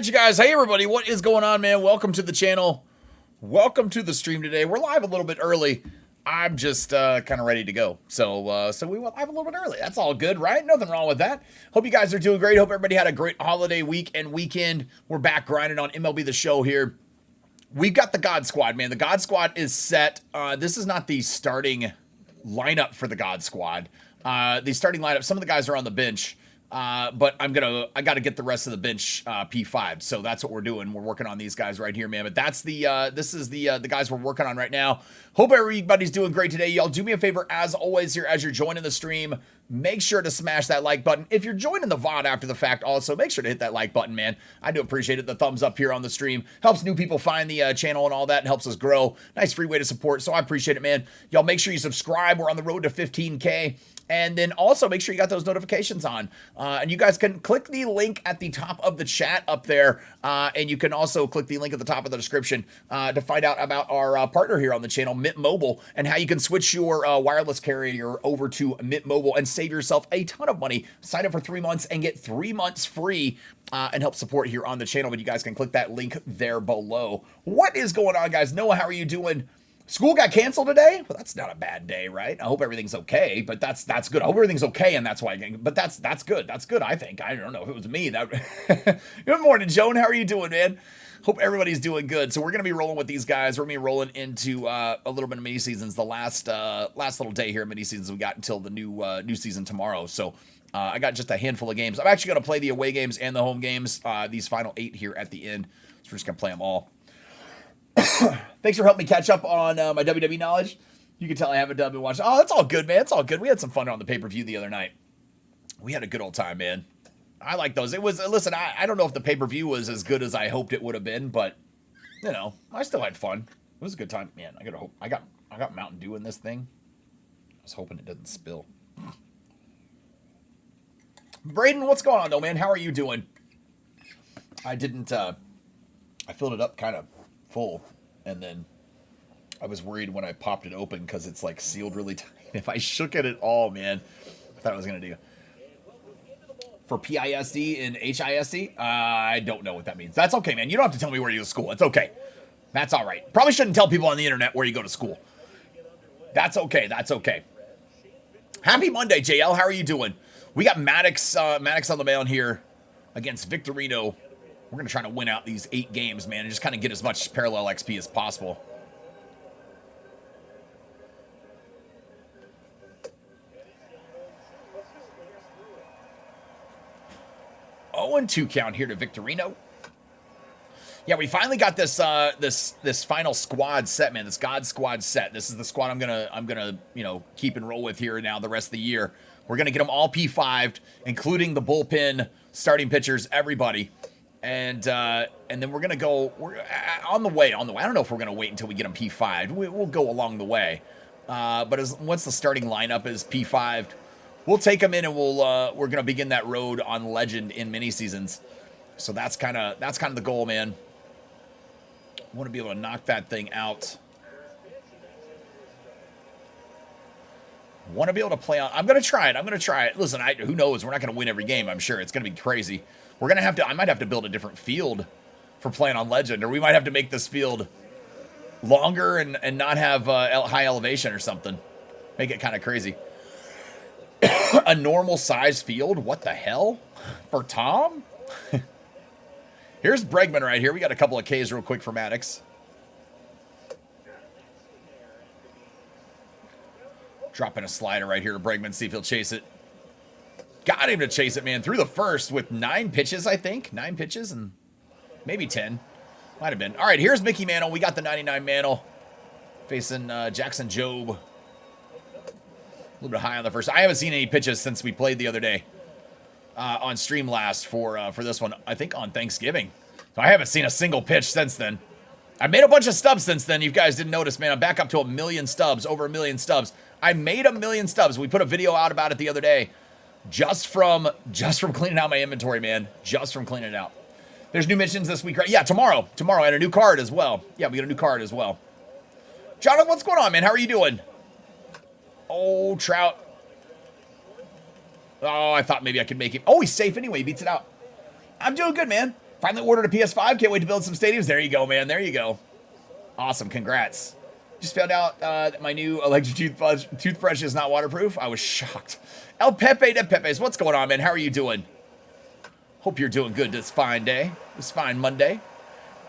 right, you guys. Hey, everybody. What is going on, man? Welcome to the channel. Welcome to the stream today. We're live a little bit early. I'm just kind of ready to go. So we went live a little bit early. That's all good, right? Nothing wrong with that. Hope you guys are doing great. Hope everybody had a great holiday week and weekend. We're back grinding on MLB The Show here. We've got the God Squad, man. The God Squad is set. This is not the starting lineup for the God Squad. The starting lineup, some of the guys are on the bench. But I got to get the rest of the bench P5. So that's what we're doing. We're working on these guys right here, man. But that's this is the guys we're working on right now. Hope everybody's doing great today. Y'all do me a favor, as always, here as you're joining the stream. Make sure to smash that like button. If you're joining the VOD after the fact, also make sure to hit that like button, man. I do appreciate it. The thumbs up here on the stream helps new people find the channel and all that, and helps us grow. Nice free way to support. So I appreciate it, man. Y'all make sure you subscribe. We're on the road to 15K. And then also make sure you got those notifications on. And you guys can click the link at the top of the chat up there. And you can also click the link at the top of the description to find out about our partner here on the channel, Mint Mobile, and how you can switch your wireless carrier over to Mint Mobile and save yourself a ton of money. Sign up for 3 months and get 3 months free and help support here on the channel. But you guys can click that link there below. What is going on, guys? Noah, how are you doing? School got canceled today? Well, that's not a bad day, right? I hope everything's okay, but that's good. I hope everything's okay, and that's why. But that's good. That's good, I think. I don't know if it was me. Good morning, Joan. How are you doing, man? Hope everybody's doing good. So we're gonna be rolling with these guys. We're gonna be rolling into a little bit of mini seasons. The last little day here of mini seasons we got until the new season tomorrow. So I got just a handful of games. I'm actually gonna play the away games and the home games. These final 8 here at the end. So we're just gonna play them all. Thanks for helping me catch up on my WWE knowledge. You can tell I haven't been watching. Oh, that's all good, man. It's all good. We had some fun on the pay-per-view the other night. We had a good old time, man. I like those. It was, listen, I don't know if the pay-per-view was as good as I hoped it would have been, but, you know, I still had fun. It was a good time. Man, I got Mountain Dew in this thing. I was hoping it doesn't spill. Braden, what's going on, though, man? How are you doing? I filled it up kind of full, and then I was worried when I popped it open because it's like sealed really tight. If I shook it at all, man, I thought I was gonna do. For PISD and HISD, I don't know what that means. That's okay, man. You don't have to tell me where you go to school. It's okay. That's all right. Probably shouldn't tell people on the internet where you go to school. That's okay. That's okay. Happy Monday, JL. How are you doing? We got Maddox on the mound here against Victorino. We're going to try to win out these 8 games, man, and just kind of get as much parallel XP as possible. Oh, and 2 count here to Victorino. Yeah, we finally got this this final squad set, man. This God Squad set. This is the squad I'm gonna keep and roll with here now the rest of the year. We're gonna get them all P5'd, including the bullpen, starting pitchers, everybody. And then we're gonna go. We're on the way. I don't know if we're gonna wait until we get them P5'd. We'll go along the way. But once the starting lineup is P5'd, we'll take them in, and we're gonna begin that road on Legend in mini seasons. So that's kind of the goal, man. Want to be able to knock that thing out. Want to be able to play on. I'm gonna try it. Listen, who knows? We're not gonna win every game. I'm sure it's gonna be crazy. We're gonna have to. I might have to build a different field for playing on Legend, or we might have to make this field longer and not have high elevation or something. Make it kind of crazy. A normal size field? What the hell? For Tom? Here's Bregman right here. We got a couple of Ks real quick for Maddox. Dropping a slider right here to Bregman. See if he'll chase it. Got him to chase it, man. Through the first with 9 pitches, I think. 9 pitches and maybe 10. Might have been. All right, here's Mickey Mantle. We got the 99 Mantle facing Jackson Jobe. A little bit high on the first. I haven't seen any pitches since we played the other day on stream last for this one. I think on Thanksgiving. So I haven't seen a single pitch since then. I made a bunch of stubs since then. You guys didn't notice, man. I'm back up to 1 million stubs. Over 1 million stubs. I made 1 million stubs. We put a video out about it the other day. Just from cleaning out my inventory, man. Just from cleaning it out. There's new missions this week, right? Yeah, tomorrow. Tomorrow, and a new card as well. Yeah, we got a new card as well. Jonathan, what's going on, man? How are you doing? Oh, Trout. Oh, I thought maybe I could make him. Oh, he's safe anyway. He beats it out. I'm doing good, man. Finally ordered a PS5. Can't wait to build some stadiums. There you go, man. There you go. Awesome. Congrats. Just found out that my new electric toothbrush is not waterproof. I was shocked. El Pepe de Pepe's. What's going on, man? How are you doing? Hope you're doing good this fine day. This fine Monday.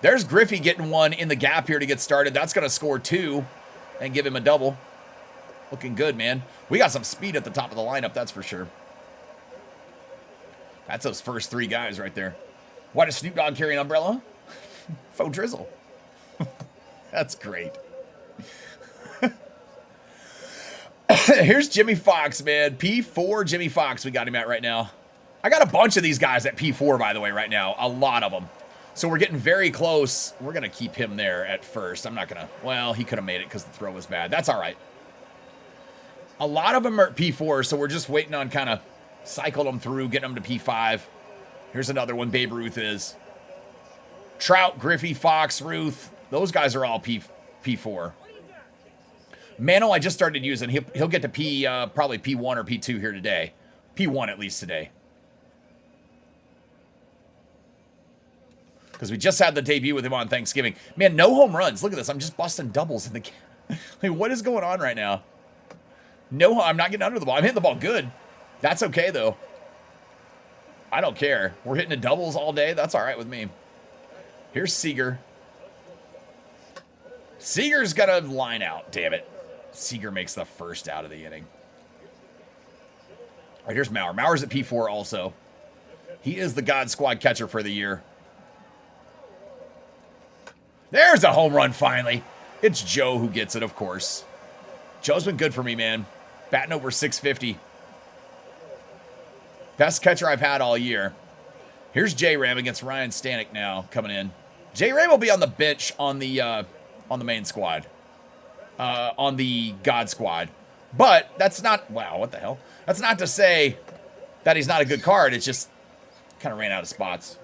There's Griffey getting one in the gap here to get started. That's going to score 2 and give him a double. Looking good, man. We got some speed at the top of the lineup, that's for sure. That's those first 3 guys right there. Why does Snoop Dogg carry an umbrella? Faux drizzle. That's great. Here's Jimmy Fox, man. P4 Jimmy Fox we got him at right now. I got a bunch of these guys at P4, by the way, right now. A lot of them. So we're getting very close. We're going to keep him there at first. I'm not going to... Well, he could have made it because the throw was bad. That's all right. A lot of them are at P4, so we're just waiting on kind of cycling them through, getting them to P5. Here's another one. Babe Ruth is. Trout, Griffey, Fox, Ruth. Those guys are all P4. Mano, I just started using. He'll get to probably P1 or P2 here today. P1 at least today. Because we just had the debut with him on Thanksgiving. Man, no home runs. Look at this. I'm just busting doubles in the game. Like, what is going on right now? No, I'm not getting under the ball. I'm hitting the ball good. That's okay, though. I don't care. We're hitting the doubles all day. That's all right with me. Here's Seager. Seager's going to line out. Damn it. Seager makes the first out of the inning. All right, here's Maurer. Maurer's at P4 also. He is the God Squad catcher for the year. There's a home run finally. It's Joe who gets it, of course. Joe's been good for me, man. Batting over 650. Best catcher I've had all year. Here's J-Ram against Ryan Stanek now coming in. J-Ram will be on the bench on the main squad. On the God Squad. But that's not... Wow, what the hell? That's not to say that he's not a good card. It's just kind of ran out of spots.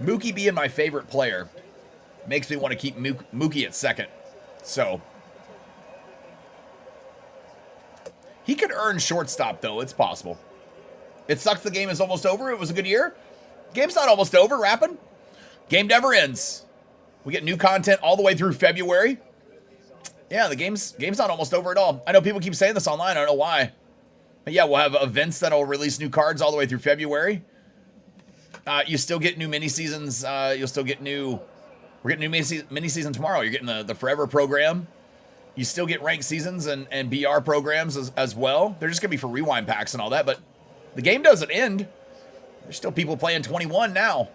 Mookie being my favorite player makes me want to keep Mookie at second. So... He could earn shortstop, though. It's possible. It sucks the game is almost over. It was a good year. Game's not almost over, rapping. Game never ends. We get new content all the way through February. Yeah, the game's not almost over at all. I know people keep saying this online. I don't know why. But yeah, we'll have events that'll release new cards all the way through February. You still get new mini-seasons. You'll still get new... We're getting new mini-season tomorrow. You're getting the Forever program. You still get ranked seasons and BR programs as well. They're just going to be for rewind packs and all that, but the game doesn't end. There's still people playing 21 now.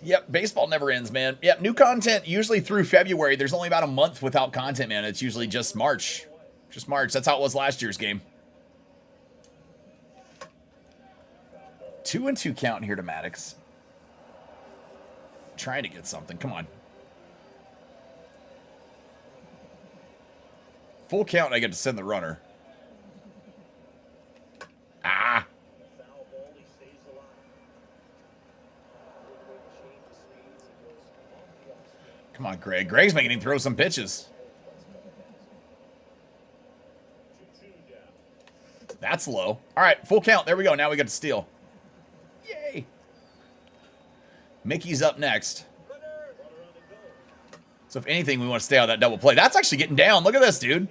Yep, baseball never ends, man. Yep, new content usually through February. There's only about a month without content, man. It's usually just March. Just March. That's how it was last year's game. 2-2 count here to Maddox. Trying to get something. Come on. Full count, I get to send the runner. Ah. Come on, Greg. Greg's making him throw some pitches. That's low. All right, full count. There we go. Now we got to steal. Yay. Mickey's up next. So if anything, we want to stay on that double play. That's actually getting down. Look at this, dude.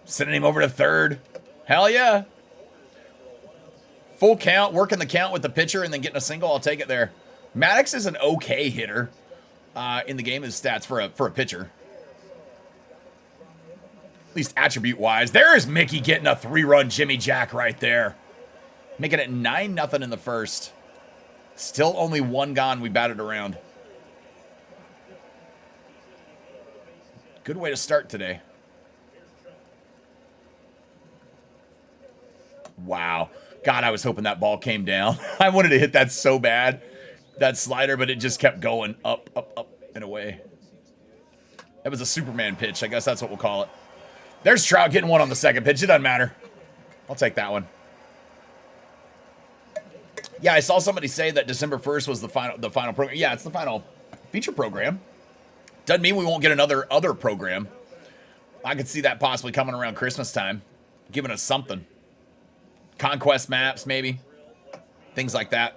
Sending him over to third. Hell yeah. Full count, working the count with the pitcher and then getting a single. I'll take it there. Maddox is an okay hitter in the game. His stats for a pitcher. At least attribute-wise. There is Mickey getting a 3-run Jimmy Jack right there. Making it 9-0 in the first. Still only one gone. We batted around. Good way to start today. Wow. God, I was hoping that ball came down. I wanted to hit that so bad. That slider, but it just kept going up, up, up, and away. That was a Superman pitch. I guess that's what we'll call it. There's Trout getting one on the second pitch. It doesn't matter. I'll take that one. Yeah, I saw somebody say that December 1st was the final program. Yeah, it's the final feature program. Doesn't mean we won't get another program. I could see that possibly coming around Christmas time. giving us something. Conquest maps, maybe. Things like that.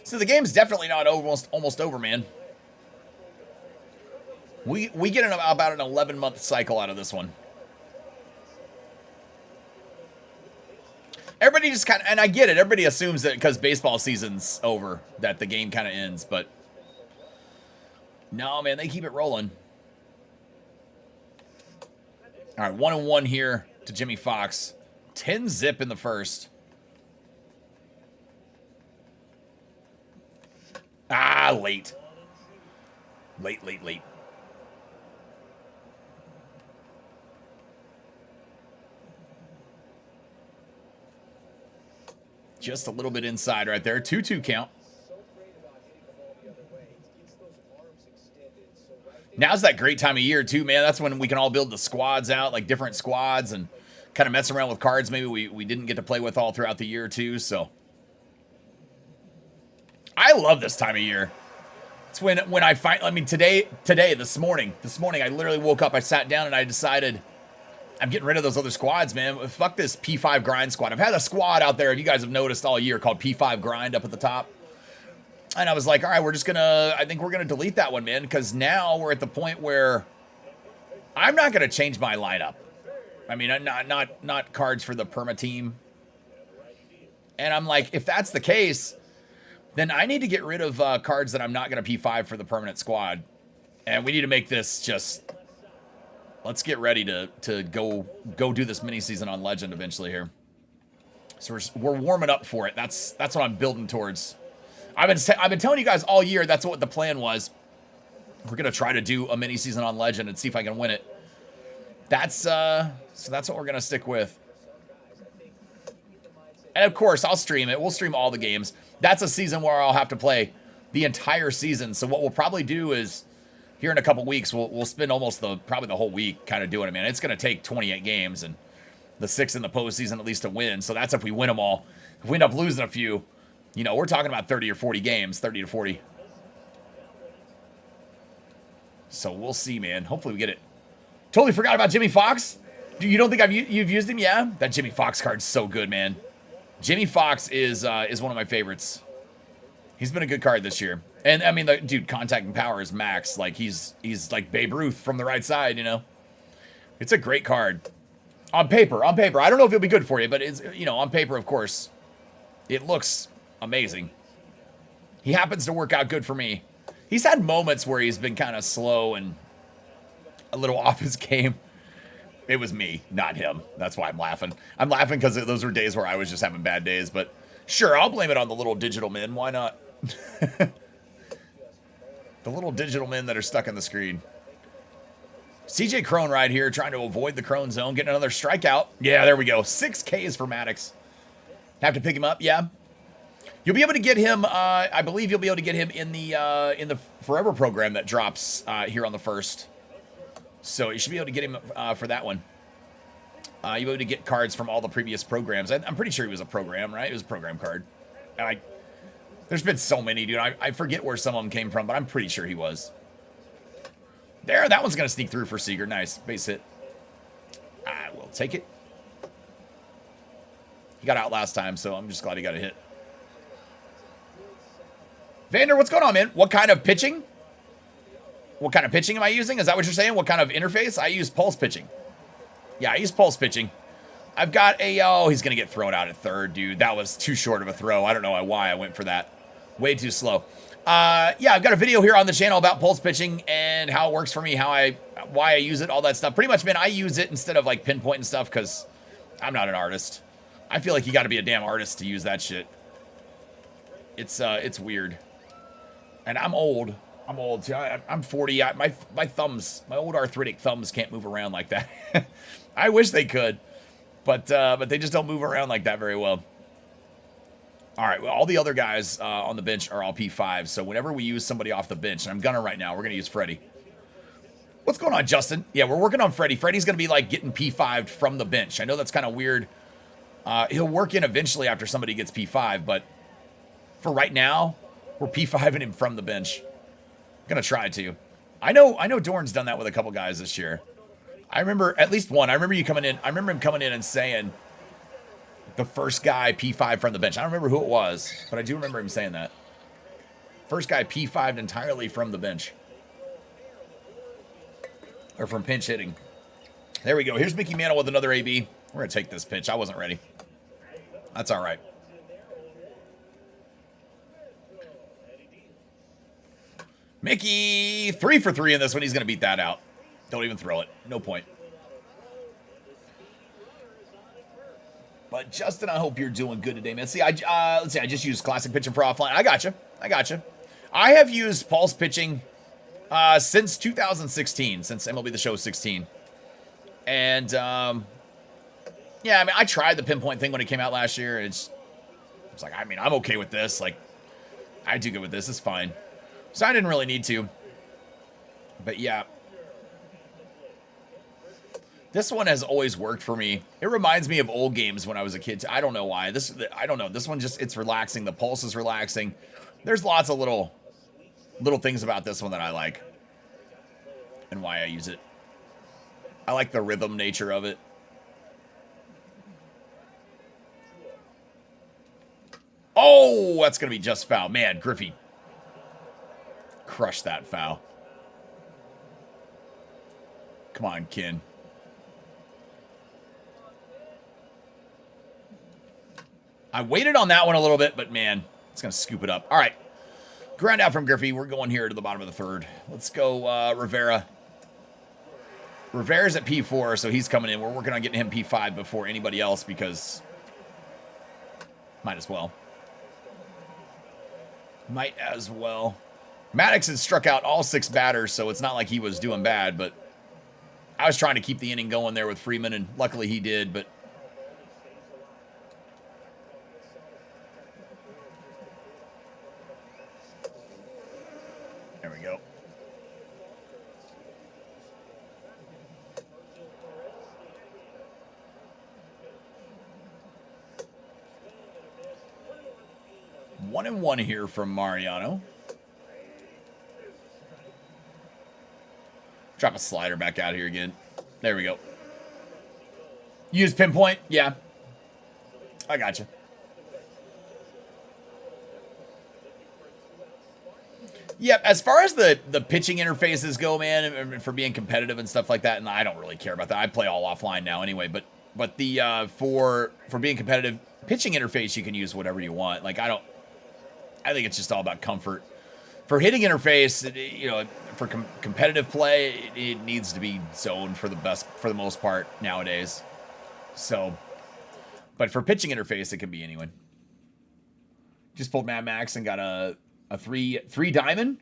So the game's definitely not almost over, man. We get about an 11-month cycle out of this one. Everybody just kind of, and I get it, everybody assumes that because baseball season's over, that the game kind of ends, but no, man, they keep it rolling. All right, 1-1 here to Jimmy Fox. 10-zip in the first. Ah, late. Late. Just a little bit inside right there. 2-2 count. Now's that great time of year, too, man. That's when we can all build the squads out, like different squads, and kind of mess around with cards maybe we didn't get to play with all throughout the year, too. So I love this time of year. It's when I find, I mean, this morning, I literally woke up, I sat down, and I decided I'm getting rid of those other squads, man. Fuck this P5 grind squad. I've had a squad out there, if you guys have noticed all year, called P5 grind up at the top. And I was like, all right, I think we're going to delete that one, man, because now we're at the point where I'm not going to change my lineup. I mean, not cards for the perma team. And I'm like, if that's the case, then I need to get rid of cards that I'm not going to P5 for the permanent squad. And we need to make this just, let's get ready to go do this mini season on Legend eventually here. So we're warming up for it. That's what I'm building towards. I've been telling you guys all year that's what the plan was. We're gonna try to do a mini season on Legend and see if I can win it. So that's what we're gonna stick with. And of course, I'll stream it. We'll stream all the games. That's a season where I'll have to play the entire season. So what we'll probably do is, here in a couple weeks, we'll spend probably the whole week kind of doing it, man. It's gonna take 28 games and the 6 in the postseason at least to win. So that's if we win them all. If we end up losing a few, you know, we're talking about 30 or 40 games, 30 to 40. So we'll see, man. Hopefully we get it. Totally forgot about Jimmy Fox. You don't think you've used him? Yeah, that Jimmy Fox card's so good, man. Jimmy Fox is one of my favorites. He's been a good card this year. And I mean, dude, contact and power is max. Like he's like Babe Ruth from the right side, you know. It's a great card. On paper. I don't know if it'll be good for you, but it's, you know, on paper, of course, it looks amazing. He happens to work out good for me. He's had moments where he's been kind of slow and a little off his game. It was me, not him. That's why I'm laughing. I'm laughing because those were days where I was just having bad days. But sure, I'll blame it on the little digital men. Why not? The little digital men that are stuck on the screen. CJ Crone right here trying to avoid the Crone zone. Getting another strikeout. Yeah, there we go. 6 Ks for Maddox. Have to pick him up? Yeah. You'll be able to get him, I believe you'll be able to get him in the Forever program that drops here on the 1st. So you should be able to get him for that one. You'll be able to get cards from all the previous programs. I'm pretty sure he was a program, right? It was a program card. There's been so many, dude. I forget where some of them came from, but I'm pretty sure he was. There, that one's going to sneak through for Seager. Nice. Base hit. I will take it. He got out last time, so I'm just glad he got a hit. Vander, what's going on, man? What kind of pitching? What kind of pitching am I using? Is that what you're saying? What kind of interface? I use pulse pitching. Yeah, I use pulse pitching. I've got a... Oh, he's going to get thrown out at third, dude. That was too short of a throw. I don't know why I went for that. Way too slow. Yeah, I've got a video here on the channel about pulse pitching and how it works for me, why I use it, all that stuff. Pretty much, man, I use it instead of, like, pinpointing stuff because I'm not an artist. I feel like you got to be a damn artist to use that shit. It's weird. And I'm old. I'm old too. I'm 40. My thumbs, my old arthritic thumbs can't move around like that. I wish they could, but they just don't move around like that very well. All right, well, all the other guys on the bench are all P5. So whenever we use somebody off the bench, and I'm gonna right now, we're gonna use Freddie. What's going on, Justin? Yeah, we're working on Freddie. Freddie's gonna be like getting P5'd from the bench. I know that's kind of weird. He'll work in eventually after somebody gets P5, but for right now, we're P5'ing him from the bench. Gonna try to. I know Dorn's done that with a couple guys this year. I remember at least one. I remember you coming in. I remember him coming in and saying the first guy P5 from the bench. I don't remember who it was, but I do remember him saying that. First guy P5'd entirely from the bench. Or from pinch hitting. There we go. Here's Mickey Mantle with another AB. We're going to take this pitch. I wasn't ready. That's all right. Mickey, 3 for 3 in this one. He's going to beat that out. Don't even throw it. No point. But Justin, I hope you're doing good today, man. See, let's see. I just used classic pitching for offline. I got you. I have used pulse pitching since 2016, since MLB The Show 16. And yeah, I mean, I tried the pinpoint thing when it came out last year. It's like, I mean, I'm okay with this. Like, I do good with this. It's fine. So I didn't really need to. But yeah. This one has always worked for me. It reminds me of old games when I was a kid. I don't know why. I don't know. This one just, it's relaxing. The pulse is relaxing. There's lots of little things about this one that I like. And why I use it. I like the rhythm nature of it. Oh, that's going to be just foul. Man, Griffey crushed that foul. Come on, Kin. I waited on that one a little bit, but man, it's going to scoop it up. All right. Ground out from Griffey. We're going here to the bottom of the third. Let's go Rivera. Rivera's at P4, so he's coming in. We're working on getting him P5 before anybody else because might as well. Might as well. Maddox had struck out all 6 batters, so it's not like he was doing bad, but I was trying to keep the inning going there with Freeman, and luckily he did, but there we go. One and one here from Mariano. Drop a slider back out here again. There we go. Use pinpoint. Yeah. I got you. Yep, as far as the pitching interfaces go, man, for being competitive and stuff like that, and I don't really care about that. I play all offline now anyway, but the for being competitive, pitching interface you can use whatever you want. Like I think it's just all about comfort. For hitting interface, you know, for competitive play, it needs to be zoned for the most part nowadays. So, but for pitching interface, it can be anyone. Just pulled Mad Max and got a three diamond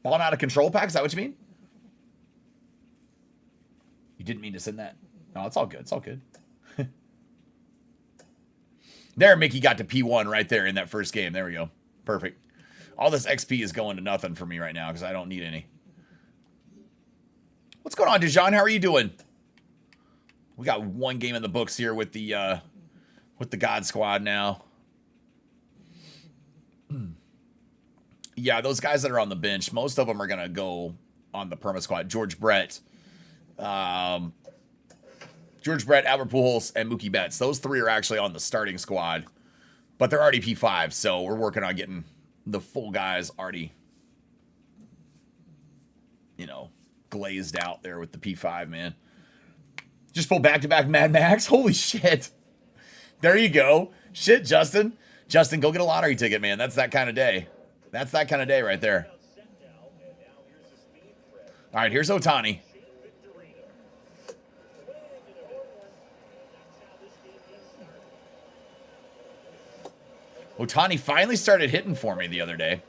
falling out of control pack. Is that what you mean? You didn't mean to send that. No, it's all good. It's all good. There, Mickey got to P1 right there in that first game. There we go. Perfect. All this XP is going to nothing for me right now because I don't need any. What's going on, Dijon? How are you doing? We got one game in the books here with the God Squad now. Yeah, those guys that are on the bench, most of them are going to go on the perma squad. George Brett, Albert Pujols, and Mookie Betts. Those 3 are actually on the starting squad, but they're already P5, so we're working on getting the full guys already, you know, glazed out there with the P5, man. Just pull back-to-back Mad Max. Holy shit. There you go. Shit, Justin. Justin, go get a lottery ticket, man. That's that kind of day. That's that kind of day right there. All right, here's Ohtani. Ohtani finally started hitting for me the other day.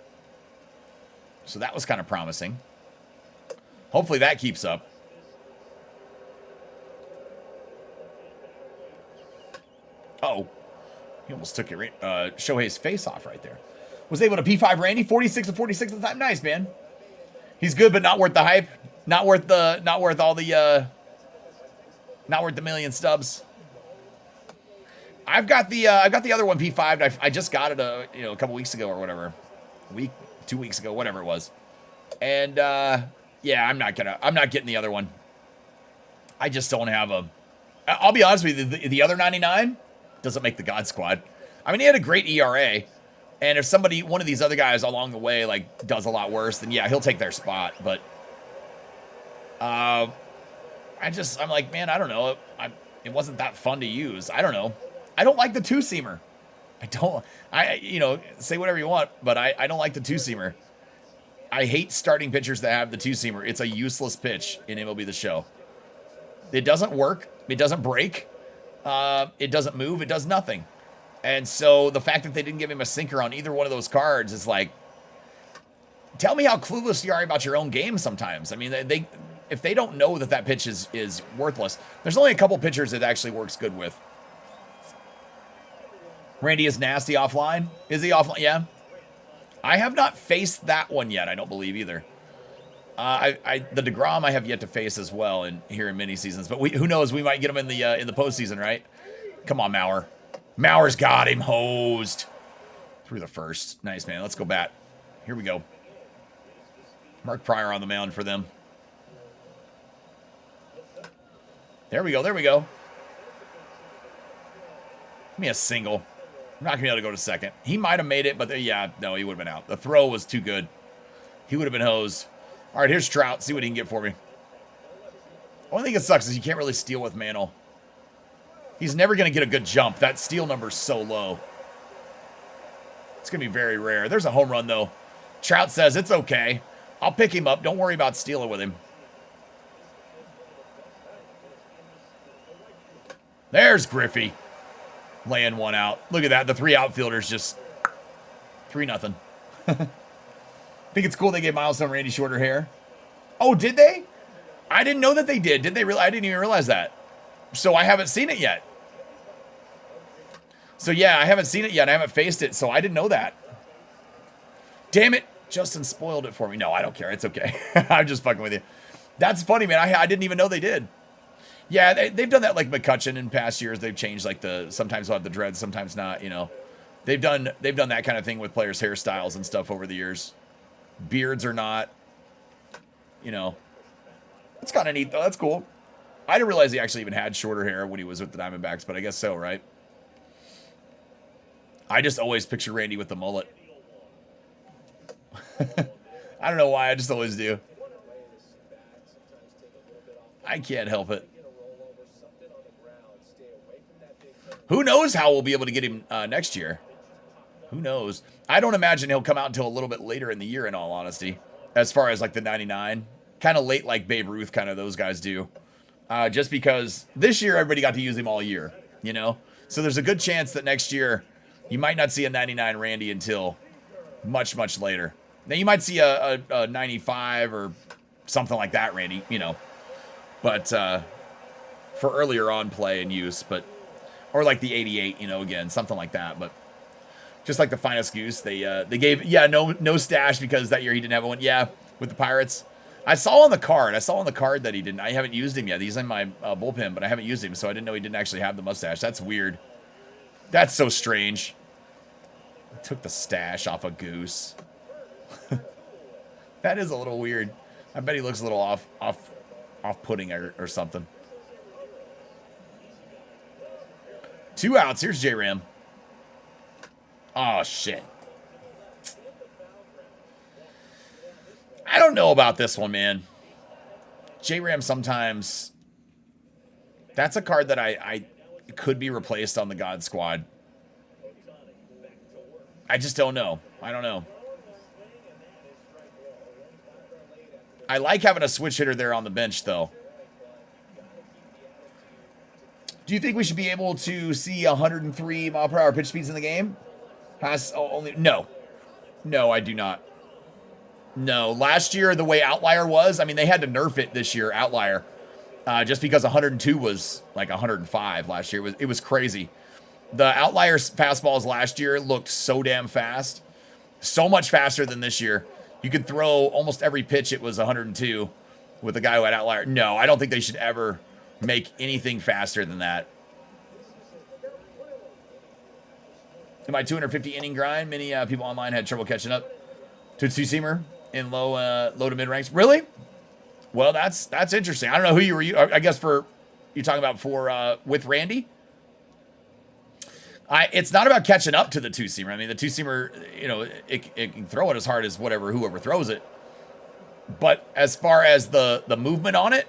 So that was kind of promising. Hopefully that keeps up. Uh-oh. He almost took Shohei's face off right there. Was able to P5 Randy. 46 of 46 at the time. Nice, man. He's good, but not worth the hype. Not worth the million stubs. I've got the other one P5'd. I just got it a couple weeks ago or whatever. 2 weeks ago, whatever it was. And yeah, I'm not getting the other one. I just don't have a... I'll be honest with you, the other 99 doesn't make the God Squad. I mean, he had a great ERA, and if somebody, one of these other guys along the way, like, does a lot worse, then yeah, he'll take their spot, but... I'm like, man, I don't know. It wasn't that fun to use. I don't know. I don't like the two-seamer. You know, say whatever you want, but I don't like the two-seamer. I hate starting pitchers that have the two-seamer. It's a useless pitch in MLB The Show. It doesn't work. It doesn't break. It doesn't move. It does nothing. And so the fact that they didn't give him a sinker on either one of those cards is like, tell me how clueless you are about your own game sometimes. I mean, if they don't know that pitch is worthless, there's only a couple pitchers it actually works good with. Randy is nasty offline. Is he offline? Yeah. I have not faced that one yet. I don't believe either. The DeGrom I have yet to face as well here in mini seasons, but who knows? We might get him in the postseason, right? Come on, Mauer. Mauer's got him hosed through the first. Nice, man. Let's go bat. Here we go. Mark Pryor on the mound for them. There we go. There we go. Give me a single. I'm not going to be able to go to second. He might have made it, but yeah, no, he would have been out. The throw was too good. He would have been hosed. All right, here's Trout. See what he can get for me. Only thing that sucks is you can't really steal with Mantle. He's never going to get a good jump. That steal number's so low. It's going to be very rare. There's a home run, though. Trout says, it's okay. I'll pick him up. Don't worry about stealing with him. There's Griffey. Laying one out. Look at that. The three outfielders just 3-0. Think it's cool they gave Milestone Randy shorter hair. Oh, did they? I didn't know that they did. Did they really? I didn't even realize that. So I haven't seen it yet. So yeah, I haven't seen it yet. I haven't faced it, so I didn't know that. Damn it. Justin spoiled it for me. No, I don't care. It's okay. I'm just fucking with you. That's funny, man. I didn't even know they did. Yeah, they've done that like McCutcheon in past years. They've changed like sometimes they'll have the dreads, sometimes not, you know. They've done that kind of thing with players' hairstyles and stuff over the years. Beards or not, you know. That's kind of neat though. That's cool. I didn't realize he actually even had shorter hair when he was with the Diamondbacks, but I guess so, right? I just always picture Randy with the mullet. I don't know why, I just always do. I can't help it. Who knows how we'll be able to get him next year? Who knows? I don't imagine he'll come out until a little bit later in the year, in all honesty, as far as like the 99. Kind of late like Babe Ruth, kind of those guys do. Just because this year everybody got to use him all year, you know? So there's a good chance that next year you might not see a 99 Randy until much, much later. Now you might see a 95 or something like that Randy, you know. But for earlier on play and use, or like the 88, you know, again, something like that. But just like the Finest Goose, they gave, yeah, no stash because that year he didn't have one. Yeah, with the Pirates. I saw on the card that he didn't. I haven't used him yet. He's in my bullpen, but I haven't used him, so I didn't know he didn't actually have the mustache. That's weird. That's so strange. I took the stash off a Goose. That is a little weird. I bet he looks a little off-putting or something. 2 outs. Here's J-Ram. Oh, shit. I don't know about this one, man. J-Ram sometimes... That's a card that I could be replaced on the God Squad. I just don't know. I don't know. I like having a switch hitter there on the bench, though. Do you think we should be able to see 103 mile per hour pitch speeds in the game? No. No, I do not. No. Last year, the way Outlier was, I mean, they had to nerf it this year, Outlier. Just because 102 was like 105 last year. It was crazy. The Outlier fastballs last year looked so damn fast. So much faster than this year. You could throw almost every pitch, it was 102 with the guy who had Outlier. No, I don't think they should ever make anything faster than that. In my 250 inning grind, many people online had trouble catching up to two-seamer in low to mid ranks. Really? Well, that's interesting. I don't know who you were. I guess for you talking about for with Randy. It's not about catching up to the two seamer. I mean, the two seamer, you know, it can throw it as hard as whoever throws it. But as far as the movement on it,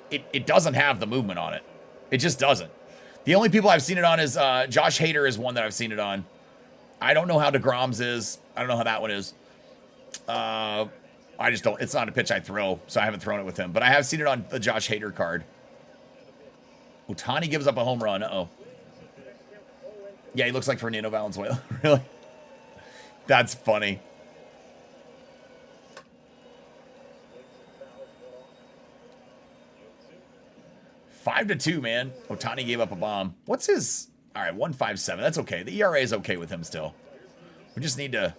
it doesn't have the movement on it. It just doesn't. The only people I've seen it on is Josh Hader is one that I've seen it on. I don't know how DeGrom's is. I don't know how that one is. I just don't. It's not a pitch I throw, so I haven't thrown it with him. But I have seen it on the Josh Hader card. Ohtani gives up a home run. Uh-oh. Yeah, he looks like Fernando Valenzuela. Really? That's funny. Five to 2, man. Ohtani gave up a bomb. What's his... All right, 1.57. That's okay. The ERA is okay with him still. We just need to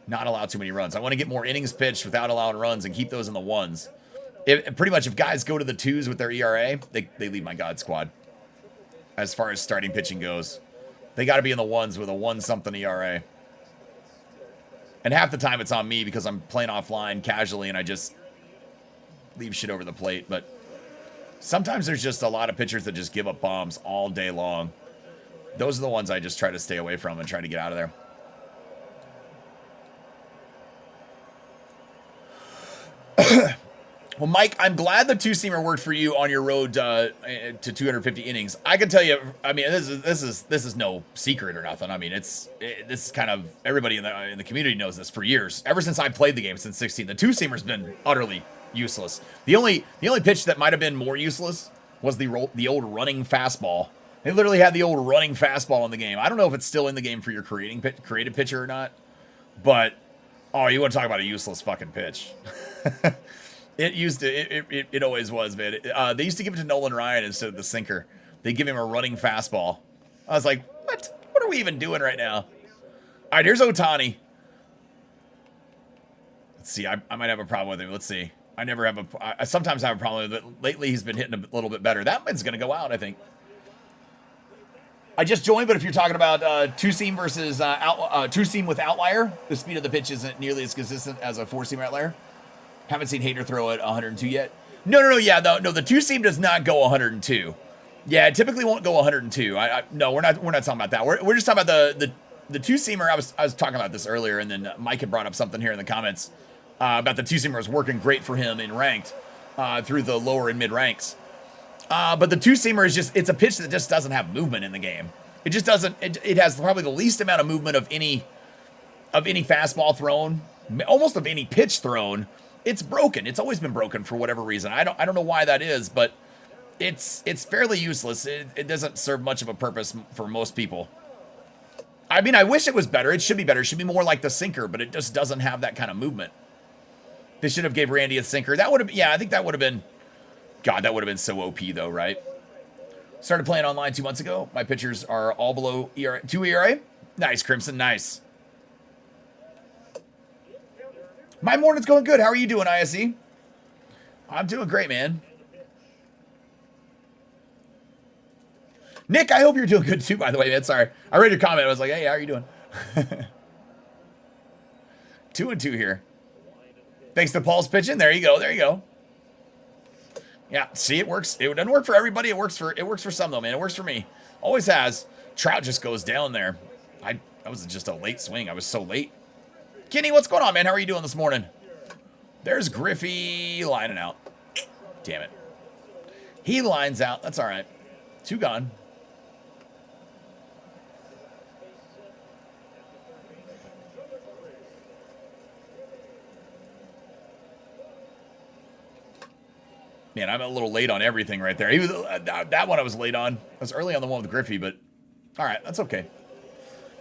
not allow too many runs. I want to get more innings pitched without allowing runs and keep those in the ones. Pretty much, if guys go to the 2s with their ERA, they leave my God squad. As far as starting pitching goes, they got to be in the 1s with a 1-something ERA. And half the time it's on me because I'm playing offline casually and I just leave shit over the plate. But sometimes there's just a lot of pitchers that just give up bombs all day long. Those are the ones I just try to stay away from and try to get out of there. Well, Mike, I'm glad the two-seamer worked for you on your road to 250 innings. I can tell you, I mean, this is no secret or nothing. I mean, this is kind of everybody in the community knows this for years. Ever since I played the game since 16, the two-seamer's been utterly useless. The only pitch that might have been more useless was the old running fastball. They literally had the old running fastball in the game. I don't know if it's still in the game for your creative pitcher or not, but oh, you want to talk about a useless fucking pitch? It always was, man. They used to give it to Nolan Ryan instead of the sinker. They give him a running fastball. I was like, what? What are we even doing right now? All right, here's Ohtani. Let's see. I might have a problem with him. Let's see. I sometimes have a problem with it, but lately he's been hitting a little bit better. That one's going to go out, I think. I just joined, but if you're talking about two-seam versus two-seam with outlier, the speed of the pitch isn't nearly as consistent as a four-seam outlier. Haven't seen Hader throw it 102 yet. No. Yeah, no. The two-seam does not go 102. Yeah, it typically won't go 102. No, we're not talking about that. We're just talking about the two-seamer. I was talking about this earlier, and then Mike had brought up something here in the comments about the two-seamer was working great for him in ranked through the lower and mid ranks. But the two-seamer is it's a pitch that just doesn't have movement in the game. It just doesn't. It has probably the least amount of movement of any fastball thrown, almost of any pitch thrown. It's broken. It's always been broken for whatever reason. I don't know why that is, but it's fairly useless. It doesn't serve much of a purpose for most people. I mean, I wish it was better. It should be better. It should be more like the sinker, but it just doesn't have that kind of movement. They should have gave Randy a sinker. That would have, yeah, I think that would have been, God, that would have been so OP though, right? Started playing online 2 months ago. My pitchers are all below ERA, 2 ERA. Nice, Crimson, nice. My morning's going good. How are you doing, ISE? I'm doing great, man. Nick, I hope you're doing good too, by the way, man. Sorry. I read your comment. I was like, hey, how are you doing? 2-2 here. Thanks to Paul's pitching. There you go. There you go. Yeah, see, it works. It doesn't work for everybody. It works for some, though, man. It works for me. Always has. Trout just goes down there. That was just a late swing. I was so late. Kenny, what's going on, man? How are you doing this morning? There's Griffey lining out. Damn it. He lines out. That's all right. 2 gone. Man, I'm a little late on everything right there. That one I was late on. I was early on the one with Griffey, but all right, that's okay.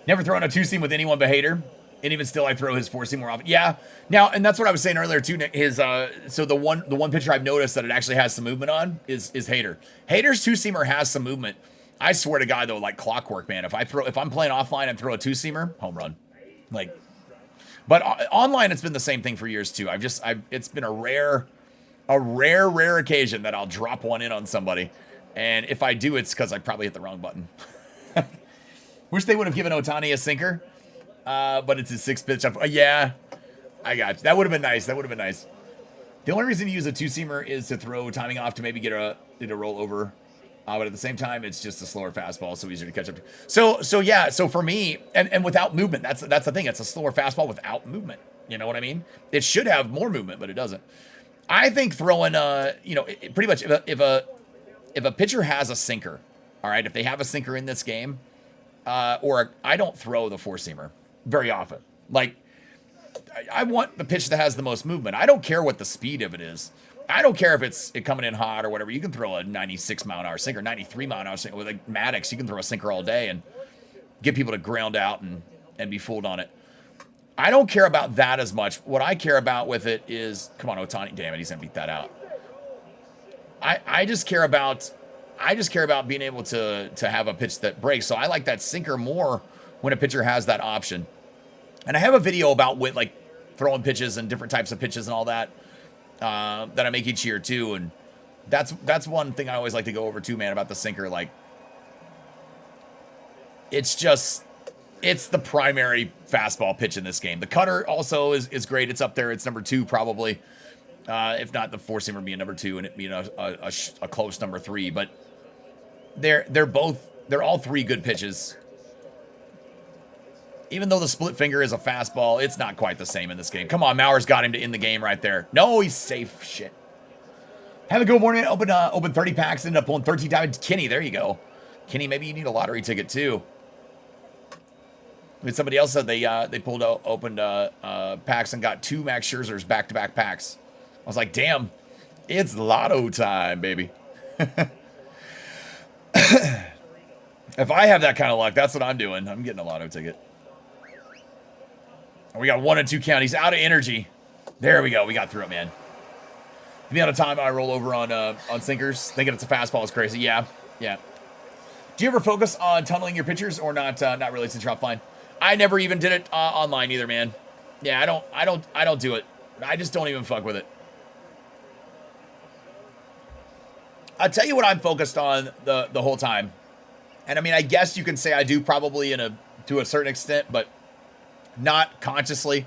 Never thrown a two-seam with anyone but Hader. And even still, I throw his four-seam more often. Yeah. Now, and that's what I was saying earlier too, Nick. So the one pitcher I've noticed that it actually has some movement on is Hader. Hader's two-seamer has some movement. I swear to God, though, like clockwork, man. If I'm playing offline and throw a two-seamer, home run. But online, it's been the same thing for years too. It's been a rare occasion that I'll drop one in on somebody. And if I do, it's because I probably hit the wrong button. Wish they would have given Ohtani a sinker. But it's his 6th pitch. Yeah, I got you. That would have been nice. The only reason you use a two-seamer is to throw timing off to maybe get a roll over. But at the same time, it's just a slower fastball, so easier to catch up to. So yeah, so for me, and without movement, that's the thing. It's a slower fastball without movement. You know what I mean? It should have more movement, but it doesn't. I think throwing, pretty much if a pitcher has a sinker, all right, if they have a sinker in this game, I don't throw the four-seamer very often. Like, I want the pitch that has the most movement. I don't care what the speed of it is. I don't care if it's coming in hot or whatever. You can throw a 96-mile-an-hour sinker, 93-mile-an-hour sinker. With like Maddox, you can throw a sinker all day and get people to ground out and be fooled on it. I don't care about that as much. What I care about with it is, come on, Ohtani. Damn it, he's gonna beat that out. I just care about being able to have a pitch that breaks. So I like that sinker more when a pitcher has that option. And I have a video about like throwing pitches and different types of pitches and all that that I make each year too. And that's one thing I always like to go over too, man, about the sinker. Like, it's the primary fastball pitch in this game. The cutter also is great. It's up there. It's number 2 probably, if not the four-seamer being number 2 and it being a close number 3. But they're all 3 good pitches. Even though the split finger is a fastball, it's not quite the same in this game. Come on, Mauer's got him to end the game right there. No, he's safe. Shit. Have a good morning. Open 30 packs. Ended up pulling 13 times. Kenny, there you go. Kenny, maybe you need a lottery ticket too. I mean, somebody else said they opened packs and got 2 Max Scherzers back-to-back packs. I was like, damn, it's lotto time, baby. If I have that kind of luck, that's what I'm doing. I'm getting a lotto ticket. We got 1 and 2 count. He's out of energy. There we go. We got through it, man. The amount of time I roll over on sinkers, thinking it's a fastball is crazy. Yeah. Do you ever focus on tunneling your pitchers or not? Not really since you're offline. I never even did it online either, man. Yeah, I don't do it. I just don't even fuck with it. I'll tell you what I'm focused on the whole time. And I mean, I guess you can say I do probably to a certain extent, but not consciously.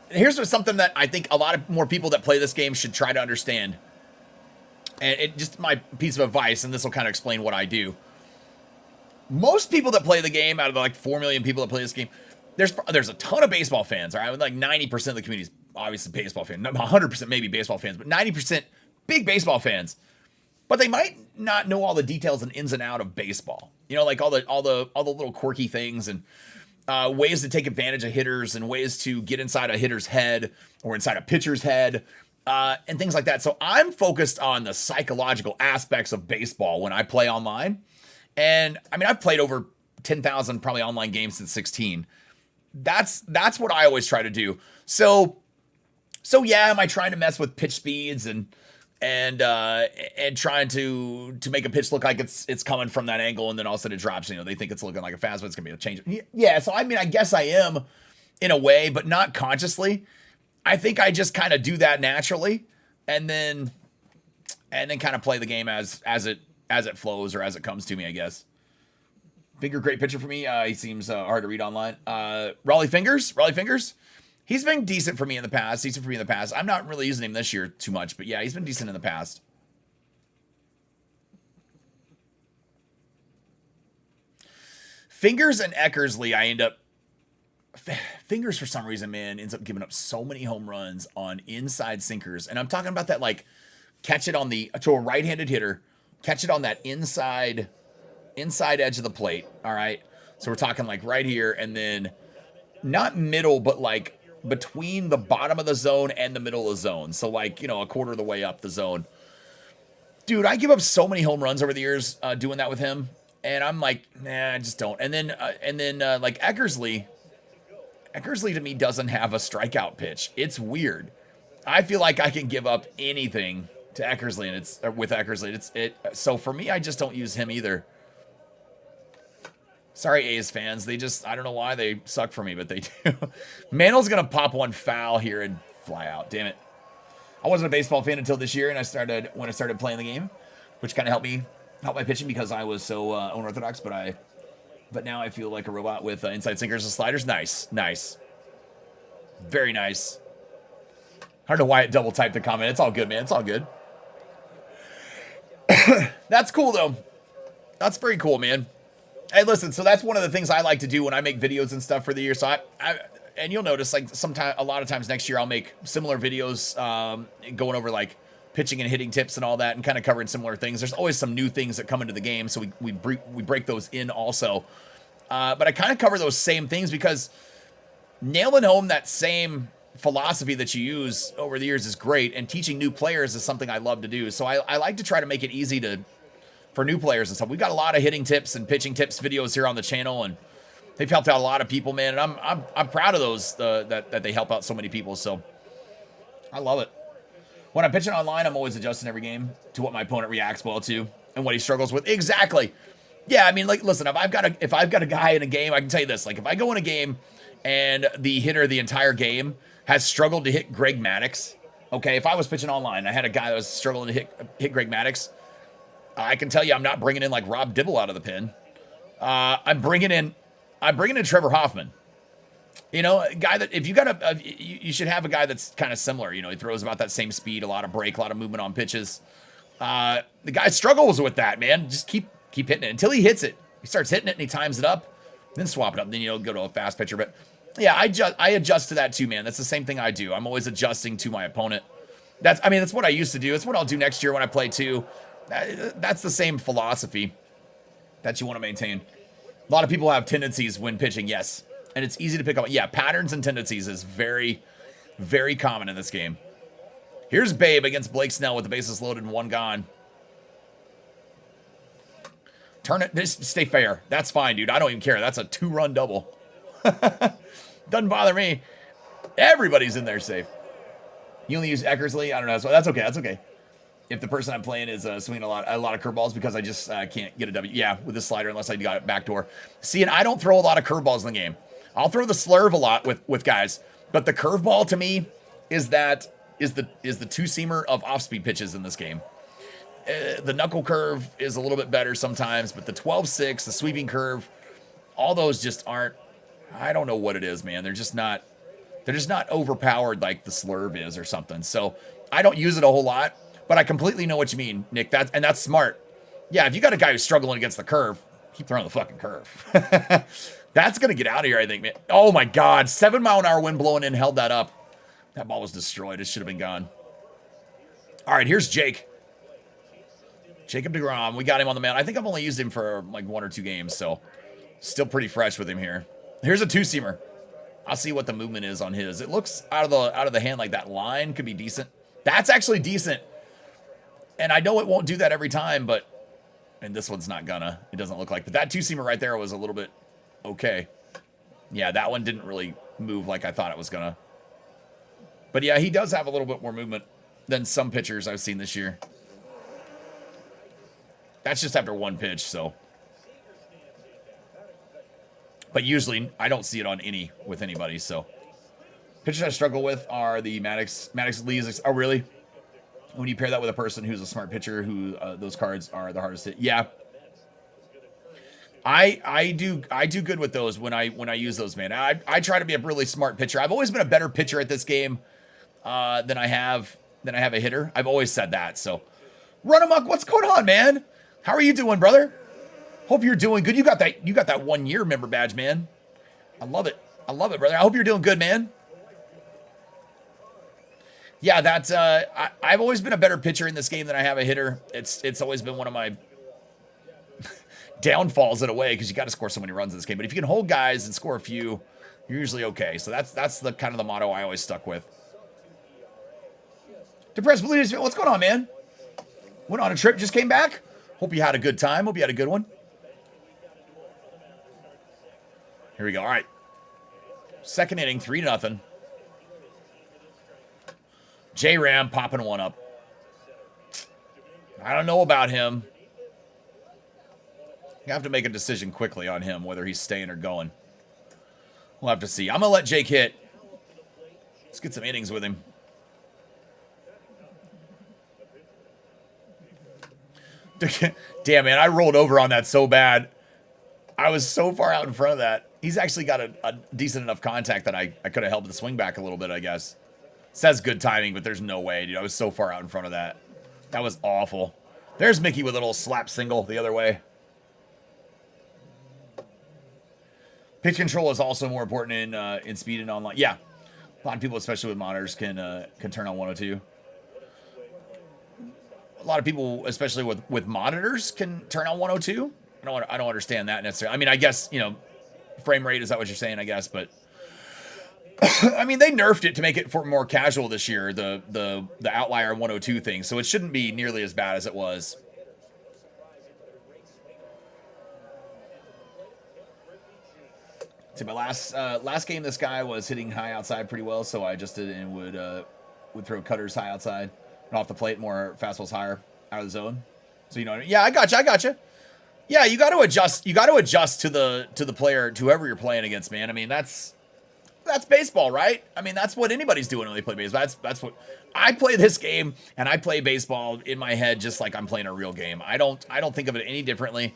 Here's something that I think a lot of more people that play this game should try to understand. And it just my piece of advice, and this will kind of explain what I do. Most people that play the game, out of the like 4 million people that play this game, there's a ton of baseball fans, all right? Like 90% of the community is obviously baseball fans. 100% maybe baseball fans, but 90% big baseball fans. But they might not know all the details and ins and out of baseball. You know, like all the little quirky things and ways to take advantage of hitters and ways to get inside a hitter's head or inside a pitcher's head and things like that. So I'm focused on the psychological aspects of baseball when I play online. And I mean, I've played over 10,000 probably online games since 16. That's what I always try to do. So yeah, am I trying to mess with pitch speeds and trying to make a pitch look like it's coming from that angle, and then all of a sudden it drops. You know, they think it's looking like a fastball. It's gonna be a change. Yeah. So I mean, I guess I am in a way, but not consciously. I think I just kind of do that naturally, and then kind of play the game as it flows or as it comes to me, I guess. Finger, great pitcher for me. He seems hard to read online. Raleigh Fingers. He's been decent for me in the past. I'm not really using him this year too much, but yeah, he's been decent in the past. Fingers and Eckersley, Fingers for some reason, man, ends up giving up so many home runs on inside sinkers. And I'm talking about that, like, catch it to a right-handed hitter, catch it on that inside edge of the plate. All right. So we're talking like right here, and then not middle, but like between the bottom of the zone and the middle of the zone. So like, a quarter of the way up the zone. Dude, I give up so many home runs over the years doing that with him. And I'm like, nah, I just don't. And then like Eckersley to me doesn't have a strikeout pitch. It's weird. I feel like I can give up anything to Eckersley, and it's with Eckersley. So for me, I just don't use him either. Sorry, A's fans. I don't know why they suck for me, but they do. Mantl's going to pop one foul here and fly out. Damn it. I wasn't a baseball fan until this year, and when I started playing the game, which kind of helped my pitching because I was so unorthodox, but now I feel like a robot with inside sinkers and sliders. Nice. Very nice. I don't know why it double typed the comment. It's all good, man. It's all good. That's cool, though. That's very cool, man. Hey, listen, so that's one of the things I like to do when I make videos and stuff for the year. So and you'll notice, like, a lot of times next year, I'll make similar videos going over, like, pitching and hitting tips and all that and kind of covering similar things. There's always some new things that come into the game, so we break those in also. But I kind of cover those same things because nailing home that same philosophy that you use over the years is great, and teaching new players is something I love to do. So I like to try to make it easy for new players and stuff. We've got a lot of hitting tips and pitching tips videos here on the channel, and they've helped out a lot of people, man. And I'm proud of those that they help out so many people. So I love it. When I'm pitching online, I'm always adjusting every game to what my opponent reacts well to and what he struggles with. Exactly. Yeah, I mean, like, listen, if I've got a guy in a game, I can tell you this. Like, if I go in a game and the hitter the entire game has struggled to hit Greg Maddux, okay, if I was pitching online, I had a guy that was struggling to hit Greg Maddux, I can tell you I'm not bringing in, like, Rob Dibble out of the pen. I'm bringing in Trevor Hoffman. You know, a guy that, if you got you should have a guy that's kind of similar. You know, he throws about that same speed, a lot of break, a lot of movement on pitches. The guy struggles with that, man. Just keep hitting it until he hits it. He starts hitting it and he times it up, then swap it up. Then, you know, go to a fast pitcher. But yeah, I adjust to that too, man. That's the same thing I do. I'm always adjusting to my opponent. That's what I used to do. It's what I'll do next year when I play too. That's the same philosophy that you want to maintain. A lot of people have tendencies when pitching, yes. And it's easy to pick up. Yeah, patterns and tendencies is very, very common in this game. Here's Babe against Blake Snell with the bases loaded and one gone. Turn it. Just stay fair. That's fine, dude. I don't even care. That's a 2-run double. Doesn't bother me. Everybody's in there safe. You only use Eckersley? I don't know. So that's okay. That's okay. If the person I'm playing is swinging a lot of curveballs because I just can't get a W. Yeah, with the slider unless I got it backdoor. See, and I don't throw a lot of curveballs in the game. I'll throw the slurve a lot with guys, but the curveball to me is the two-seamer of off-speed pitches in this game. The knuckle curve is a little bit better sometimes, but the 12-6, the sweeping curve, all those just aren't. I don't know what it is, man. They're just not overpowered like the slurve is or something. So I don't use it a whole lot, but I completely know what you mean, Nick. That's smart. Yeah, if you got a guy who's struggling against the curve, keep throwing the fucking curve. That's going to get out of here, I think, man. Oh, my God. 7-mile-an-hour wind blowing in held that up. That ball was destroyed. It should have been gone. All right, here's Jake. Jacob deGrom. We got him on the mound. I think I've only used him for like 1 or 2 games, so still pretty fresh with him here. Here's a two-seamer. I'll see what the movement is on his. It looks out of the hand like that line could be decent. That's actually decent. And I know it won't do that every time, and this one's not gonna. It doesn't look like. But that two-seamer right there was a little bit okay. Yeah, that one didn't really move like I thought it was gonna. But yeah, he does have a little bit more movement than some pitchers I've seen this year. That's just after one pitch, so. But usually, I don't see it on with anybody, so. Pitchers I struggle with are the Maddux Lees. Oh, really? When you pair that with a person who's a smart pitcher, who those cards are the hardest to hit. Yeah. I do good with those when I use those, man. I try to be a really smart pitcher. I've always been a better pitcher at this game than I have a hitter. I've always said that. So, Run Amok, what's going on, man? How are you doing, brother? Hope you're doing good. You got that 1 year member badge, man. I love it. I love it, brother. I hope you're doing good, man. Yeah, that's I've always been a better pitcher in this game than I have a hitter. It's always been one of my downfalls in a way, because you got to score so many runs in this game. But if you can hold guys and score a few, you're usually okay. So that's the kind of the motto I always stuck with. Depressed Blues, what's going on, man? Went on a trip, just came back. Hope you had a good time. Hope you had a good one. Here we go. All right. Second inning, 3-0. J-Ram popping one up. I don't know about him. You have to make a decision quickly on him, whether he's staying or going. We'll have to see. I'm going to let Jake hit. Let's get some innings with him. Damn, man, I rolled over on that so bad. I was so far out in front of that. He's actually got a decent enough contact that I could have helped the swing back a little bit, I guess. Says good timing, but there's no way, dude. I was so far out in front of that. That was awful. There's Mickey with a little slap single the other way. Pitch control is also more important in speed and online. Yeah, a lot of people, especially with monitors, can turn on 102. A lot of people, especially with monitors, can turn on 102. I don't understand that necessarily. I mean, I guess, you know, frame rate, is that what you're saying? I guess, but I mean, they nerfed it to make it for more casual this year. The outlier 102 thing, so it shouldn't be nearly as bad as it was. See, my last game, this guy was hitting high outside pretty well, so I adjusted and would throw cutters high outside and off the plate, more fastballs higher out of the zone. So you know, yeah, I gotcha. Yeah, you got to adjust. You got to adjust to the player, to whoever you're playing against, man. I mean, that's baseball, right? I mean, that's what anybody's doing when they play baseball. That's what I play this game, and I play baseball in my head just like I'm playing a real game. I don't think of it any differently.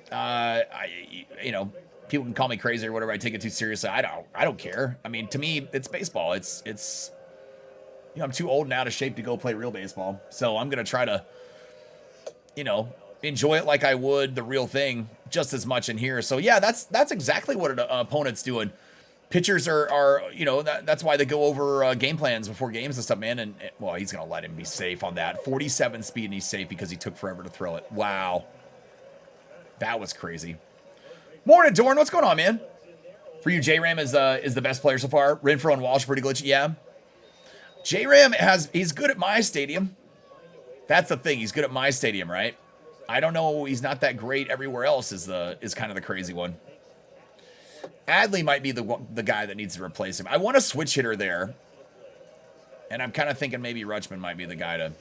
You know, people can call me crazy or whatever. I take it too seriously. I don't care. I mean, to me, it's baseball. It's you know, I'm too old now to shape to go play real baseball. So I'm gonna try to, you know, enjoy it like I would the real thing just as much in here. So yeah, that's exactly what an opponent's doing. Pitchers are you know, that's why they go over game plans before games and stuff, man. And well, he's gonna let him be safe on that 47 speed, and he's safe because he took forever to throw it. Wow, that was crazy. Morning, Dorn. What's going on, man? For you, J-Ram is the best player so far. Renfroe and Walsh pretty glitchy. Yeah, J-Ram he's good at my stadium. That's the thing. He's good at my stadium, right? I don't know. He's not that great everywhere else. Is kind of the crazy one. Adley might be the guy that needs to replace him. I want a switch hitter there, and I'm kind of thinking maybe Rutschman might be the guy to.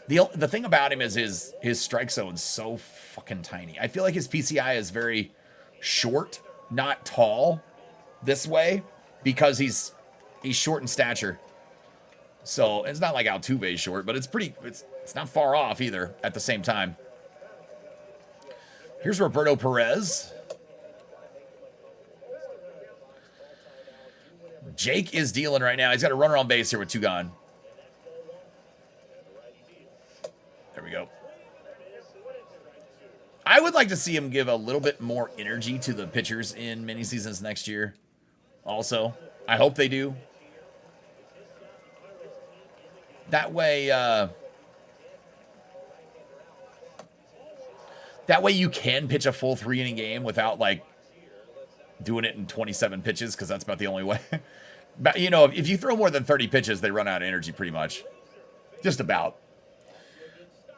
The thing about him is his strike zone's so fucking tiny. I feel like his PCI is very short, not tall this way, because he's short in stature. So it's not like Altuve's short, but it's not far off either at the same time. Here's Roberto Perez. Jake is dealing right now. He's got a runner on base here with 2 gone. There we go. I would like to see him give a little bit more energy to the pitchers in mini seasons next year. Also, I hope they do. That way you can pitch a full 3-inning game without like doing it in 27 pitches, because that's about the only way. But you know, if you throw more than 30 pitches, they run out of energy pretty much. Just about.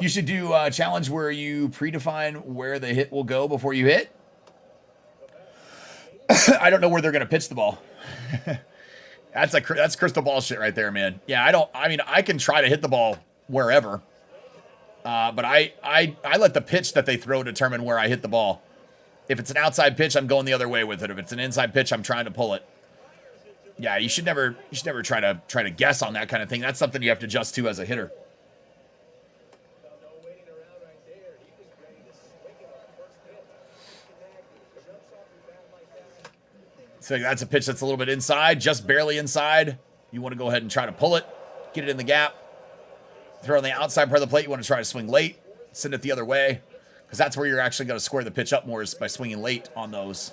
You should do a challenge where you predefine where the hit will go before you hit. I don't know where they're going to pitch the ball. That's crystal ball shit right there, man. Yeah, I mean, I can try to hit the ball wherever. But I let the pitch that they throw determine where I hit the ball. If it's an outside pitch, I'm going the other way with it. If it's an inside pitch, I'm trying to pull it. Yeah, you should never try to guess on that kind of thing. That's something you have to adjust to as a hitter. So that's a pitch that's a little bit inside, just barely inside. You want to go ahead and try to pull it, get it in the gap. Throw on the outside part of the plate. You want to try to swing late, send it the other way, because that's where you're actually going to square the pitch up more, is by swinging late on those.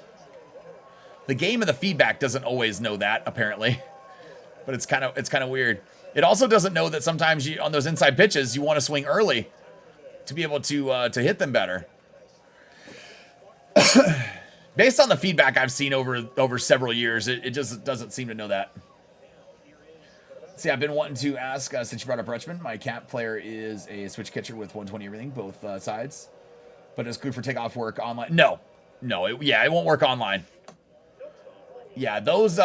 The game and the feedback doesn't always know that, apparently, but it's kind of weird. It also doesn't know that sometimes on those inside pitches you want to swing early to be able to hit them better. Based on the feedback I've seen over several years, it just doesn't seem to know that. See, I've been wanting to ask, since you brought up Rutschman, my cap player is a switch catcher with 120 everything, both sides. But it's good for takeoff work online. No, it won't work online. Yeah, those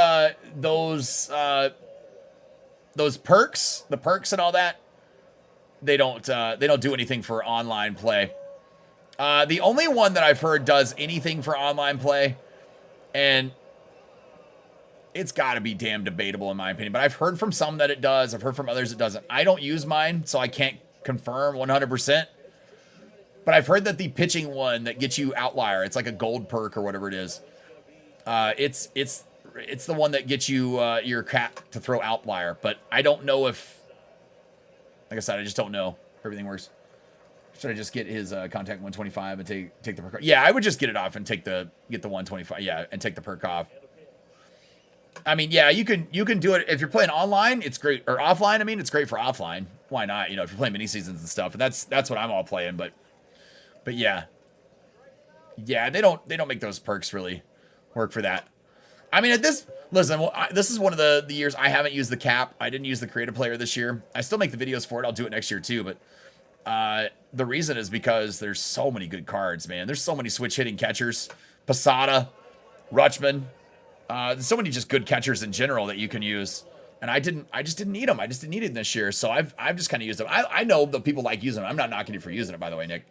perks, the perks and all that, they don't do anything for online play. The only one that I've heard does anything for online play, and it's got to be damn debatable in my opinion, but I've heard from some that it does. I've heard from others it doesn't. I don't use mine, so I can't confirm 100%. But I've heard that the pitching one that gets you outlier, it's like a gold perk or whatever it is. It's it's the one that gets you your cap to throw outlier. But I don't know if, like I said, I just don't know if everything works. Should I just get his contact 125 and take the perk off? Yeah, I would just get it off and get the 125. Yeah, and take the perk off. I mean, yeah, you can do it if you're playing online. It's great, or offline. I mean, it's great for offline. Why not? You know, if you're playing mini seasons and stuff, and that's what I'm all playing. But yeah, they don't make those perks really work for that. I mean, this is one of the years I haven't used the cap. I didn't use the creative player this year. I still make the videos for it. I'll do it next year too, but. The reason is because there's so many good cards, man. There's so many switch hitting catchers. Posada, Rutschman. There's so many just good catchers in general that you can use. And I just didn't need them. I just didn't need it this year. So I've just kind of used them. I know that people like using them. I'm not knocking you for using it, by the way, Nick.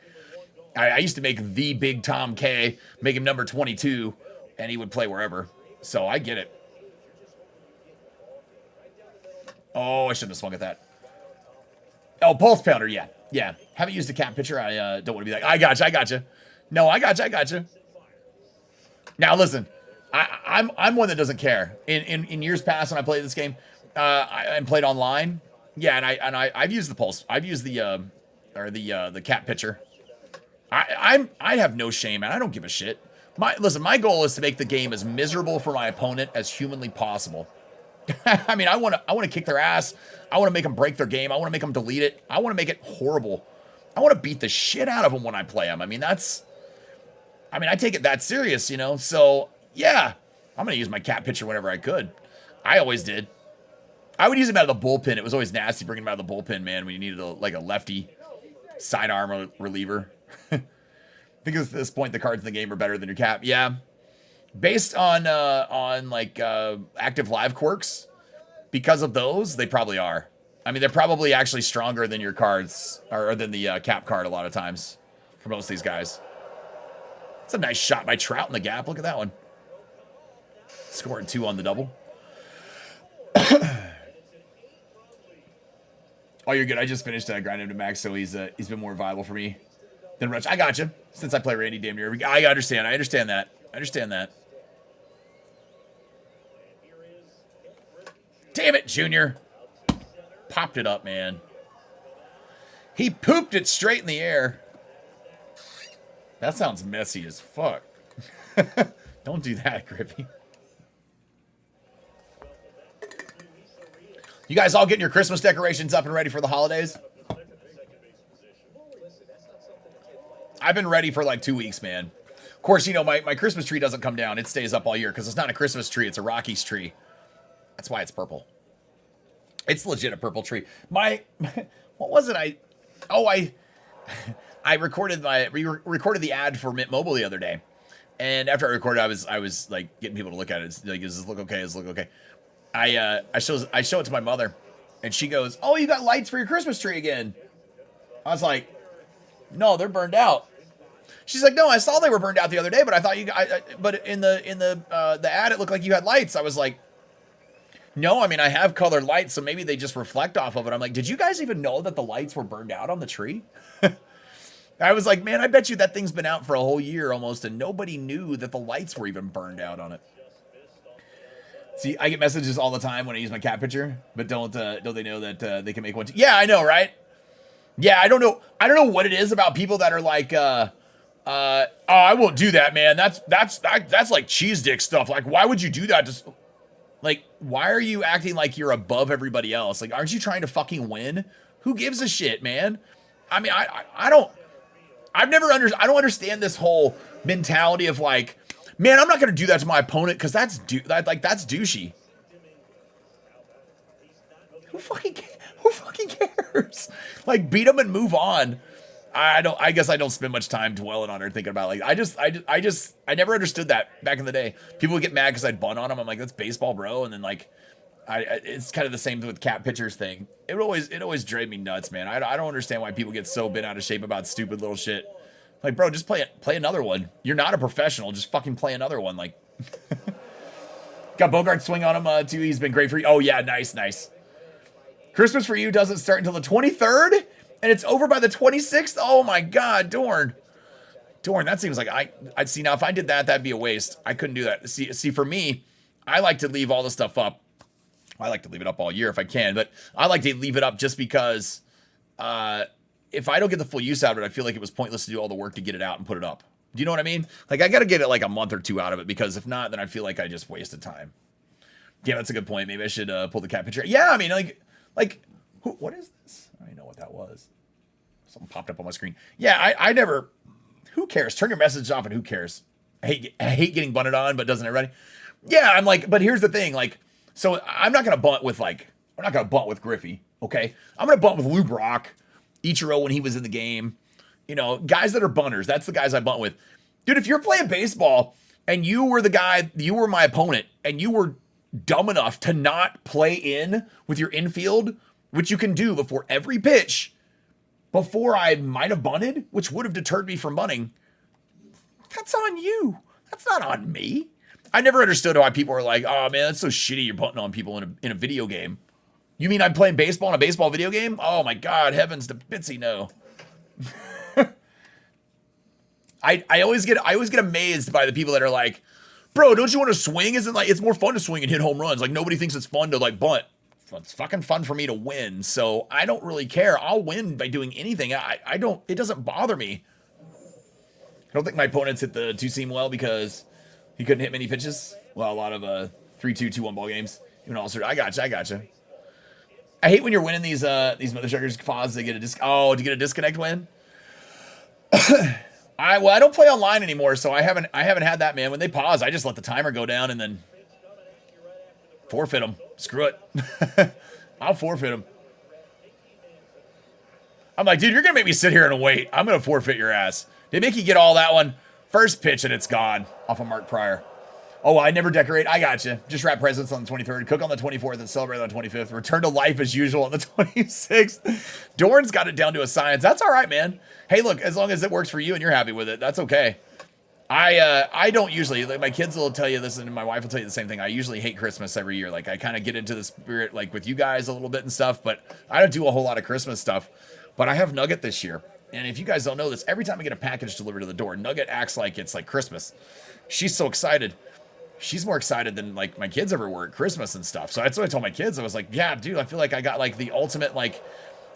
I used to make the big Tom K, make him number 22, and he would play wherever. So I get it. Oh, I shouldn't have swung at that. Oh, Pulse Pounder, yeah. Yeah, haven't used a cap pitcher. I don't want to be like, I gotcha. No, I gotcha. Now listen, I'm one that doesn't care. In years past when I played this game, I played online. Yeah, and I've used the Pulse. I've used the cap pitcher. I have no shame, and I don't give a shit. My goal is to make the game as miserable for my opponent as humanly possible. I mean, I want to kick their ass. I want to make them break their game. I want to make them delete it. I want to make it horrible. I want to beat the shit out of them when I play them. I mean, I take it that serious, you know? So, yeah, I'm going to use my cap pitcher whenever I could. I always did. I would use him out of the bullpen. It was always nasty bringing him out of the bullpen, man, when you needed a lefty sidearm reliever. I think at this point, the cards in the game are better than your cap. Yeah. Based on active live quirks, because of those, they probably are. I mean, they're probably actually stronger than your cards, or than the cap card a lot of times for most of these guys. It's a nice shot by Trout in the gap. Look at that one. Scoring 2 on the double. Oh, you're good. I just finished grinding him to max, so he's been more viable for me than Rutsch. I got you. Since I play Randy damn near. I understand that. Damn it, Junior. Popped it up, man. He pooped it straight in the air. That sounds messy as fuck. Don't do that, Grippy. You guys all getting your Christmas decorations up and ready for the holidays? I've been ready for like 2 weeks, man. Of course, you know, my Christmas tree doesn't come down. It stays up all year because it's not a Christmas tree. It's a Rockies tree. That's why it's purple. It's legit a purple tree. What was it? I recorded recorded the ad for Mint Mobile the other day. And after I recorded, I was like getting people to look at it. It's like, does this look okay? Does this look okay? I show it to my mother, and she goes, "Oh, you got lights for your Christmas tree again?" I was like, "No, they're burned out." She's like, "No, I saw they were burned out the other day, but I thought but in the ad it looked like you had lights." I was like, "No, I mean I have colored lights, so maybe they just reflect off of it." I'm like, "Did you guys even know that the lights were burned out on the tree?" I was like, "Man, I bet you that thing's been out for a whole year almost, and nobody knew that the lights were even burned out on it." See, I get messages all the time when I use my cat picture, but don't they know that they can make one? Yeah, I know, right? Yeah, I don't know what it is about people that are like, oh, I won't do that, man. That's like cheese dick stuff. Like, why would you do that? Just like, why are you acting like you're above everybody else? Like, aren't you trying to fucking win? Who gives a shit, man? I mean, I don't understand this whole mentality of like, man, I'm not gonna do that to my opponent because that's douchey. Who fucking cares? Like, beat them and move on. I guess I don't spend much time dwelling on it, thinking about it. Like, I never understood that back in the day. People would get mad because I'd bunt on them. I'm like, that's baseball, bro. And then like, it's kind of the same with cat pitchers thing. It always drove me nuts, man. I don't understand why people get so bent out of shape about stupid little shit. Like, bro, just play another one. You're not a professional. Just fucking play another one. Like, got Bogart swing on him too. He's been great for you. Oh yeah, nice. Christmas for you doesn't start until the 23rd, and it's over by the 26th. Oh my God, Dorn. That seems like I'd see now. If I did that, that'd be a waste. I couldn't do that. See, for me, I like to leave all the stuff up. I like to leave it up all year if I can, but I like to leave it up just because if I don't get the full use out of it, I feel like it was pointless to do all the work to get it out and put it up. Do you know what I mean? Like, I got to get it like a month or two out of it, because if not, then I feel like I just wasted time. Yeah, that's a good point. Maybe I should pull the cat picture. Yeah, I mean, what is this? I don't even know what that was. Something popped up on my screen. Yeah, I never, who cares? Turn your message off and who cares? I hate getting bunted on, but doesn't everybody? Yeah, I'm like, but here's the thing, like, so I'm not going to bunt with we're not going to bunt with Griffey, okay? I'm going to bunt with Lou Brock, Ichiro when he was in the game. You know, guys that are bunters, that's the guys I bunt with. Dude, if you're playing baseball and you were my opponent, and you were dumb enough to not play in with your infield, which you can do before every pitch, before I might have bunted, which would have deterred me from bunting, that's on you. That's not on me. I never understood why people are like, oh man, that's so shitty you're bunting on people in a video game. You mean I'm playing baseball in a baseball video game? Oh my God, heavens to Bitsy, no. I always get amazed by the people that are like, bro, don't you want to swing? Isn't like it's more fun to swing and hit home runs? Like, nobody thinks it's fun to like bunt. It's fucking fun for me to win, so I don't really care. I'll win by doing anything. I don't. It doesn't bother me. I don't think my opponents hit the two seam well because he couldn't hit many pitches. Well, a lot of 3-2, 2-1 ball games. Even also, I gotcha. I hate when you're winning these motherfuckers pause. They get to get a disconnect win. I don't play online anymore, so I haven't had that, man. When they pause, I just let the timer go down and then forfeit them. Screw it. I'll forfeit them. I'm like, dude, you're gonna make me sit here and wait. I'm gonna forfeit your ass. They make you get all that one. First pitch and it's gone off of Mark Pryor. Oh, I never decorate. I gotcha. Just wrap presents on the 23rd, cook on the 24th, and celebrate on the 25th. Return to life as usual on the 26th. Dorn's got it down to a science. That's all right, man. Hey, look, as long as it works for you and you're happy with it, that's okay. I don't usually, like, my kids will tell you this, and my wife will tell you the same thing. I usually hate Christmas every year. Like, I kind of get into the spirit, like, with you guys a little bit and stuff, but I don't do a whole lot of Christmas stuff. But I have Nugget this year. And if you guys don't know this, every time I get a package delivered to the door, Nugget acts like it's like Christmas. She's so excited. She's more excited than like my kids ever were at Christmas and stuff. So that's what I told my kids. I was like, yeah, dude, I feel like I got like the ultimate, like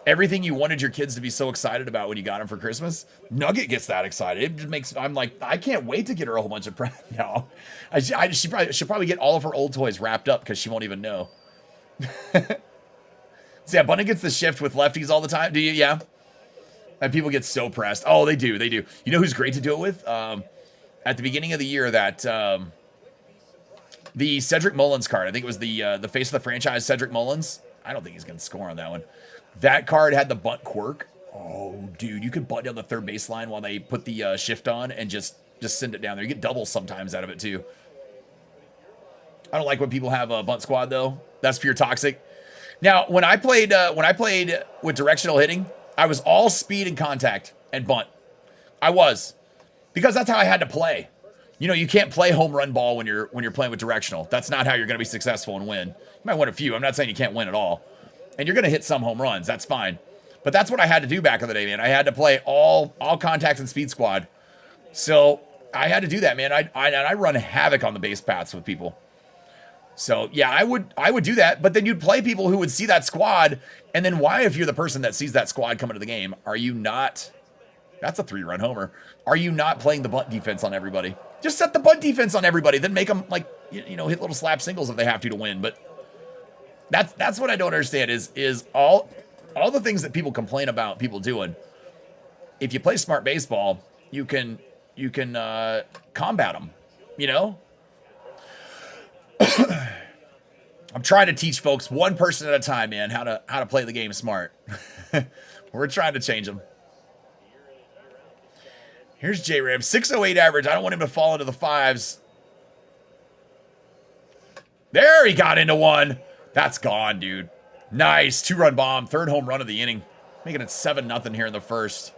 everything you wanted your kids to be so excited about when you got them for Christmas. Nugget gets that excited. It just makes, I'm like, I can't wait to get her a whole bunch of, no, she'll probably get all of her old toys wrapped up because she won't even know. So yeah, Bunny gets the shift with lefties all the time. Do you? Yeah. And people get so pressed. Oh, they do. They do. You know who's great to do it with? At the beginning of the year, that the Cedric Mullins card. I think it was the face of the franchise, Cedric Mullins. I don't think he's going to score on that one. That card had the bunt quirk. Oh, dude, you could bunt down the third baseline while they put the shift on and just send it down there. You get doubles sometimes out of it too. I don't like when people have a bunt squad though. That's pure toxic. Now, when I played with directional hitting, I was all speed and contact and bunt. I was, because that's how I had to play. You know, you can't play home run ball when you're playing with directional. That's not how you're going to be successful and win. You might win a few. I'm not saying you can't win at all. And you're going to hit some home runs. That's fine. But that's what I had to do back in the day, man. I had to play all contact and speed squad. So I had to do that, man. I run havoc on the base paths with people. So yeah, I would do that, but then you'd play people who would see that squad, and then why, if you're the person that sees that squad coming to the game, are you not, that's a 3-run homer, are you not playing the bunt defense on everybody? Just set the bunt defense on everybody, then make them like, you know, hit little slap singles if they have to win. But that's what I don't understand is all the things that people complain about people doing. If you play smart baseball, you can combat them, you know? I'm trying to teach folks one person at a time, man, how to play the game smart. We're trying to change them. Here's J-Ram, 608 average. I don't want him to fall into the fives. There, he got into one. That's gone, dude. Nice 2-run bomb, third home run of the inning, making it 7-0 here in the first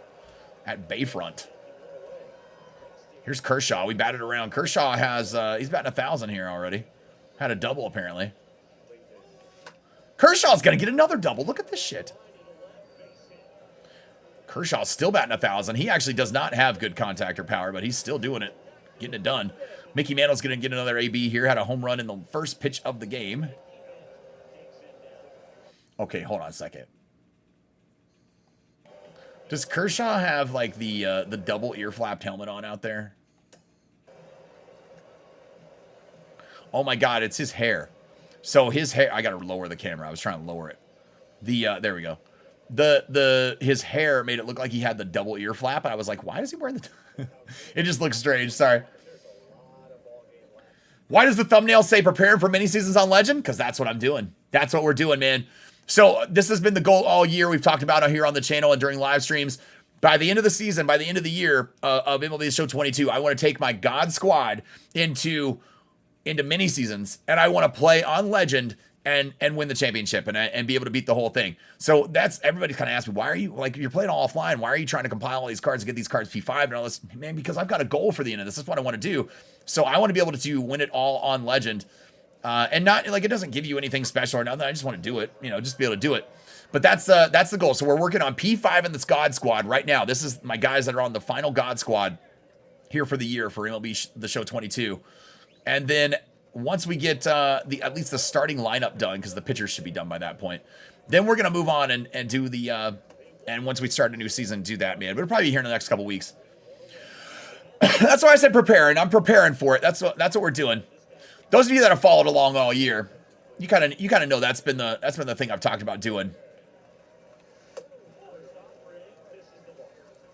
at Bayfront. Here's Kershaw. We batted around. Kershaw has he's batting 1,000 here already. Had a double, apparently. Kershaw's going to get another double. Look at this shit. Kershaw's still batting 1,000. He actually does not have good contact or power, but he's still doing it. Getting it done. Mickey Mantle's going to get another AB here. Had a home run in the first pitch of the game. Okay, hold on a second. Does Kershaw have like the double ear flapped helmet on out there? Oh my God, it's his hair. So his hair, I gotta lower the camera. I was trying to lower it. There we go. His hair made it look like he had the double ear flap, and I was like, why is he wearing the? It just looks strange. Sorry. Why does the thumbnail say preparing for mini seasons on Legend? Because that's what I'm doing. That's what we're doing, man. So this has been the goal all year. We've talked about it here on the channel and during live streams. By the end of the season, by the end of the year of MLB The Show 22, I want to take my God squad into mini seasons, and I want to play on Legend and win the championship and be able to beat the whole thing. So that's, everybody's kind of asked me, why are you, like, you're playing all offline, why are you trying to compile all these cards and get these cards P5 and all this? Man, because I've got a goal for the end of this. That's what I want to do. So I want to be able to win it all on Legend. And not, like, it doesn't give you anything special or nothing. I just want to do it, just be able to do it. But that's the goal. So we're working on P5 in this God squad right now. This is my guys that are on the final God squad here for the year for MLB The Show 22. And then once we get at least the starting lineup done, because the pitchers should be done by that point, then we're gonna move on and do the and once we start a new season, do that, man. But it'll probably be here in the next couple weeks. That's why I said preparing. I'm preparing for it. That's what we're doing. Those of you that have followed along all year, you kind of know that's been the thing I've talked about doing.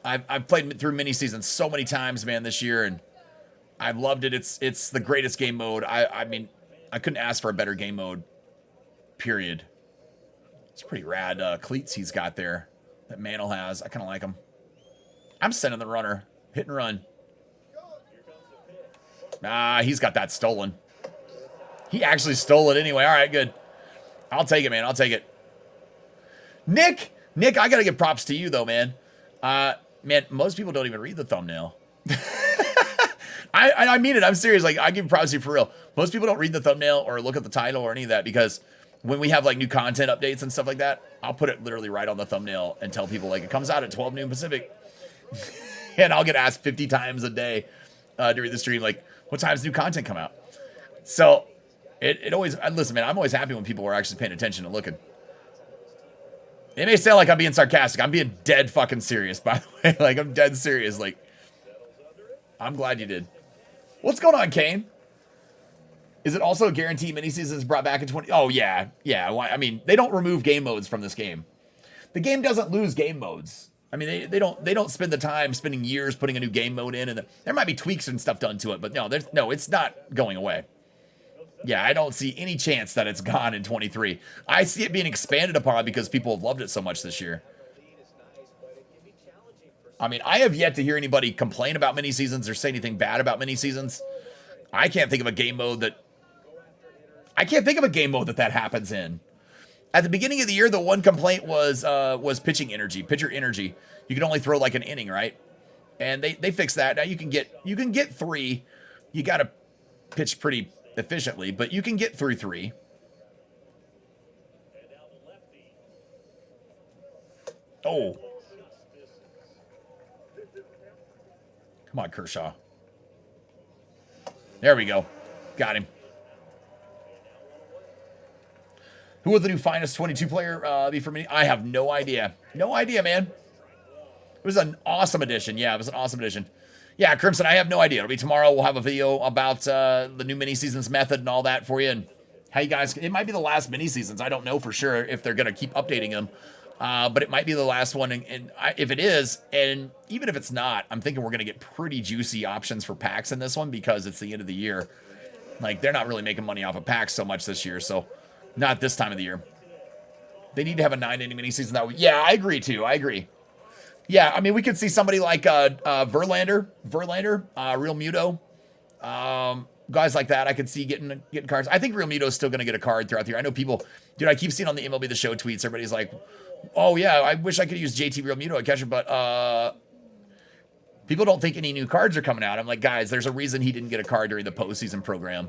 I've played through mini seasons so many times, man, this year, and I've loved it. It's the greatest game mode. I mean, I couldn't ask for a better game mode, period. It's pretty rad cleats he's got there that Mantle has. I kind of like them. I'm sending the runner. Hit and run. Nah, he's got that stolen. He actually stole it anyway. All right, good. I'll take it, man. I'll take it. Nick, I got to give props to you, though, man. Man, most people don't even read the thumbnail. I mean it. I'm serious. Like, I give props to you for real. Most people don't read the thumbnail or look at the title or any of that, because when we have like new content updates and stuff like that, I'll put it literally right on the thumbnail and tell people, like, it comes out at 12 noon Pacific. And I'll get asked 50 times a day during the stream, like, what time's new content come out? So it always, listen, man, I'm always happy when people are actually paying attention and looking. It may sound like I'm being sarcastic. I'm being dead fucking serious, by the way. Like, I'm dead serious. Like, I'm glad you did. What's going on, Kane? Is it also a guarantee mini seasons brought back in 20? Oh, yeah. Yeah. I mean, they don't remove game modes from this game. The game doesn't lose game modes. I mean, they don't spend the time spending years putting a new game mode in, and there might be tweaks and stuff done to it, but no, it's not going away. Yeah, I don't see any chance that it's gone in 23. I see it being expanded upon because people have loved it so much this year. I mean, I have yet to hear anybody complain about mini seasons or say anything bad about mini seasons. I can't think of a game mode that happens in. At the beginning of the year, the one complaint was pitching energy, pitcher energy. You can only throw like an inning, right? And they fixed that. Now you can get 3. You got to pitch pretty efficiently, but you can get through 3. Oh. Come on, Kershaw. There we go. Got him. Who will the new finest 22 player be for me? I have no idea. No idea, man. It was an awesome addition. Yeah, it was an awesome addition. Yeah, Crimson, I have no idea. It'll be tomorrow. We'll have a video about the new mini seasons method and all that for you, and how you guys. It might be the last mini seasons. I don't know for sure if they're gonna keep updating them, but it might be the last one. And if it is, and even if it's not, I'm thinking we're gonna get pretty juicy options for packs in this one, because it's the end of the year. Like, they're not really making money off of packs so much this year, so not this time of the year. They need to have a 9-inning mini season that way. Yeah, I agree too. I agree. Yeah, I mean, we could see somebody like Verlander, Real Muto, guys like that. I could see getting cards. I think Real Muto is still going to get a card throughout the year. I know people, dude. I keep seeing on the MLB The Show tweets, everybody's like, "Oh yeah, I wish I could use JT Real Muto at catcher," but people don't think any new cards are coming out. I'm like, guys, there's a reason he didn't get a card during the postseason program.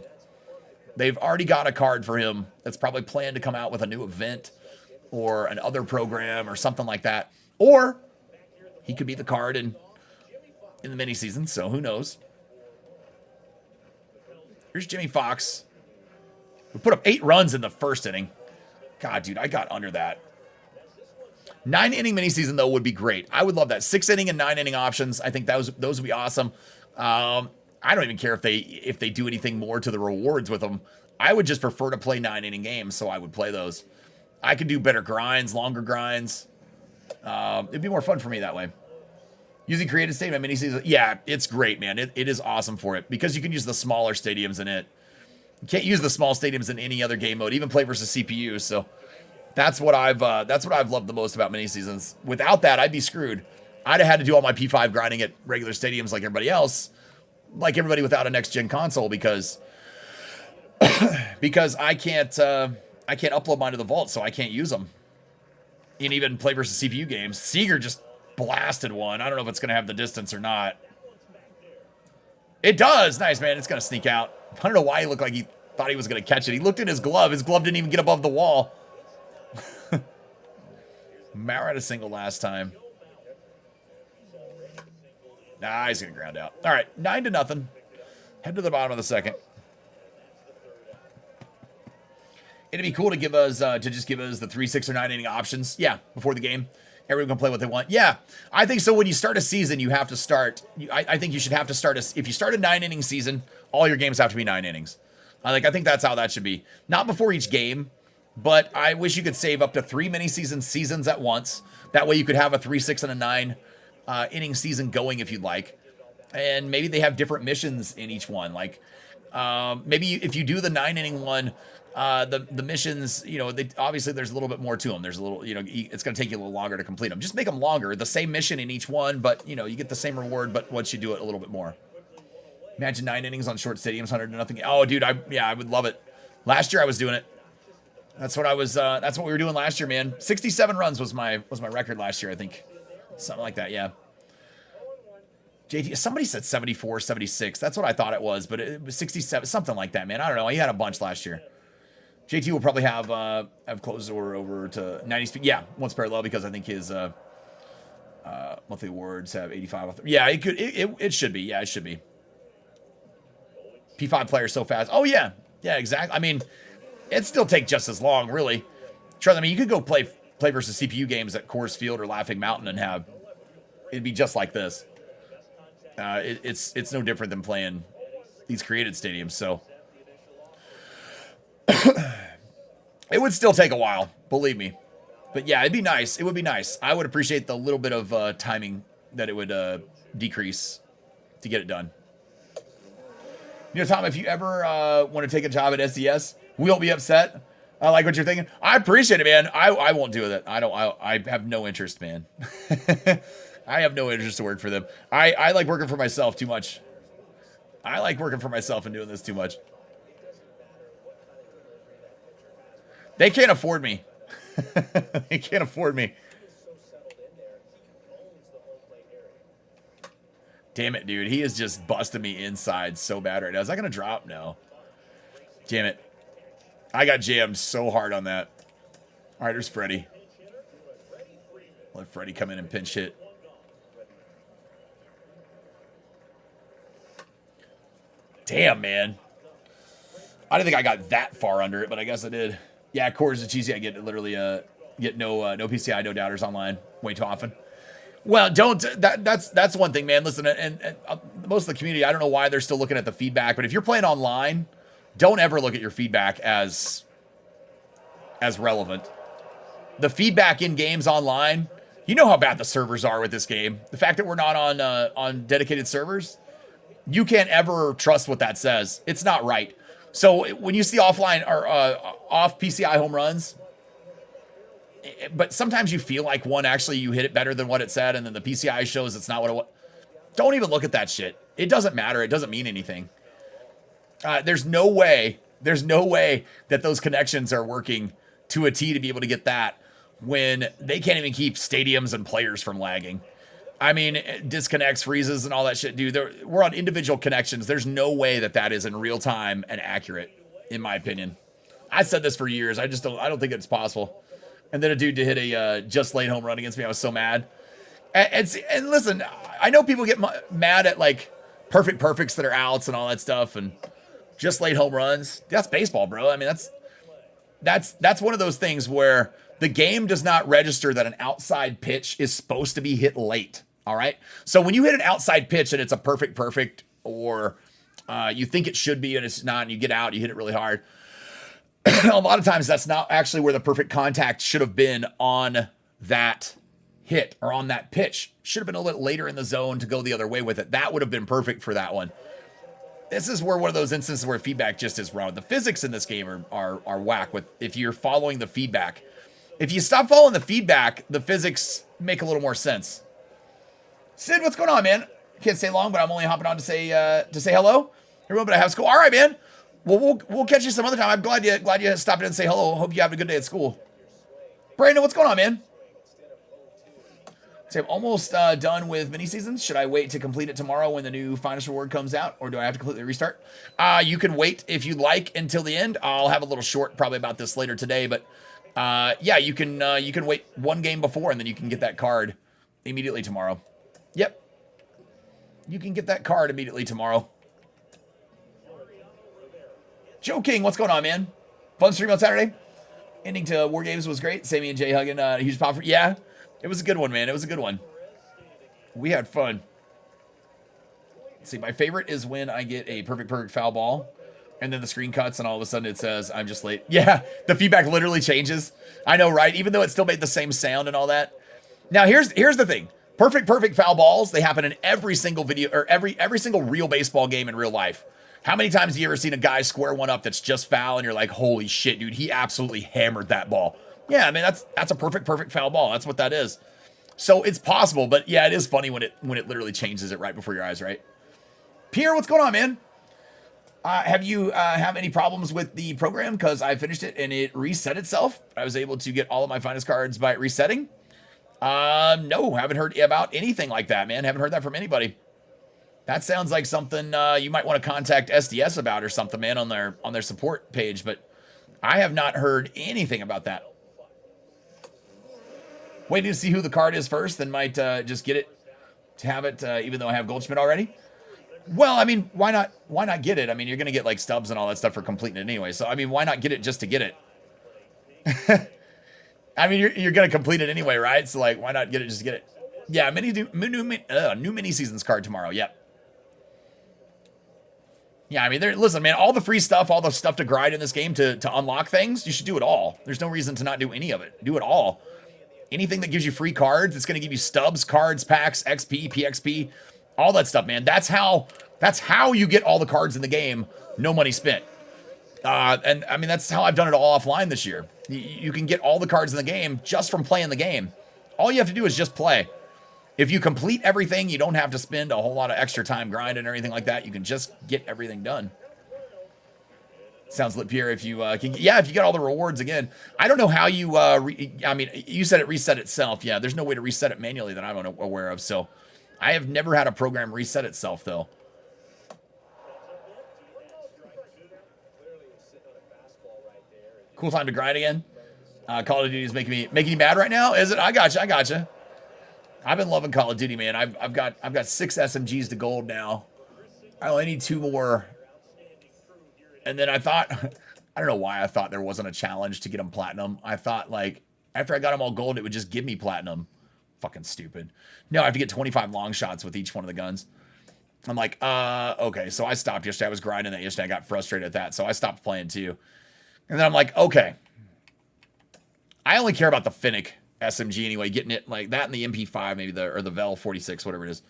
They've already got a card for him that's probably planned to come out with a new event or an other program or something like that, or he could be the card in the mini season, so who knows? Here's Jimmy Fox. We put up 8 runs in the first inning. God, dude, I got under that. 9-inning mini season though would be great. I would love that. 6-inning and 9-inning options. I think those would be awesome. I don't even care if they do anything more to the rewards with them. I would just prefer to play 9-inning games, so I would play those. I could do better grinds, longer grinds. It'd be more fun for me that way. Using creative stadium mini season, yeah, it's great, man. It is awesome for it because you can use the smaller stadiums in it. You can't use the small stadiums in any other game mode, even play versus CPU. So that's what I've loved the most about mini seasons. Without that, I'd be screwed. I'd have had to do all my P5 grinding at regular stadiums like everybody else, like everybody without a next gen console, because I can't upload mine to the vault, so I can't use them. And even play versus CPU games. Seager just blasted one. I don't know if it's gonna have the distance or not. It does. Nice, man. It's gonna sneak out. I don't know why he looked like he thought he was gonna catch it. He looked at his glove. His glove didn't even get above the wall. Mauer had a single last time. Nah, he's gonna ground out. All right, 9-0. Head to the bottom of the second. It'd be cool to give us just give us the 3, 6, or 9-inning options. Yeah, before the game, everyone can play what they want. Yeah, I think so. When you start a season, you have to start. I think you should have to start if you start a 9-inning season, all your games have to be 9 innings. I think that's how that should be. Not before each game, but I wish you could save up to 3 mini seasons at once. That way you could have a 3, 6, and a 9 inning season going if you'd like. And maybe they have different missions in each one. Like maybe if you do the 9-inning one, the missions, obviously there's a little bit more to them. There's a little, it's going to take you a little longer to complete them. Just make them longer. The same mission in each one, but you get the same reward, but once you do it a little bit more. Imagine 9 innings on short stadiums, 100-0. Oh, dude, I would love it. Last year I was doing it. That's what we were doing last year, man. 67 runs was my record last year, I think. Something like that, yeah. JT, somebody said 74, 76. That's what I thought it was, but it was 67, something like that, man. I don't know. He had a bunch last year. JT will probably have closed the order over to 90 speed. Yeah, once parallel, because I think his monthly awards have 85. Yeah, it should be. Yeah, it should be. P5 player so fast. Oh yeah, exactly. I mean, it'd still take just as long, really. Trust me, you could go play versus CPU games at Coors Field or Laughing Mountain and it'd be just like this. It's no different than playing these created stadiums. So it would still take a while, believe me. But yeah, it'd be nice. It would be nice. I would appreciate the little bit of timing that it would decrease to get it done. Tom, if you ever want to take a job at SDS, we won't be upset. I like what you're thinking. I appreciate it, man. I won't do that. I have no interest, man. I have no interest to work for them. I like working for myself too much. I like working for myself and doing this too much. They can't afford me. They can't afford me. Damn it, dude. He is just busting me inside so bad right now. Is that going to drop? No. Damn it. I got jammed so hard on that. All right, there's Freddie. Let Freddie come in and pinch hit. Damn, man. I didn't think I got that far under it, but I guess I did. Yeah, Coors is cheesy. I get literally get no PCI, no doubters online way too often. Well, that's one thing, man. Listen, and most of the community, I don't know why they're still looking at the feedback, but if you're playing online, don't ever look at your feedback as relevant. The feedback in games online, you know how bad the servers are with this game. The fact that we're not on dedicated servers, you can't ever trust what that says. It's not right. So when you see offline or off PCI home runs, but sometimes you feel like one actually you hit it better than what it said, and then the PCI shows it's not what it was. Don't even look at that shit. It doesn't matter. It doesn't mean anything. There's no way that those connections are working to a T to be able to get that when they can't even keep stadiums and players from lagging. I mean, disconnects, freezes, and all that shit, dude. We're on individual connections. There's no way that is in real time and accurate, in my opinion. I said this for years. I don't think it's possible. And then a dude to hit a just late home run against me. I was so mad. And listen, I know people get mad at like perfects that are outs and all that stuff. And Just late home runs. That's baseball, bro. I mean, that's one of those things where the game does not register that an outside pitch is supposed to be hit late. All right. So when you hit an outside pitch and it's a perfect, or you think it should be and it's not, and you get out, you hit it really hard. A lot of times that's not actually where the perfect contact should have been on that hit or on that pitch. Should have been a little later in the zone to go the other way with it. That would have been perfect for that one. This is where one of those instances where feedback just is wrong. The physics in this game are whack with if you're following the feedback. If you stop following the feedback, the physics make a little more sense. Sid, what's going on, man? Can't stay long, but I'm only hopping on to say hello. Everyone, but I have school. All right, man. Well, we'll catch you some other time. I'm glad you stopped in and say hello. Hope you have a good day at school. Brandon, what's going on, man? So I'm almost done with mini seasons. Should I wait to complete it tomorrow when the new finest reward comes out, or do I have to completely restart? You can wait if you'd like until the end. I'll have a little short probably about this later today, but yeah, you can wait one game before and then you can get that card immediately tomorrow. Yep, you can get that card immediately tomorrow. Joe King, what's going on, man? Fun stream on Saturday. Ending to War Games was great. Sammy and Jay hugging. Huge pop for yeah. It was a good one, man. It was a good one. We had fun. Let's see, my favorite is when I get a perfect foul ball, and then the screen cuts, and all of a sudden it says, I'm just late. Yeah, the feedback literally changes. I know, right? Even though it still made the same sound and all that. Now, here's the thing. Perfect foul balls, they happen in every single video, or every single real baseball game in real life. How many times have you ever seen a guy square one up that's just foul, and you're like, holy shit, dude, he absolutely hammered that ball. Yeah, I mean, that's a perfect foul ball. That's what that is. So it's possible, but yeah, it is funny when it literally changes it right before your eyes, right? Pierre, what's going on, man? Have you have any problems with the program? Because I finished it and it reset itself. I was able to get all of my finest cards by it resetting. No, haven't heard about anything like that, man. Haven't heard that from anybody. That sounds like something you might want to contact SDS about or something, man, on their support page. But I have not heard anything about that. Waiting to see who the card is first, then might just get it to have it, even though I have Goldschmidt already. Well, I mean, why not? Why not get it? I mean, you're gonna get like Stubs and all that stuff for completing it anyway. So I mean, why not get it just to get it? I mean, you're gonna complete it anyway, right? So like, why not get it just to get it? Yeah, new mini seasons card tomorrow. Yep. Yeah, I mean, listen, man, all the free stuff, all the stuff to grind in this game to unlock things, you should do it all. There's no reason to not do any of it. Do it all. Anything that gives you free cards, it's going to give you stubs, cards, packs, XP, PXP, all that stuff, man. That's how you get all the cards in the game, no money spent. And I mean, that's how I've done it all offline this year. You can get all the cards in the game just from playing the game. All you have to do is just play. If you complete everything, you don't have to spend a whole lot of extra time grinding or anything like that. You can just get everything done. Sounds lit, Pierre. If you can, yeah, if you get all the rewards again. I don't know how you. I mean, you said it reset itself. Yeah, there's no way to reset it manually that I'm aware of. So, I have never had a program reset itself though. Cool time to grind again. Call of Duty is making me mad right now. Is it? I gotcha. I've been loving Call of Duty, man. I've got 6 SMGs to gold now. I only need 2 more. And then I thought, I don't know why I thought there wasn't a challenge to get them platinum. I thought, like, after I got them all gold, it would just give me platinum. Fucking stupid. No, I have to get 25 long shots with each one of the guns. I'm like, okay. So I stopped yesterday. I was grinding that yesterday. I got frustrated at that. So I stopped playing too. And then I'm like, okay. I only care about the Finnick SMG anyway, getting it like that and the MP5, maybe or the Vel 46, whatever it is.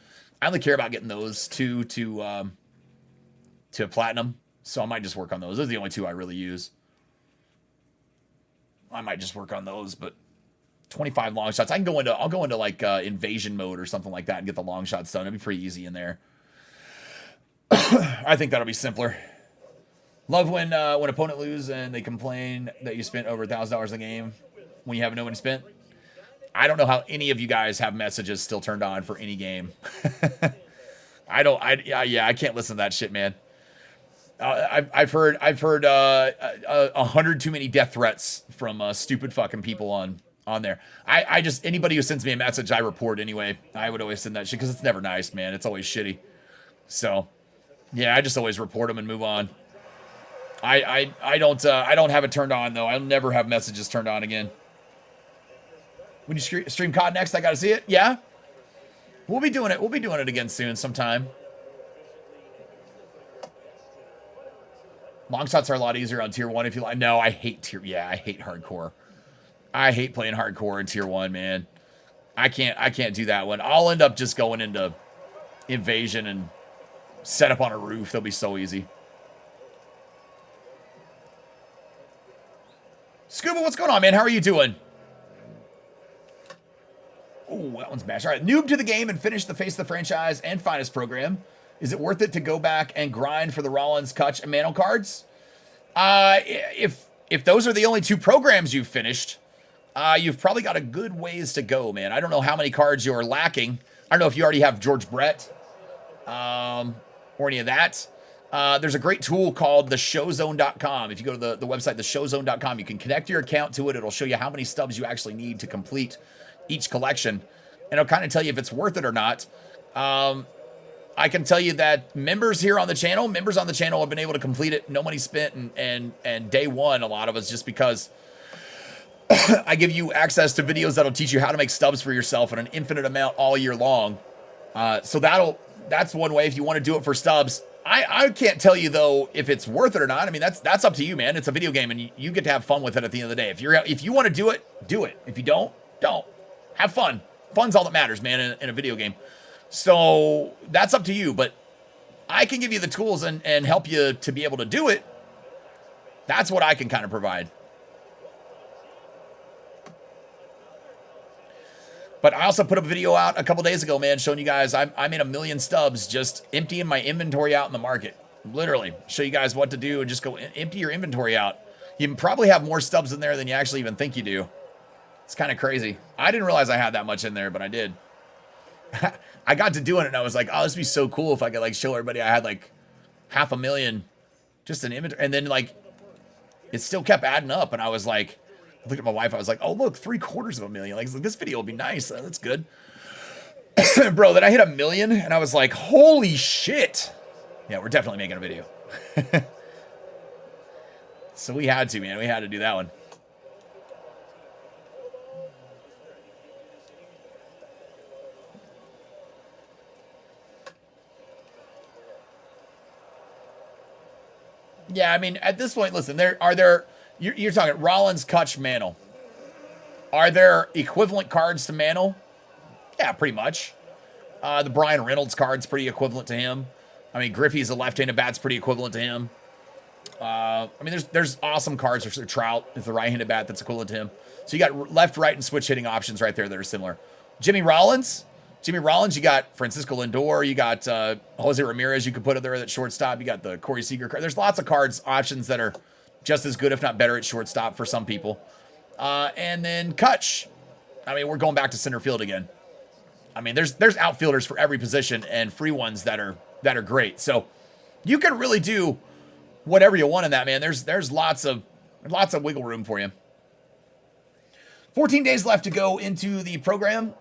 I only care about getting those 2 to platinum. So I might just work on those. Those are the only 2 I really use. I might just work on those, but 25 long shots. I'll go into like invasion mode or something like that and get the long shots done. It'd be pretty easy in there. I think that'll be simpler. Love when opponent lose and they complain that you spent over $1,000 in the game when you have no money spent. I don't know how any of you guys have messages still turned on for any game. I can't listen to that shit, man. I've heard 100 too many death threats from stupid fucking people on there. I just, anybody who sends me a message, I report anyway. I would always send that shit because it's never nice, man. It's always shitty. So, yeah, I just always report them and move on. I don't have it turned on though. I'll never have messages turned on again. When you stream COD next, I gotta see it. Yeah, we'll be doing it. We'll be doing it again soon, sometime. Long shots are a lot easier on tier 1 if you like. No, I hate tier. Yeah, I hate hardcore. I hate playing hardcore in tier 1, man. I can't do that one. I'll end up just going into invasion and set up on a roof. They'll be so easy. Scuba, what's going on, man? How are you doing? Oh, that one's mashed. All right, noob to the game and finish the Face the Franchise and Finest program. Is it worth it to go back and grind for the Rollins, Kutch, and Mantle cards? If those are the only 2 programs you've finished, you've probably got a good ways to go, man. I don't know how many cards you're lacking. I don't know if you already have George Brett or any of that. There's a great tool called theshowzone.com. If you go to the website, theshowzone.com, you can connect your account to it. It'll show you how many stubs you actually need to complete each collection, and it'll kind of tell you if it's worth it or not. I can tell you that members on the channel have been able to complete it, no money spent, and day one, a lot of us, just because I give you access to videos that'll teach you how to make stubs for yourself in an infinite amount all year long. So that's one way if you want to do it for stubs. I can't tell you though if it's worth it or not. I mean, that's up to you, man. It's a video game, and you get to have fun with it at the end of the day. If you want to do it, do it. If you don't. Have fun. Fun's all that matters, man, in a video game. So that's up to you, but I can give you the tools and help you to be able to do it. That's what I can kind of provide. But I also put a video out a couple days ago, man, showing you guys I made 1 million stubs just emptying my inventory out in the market. Literally. Show you guys what to do and just go empty your inventory out. You probably have more stubs in there than you actually even think you do. It's kind of crazy. I didn't realize I had that much in there, but I did. I got to doing it and I was like, oh, this would be so cool if I could like show everybody I had like 500,000 just an inventory. And then like it still kept adding up, and I was like, I looked at my wife, I was like, oh look, 750,000. Like this video will be nice. That's good. Bro, then I hit 1 million and I was like, holy shit. Yeah, we're definitely making a video. So we had to, man. We had to do that one. Yeah, I mean, at this point, listen, you're talking Rollins, Kutch, Mantle. Are there equivalent cards to Mantle? Yeah, pretty much. The Brian Reynolds card's pretty equivalent to him. I mean, Griffey's a left-handed bat's pretty equivalent to him. I mean, there's awesome cards for Trout is the right-handed bat that's equivalent to him. So you got left, right, and switch hitting options right there that are similar. Jimmy Rollins, you got Francisco Lindor, you got Jose Ramirez you could put it there at shortstop. You got the Corey Seager card. There's lots of cards, options that are just as good, if not better, at shortstop for some people. And then Kutch. I mean, we're going back to center field again. I mean, there's outfielders for every position and free ones that are great. So you can really do whatever you want in that, man. There's lots of wiggle room for you. 14 days left to go into the program.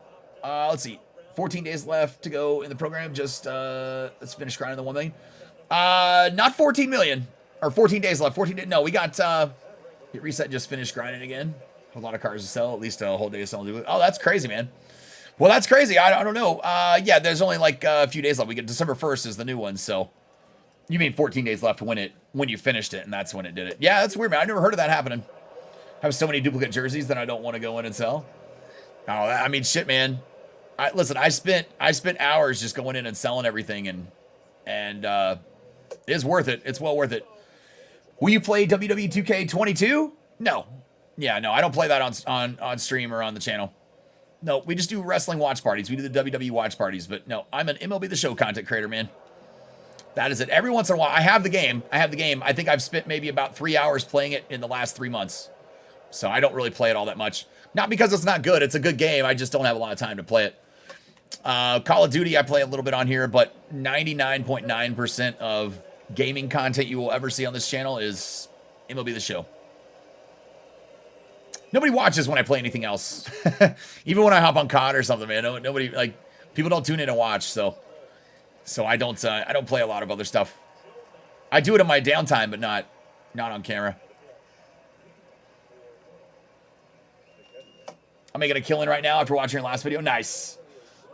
Let's see. 14 days left to go in the program. Just let's finish grinding the 1 million. Not 14 million or 14 days left. 14 days. No, we got hit reset. Just finished grinding again. A lot of cars to sell. At least a whole day to sell. Oh, that's crazy, man. Well, that's crazy. I don't know. Yeah, there's only like a few days left. We get December 1st is the new one. So you mean 14 days left when you finished it, and that's when it did it. Yeah, that's weird, man. I never heard of that happening. I have so many duplicate jerseys that I don't want to go in and sell. Oh, I mean, shit, man. Listen, I spent hours just going in and selling everything, and it's worth it. It's well worth it. Will you play WWE 2K22? No. Yeah, no, I don't play that on stream or on the channel. No, we just do wrestling watch parties. We do the WWE watch parties, but no, I'm an MLB The Show content creator, man. That is it. Every once in a while, I have the game. I think I've spent maybe about 3 hours playing it in the last 3 months. So I don't really play it all that much. Not because it's not good. It's a good game. I just don't have a lot of time to play it. Call of Duty, I play a little bit on here, but 99.9% of gaming content you will ever see on this channel is MLB The Show. Nobody watches when I play anything else. Even when I hop on COD or something, man. Nobody, like, people don't tune in and watch, so I don't play a lot of other stuff. I do it in my downtime, but not Not on camera. I'm making a killing right now after watching your last video. Nice.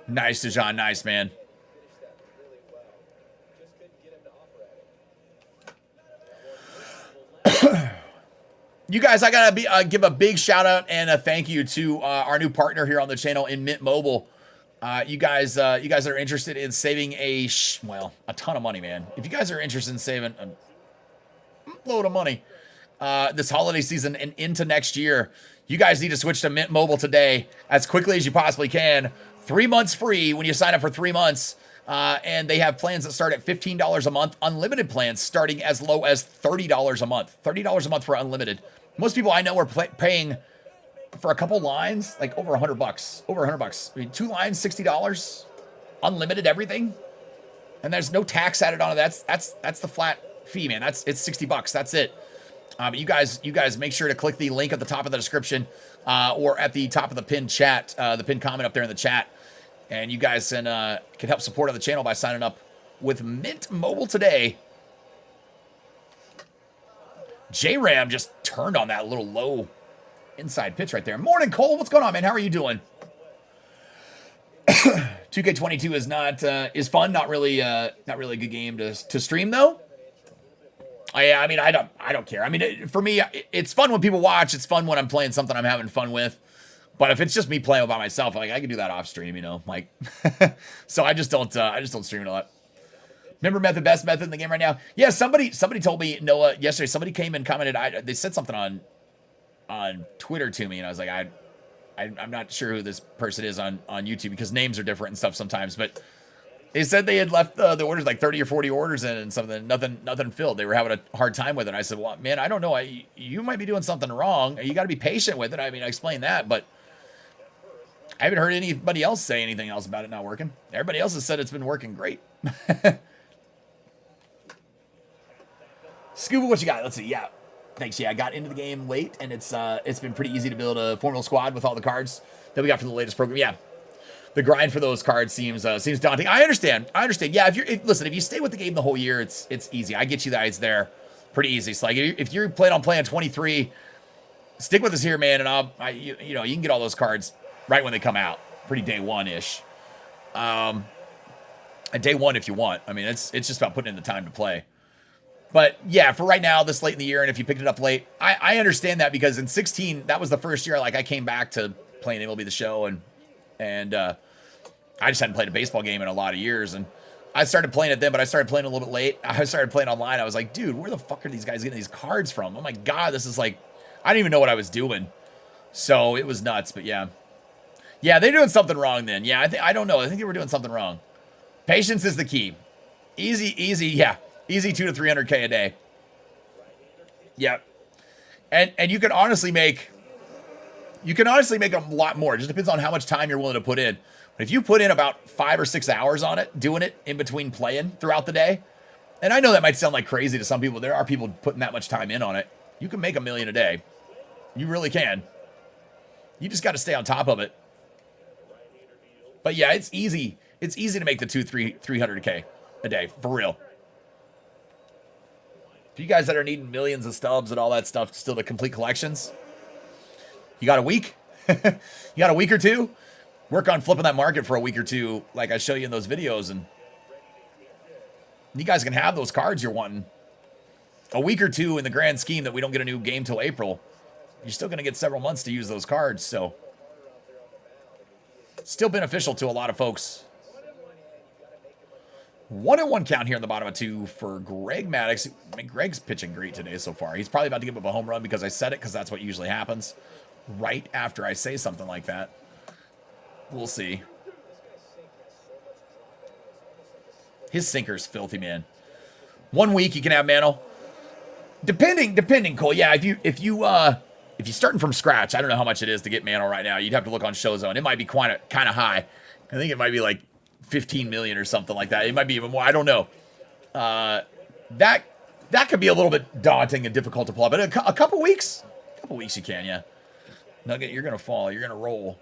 Nice, Dejan. Nice, man. You guys, I gotta give a big shout out and a thank you to our new partner here on the channel in Mint Mobile. You guys are interested in saving a ton of money, man. If you guys are interested in saving a load of money this holiday season and into next year, you guys need to switch to Mint Mobile today as quickly as you possibly can. 3 months free when you sign up for 3 months. And they have plans that start at $15 a month. Unlimited plans starting as low as $30 a month. $30 a month for unlimited. Most people I know are paying for a couple lines like over $100. Over $100. I mean, 2 lines, $60. Unlimited everything. And there's no tax added on it. That's the flat fee, man. It's $60. That's it. You guys make sure to click the link at the top of the description or at the top of the pinned chat, the pinned comment up there in the chat. And you guys can help support on the channel by signing up with Mint Mobile today. J-Ram just turned on that little low inside pitch right there. Morning, Cole. What's going on, man? How are you doing? 2K22 is is fun. Not really a good game to stream though. I mean, I don't care. I mean, for me, it's fun when people watch. It's fun when I'm playing something I'm having fun with. But if it's just me playing by myself, like I can do that off stream, you know, like. So I just don't stream it a lot. Remember method, best method in the game right now? Yeah, somebody told me, Noah, yesterday. Somebody came and commented. They said something on Twitter to me, and I was like, I'm not sure who this person is on YouTube because names are different and stuff sometimes. But they said they had left the orders like 30 or 40 orders in and something, nothing filled. They were having a hard time with it. I said, well, man, I don't know. You might be doing something wrong. You got to be patient with it. I mean, I explained that, but I haven't heard anybody else say anything else about it not working. Everybody else has said it's been working great. Scuba, what you got? Let's see. Yeah. Thanks. Yeah, I got into the game late, and it's been pretty easy to build a Formula Squad with all the cards that we got from the latest program. Yeah. The grind for those cards seems daunting. I understand. Yeah, if you stay with the game the whole year, it's easy. I get you guys there pretty easy. So like if you're planning on playing 23, stick with us here, man, and you can get all those cards right when they come out, pretty day one-ish. And day one if you want. I mean, it's just about putting in the time to play. But yeah, for right now, this late in the year, and if you picked it up late, I understand that because in 16, that was the first year like I came back to playing MLB The Show, and I just hadn't played a baseball game in a lot of years, and I started playing it then, but I started playing a little bit late. I started playing online. I was like, dude, where the fuck are these guys getting these cards from? Oh my God, this is like, I didn't even know what I was doing. So it was nuts, but yeah. Yeah, they're doing something wrong then. Yeah, I don't know. I think they were doing something wrong. Patience is the key. Easy, yeah. Easy 200 to 300K a day. Yeah. And you can honestly make a lot more. It just depends on how much time you're willing to put in. But if you put in about 5 or 6 hours on it, doing it in between playing throughout the day, and I know that might sound like crazy to some people. There are people putting that much time in on it. You can make $1 million a day. You really can. You just got to stay on top of it. But yeah, it's easy. It's easy to make the 300K a day, for real. For you guys that are needing millions of stubs and all that stuff still to complete collections, you got a week? You got a week or two? Work on flipping that market for a week or two, like I show you in those videos, and you guys can have those cards you're wanting. A week or two in the grand scheme that we don't get a new game till April, you're still going to get several months to use those cards, so still beneficial to a lot of folks. 1-1 count here in the bottom of 2 for Greg Maddux. I mean, Greg's pitching great today so far. He's probably about to give up a home run because I said it, because that's what usually happens right after I say something like that. We'll see. His sinker's filthy, man. 1 week you can have Mantle. Depending, Cole. Yeah, if you're starting from scratch, I don't know how much it is to get Mantle right now. You'd have to look on ShowZone. It might be kind of high. I think it might be like 15 million or something like that. It might be even more. I don't know. That could be a little bit daunting and difficult to pull up. But a couple weeks you can, yeah. Nugget, you're gonna fall. You're gonna roll.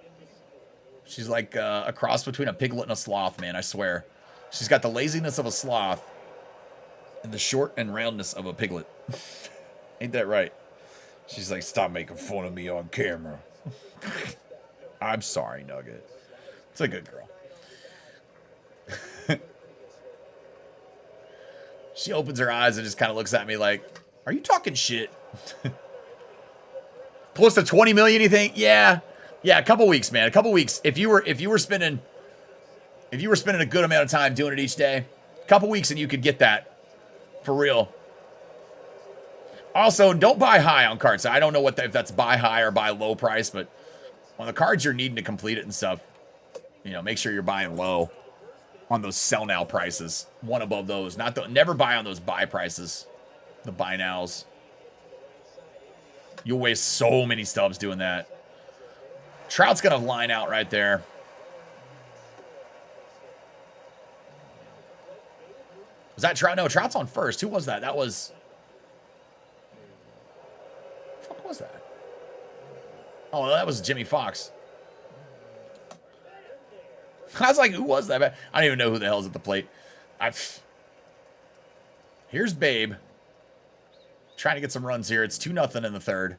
She's like a cross between a piglet and a sloth, man. I swear. She's got the laziness of a sloth and the short and roundness of a piglet. Ain't that right? She's like, stop making fun of me on camera. I'm sorry, Nugget. It's a good girl. She opens her eyes and just kind of looks at me like, are you talking shit? Close to 20 million, you think? Yeah. Yeah, a couple weeks, man. A couple weeks. If you were spending a good amount of time doing it each day, a couple weeks and you could get that. For real. Also, don't buy high on cards. I don't know if that's buy high or buy low price, but on the cards you're needing to complete it and stuff, you know, make sure you're buying low on those sell now prices. One above those. Never buy on those buy prices. The buy nows. You'll waste so many stubs doing that. Trout's gonna line out right there. Was that Trout? No, Trout's on first. Who was that? That was... What the fuck was that? Oh, that was Jimmy Fox. I was like, who was that? I don't even know who the hell's at the plate. Here's Babe. Trying to get some runs here. It's 2-0 in the third.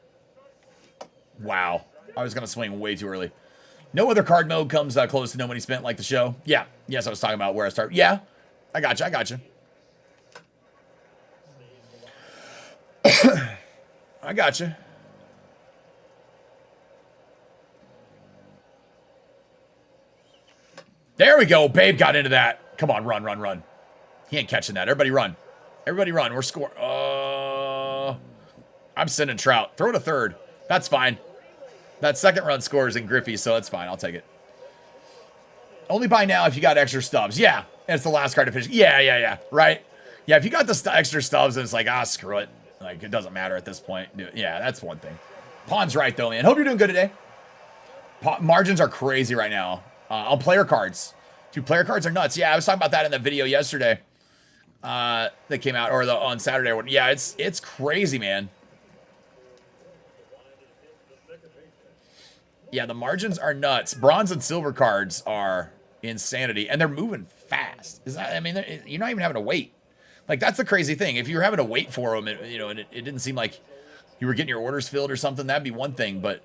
Wow. I was going to swing way too early. No other card mode comes close to no money spent like the show. Yeah. Yes, I was talking about where I start. Yeah. I got you. I got you. I got you. There we go. Babe got into that. Come on, run, run, run. He ain't catching that. Everybody run. Everybody run. We're scoring. I'm sending Trout. Throw it a third. That's fine. That second run scores in Griffey, so that's fine. I'll take it. Only buy now if you got extra stubs. Yeah. And it's the last card to finish. Yeah. Right? Yeah, if you got the extra stubs and it's like, screw it. Like, it doesn't matter at this point. Yeah, that's one thing. Pawn's right, though, man. Hope you're doing good today. Margins are crazy right now. On player cards. Dude, player cards are nuts. Yeah, I was talking about that in the video yesterday. That came out, or on Saturday. Yeah, it's crazy, man. Yeah, the margins are nuts. Bronze and silver cards are insanity, and they're moving fast. I mean, you're not even having to wait. Like, that's the crazy thing. If you were having to wait for them, and it didn't seem like you were getting your orders filled or something, that'd be one thing. But,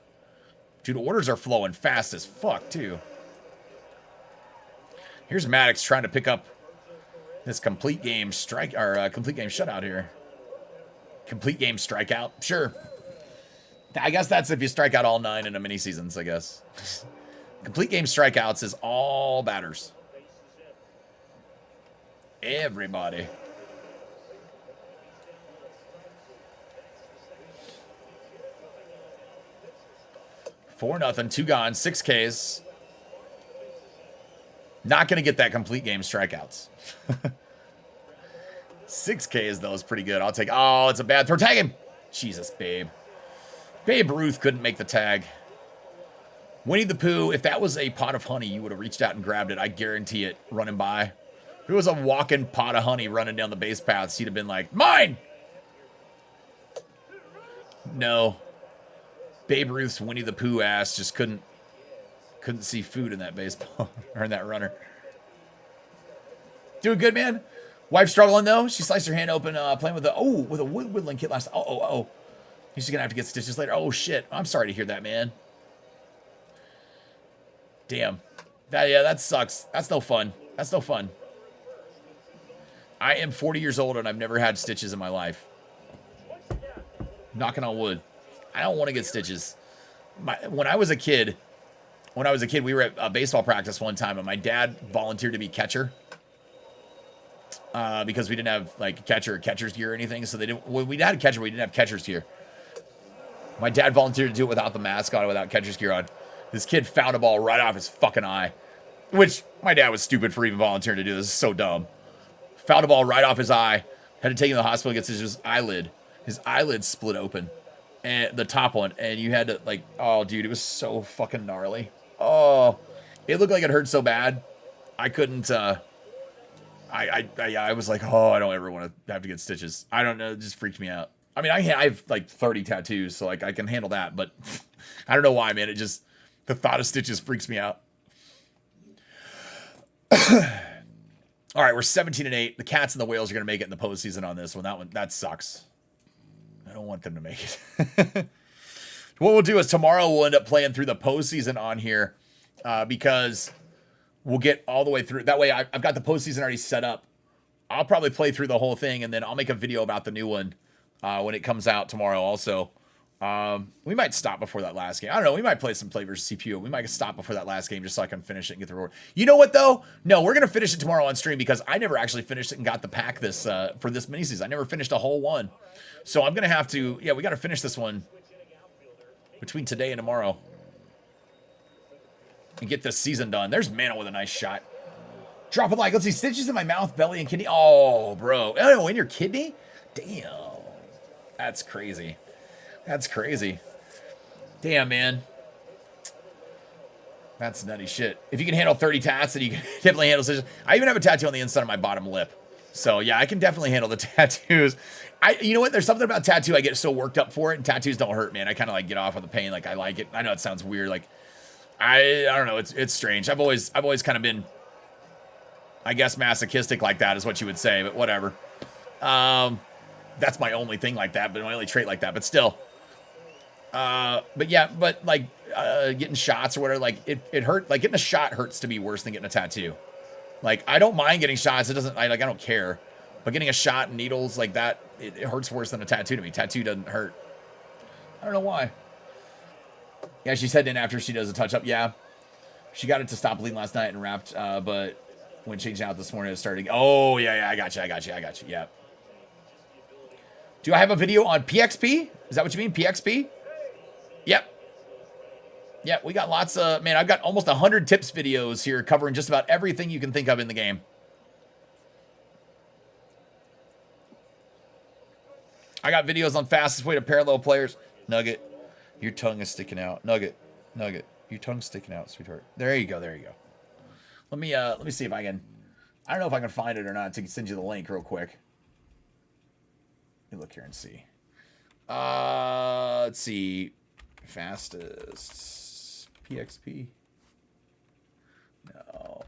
dude, orders are flowing fast as fuck, too. Here's Maddox trying to pick up this complete game complete game shutout here. Complete game strikeout. Sure. I guess that's if you strike out all 9 in a mini seasons, I guess. Complete game strikeouts is all batters. Everybody. Four nothing, 2 gone, 6 Ks. Not going to get that complete game strikeouts. 6 Ks, though, is pretty good. I'll take... Oh, it's a bad throw. Tag him! Jesus, Babe. Babe Ruth couldn't make the tag. Winnie the Pooh, if that was a pot of honey, you would have reached out and grabbed it. I guarantee it, running by. If it was a walking pot of honey running down the base paths, he'd have been like, mine! No. Babe Ruth's Winnie the Pooh ass just couldn't see food in that baseball, or in that runner. Doing good, man. Wife struggling, though. She sliced her hand open playing with a woodland kit last... Oh. He's going to have to get stitches later. Oh, shit. I'm sorry to hear that, man. Damn. That sucks. That's no fun. That's no fun. I am 40 years old, and I've never had stitches in my life. Knocking on wood. I don't want to get stitches. When I was a kid, we were at a baseball practice one time, and my dad volunteered to be catcher. Because we didn't have, like, catcher's gear or anything, so they didn't... When we had a catcher, we didn't have catcher's gear. My dad volunteered to do it without the mask on, without catcher's gear on. This kid found a ball right off his fucking eye. Which, my dad was stupid for even volunteering to do. This is so dumb. Found a ball right off his eye. Had to take him to the hospital, gets his eyelid. His eyelid split open. And the top one. And you had to, like... Oh, dude, it was so fucking gnarly. Oh. It looked like it hurt so bad. I couldn't, I was like, oh, I don't ever want to have to get stitches. I don't know. It just freaked me out. I mean, I have like 30 tattoos, so like I can handle that, but I don't know why, man. The thought of stitches freaks me out. All right, we're 17-8. The Cats and the Whales are going to make it in the postseason on this one. That sucks. I don't want them to make it. What we'll do is tomorrow we'll end up playing through the postseason on here because we'll get all the way through. That way I've got the postseason already set up. I'll probably play through the whole thing, and then I'll make a video about the new one when it comes out tomorrow also. We might stop before that last game. I don't know. We might play some play versus CPU. We might stop before that last game just so I can finish it and get the reward. You know what, though? No, we're going to finish it tomorrow on stream because I never actually finished it and got the pack this for this mini-season. I never finished a whole one. So I'm going to have to, yeah, we got to finish this one between today and tomorrow and get this season done. There's Mana with a nice shot. Drop a like. Let's see. Stitches in my mouth, belly, and kidney. Oh, bro. Oh, in your kidney? Damn. That's crazy. That's crazy. Damn, man. That's nutty shit. If you can handle 30 tats, then you can definitely handle stitches. I even have a tattoo on the inside of my bottom lip. So, yeah, I can definitely handle the tattoos. You know what? There's something about tattoo I get so worked up for it, and tattoos don't hurt, man. I kind of like get off on the pain. Like, I like it. I know it sounds weird. Like, I don't know. It's strange. I've always kind of been, I guess, masochistic like that is what you would say, but whatever. That's my only thing like that, but my only trait like that, but still. But yeah, but like, getting shots or whatever, like it hurt, like getting a shot hurts to me worse than getting a tattoo. Like, I don't mind getting shots. It doesn't, I don't care, but getting a shot and needles like that, it hurts worse than a tattoo to me. Tattoo doesn't hurt. I don't know why. Yeah, she's heading in after she does a touch up. Yeah. She got it to stop bleeding last night and wrapped, but when changing out this morning, it started. Oh yeah. I got you. Yeah. Do I have a video on PXP? Is that what you mean? PXP? Yep. Yeah, we got lots of, man, I've got almost 100 tips videos here covering just about everything you can think of in the game. I got videos on fastest way to parallel players. Nugget, your tongue is sticking out. Nugget, your tongue's sticking out, sweetheart. There you go. Let me see if I can, I don't know if I can find it or not to send you the link real quick. Let me look here and see. Let's see. Fastest PXP. No.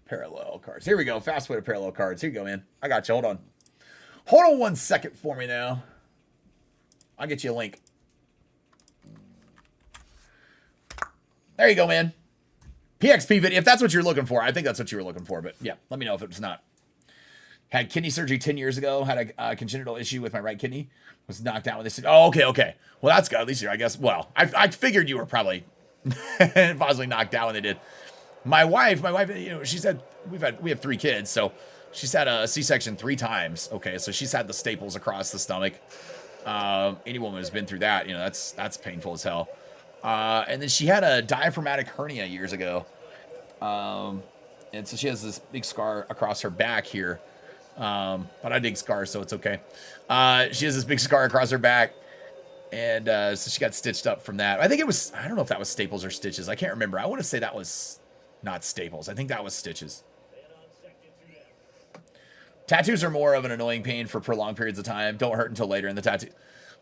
Parallel cards. Here we go. Fast way to parallel cards. Here you go, man. I got you. Hold on. Hold on 1 second for me now. I'll get you a link. There you go, man. PXP video. If that's what you're looking for, I think that's what you were looking for. But yeah, let me know if it's not. Had kidney surgery 10 years ago. Had a congenital issue with my right kidney. Was knocked out when they said, oh, okay. Well, that's good. At least you're, I guess. Well, I figured you were probably possibly knocked out when they did. My wife, you know, she said we have 3 kids, so she's had a C-section 3 times. Okay, so she's had the staples across the stomach. Any woman who's been through that, you know, that's painful as hell. And then she had a diaphragmatic hernia years ago. And so she has this big scar across her back here. But I dig scars, so it's okay. She has this big scar across her back, and so she got stitched up from that. I think it was, I don't know if that was staples or stitches. I can't remember. I want to say that was not staples. I think that was stitches. Tattoos are more of an annoying pain for prolonged periods of time. Don't hurt until later in the tattoo.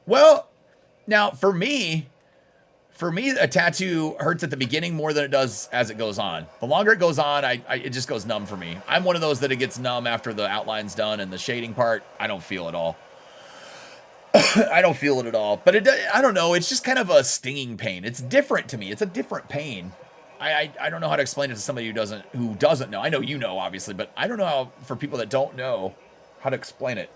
Well, now for me, a tattoo hurts at the beginning more than it does as it goes on. The longer it goes on, it just goes numb for me. I'm one of those that it gets numb after the outline's done and the shading part, I don't feel at all. I don't feel it at all. But I don't know. It's just kind of a stinging pain. It's different to me. It's a different pain. I don't know how to explain it to somebody who doesn't know. I know you know, obviously, but I don't know how, for people that don't know how to explain it.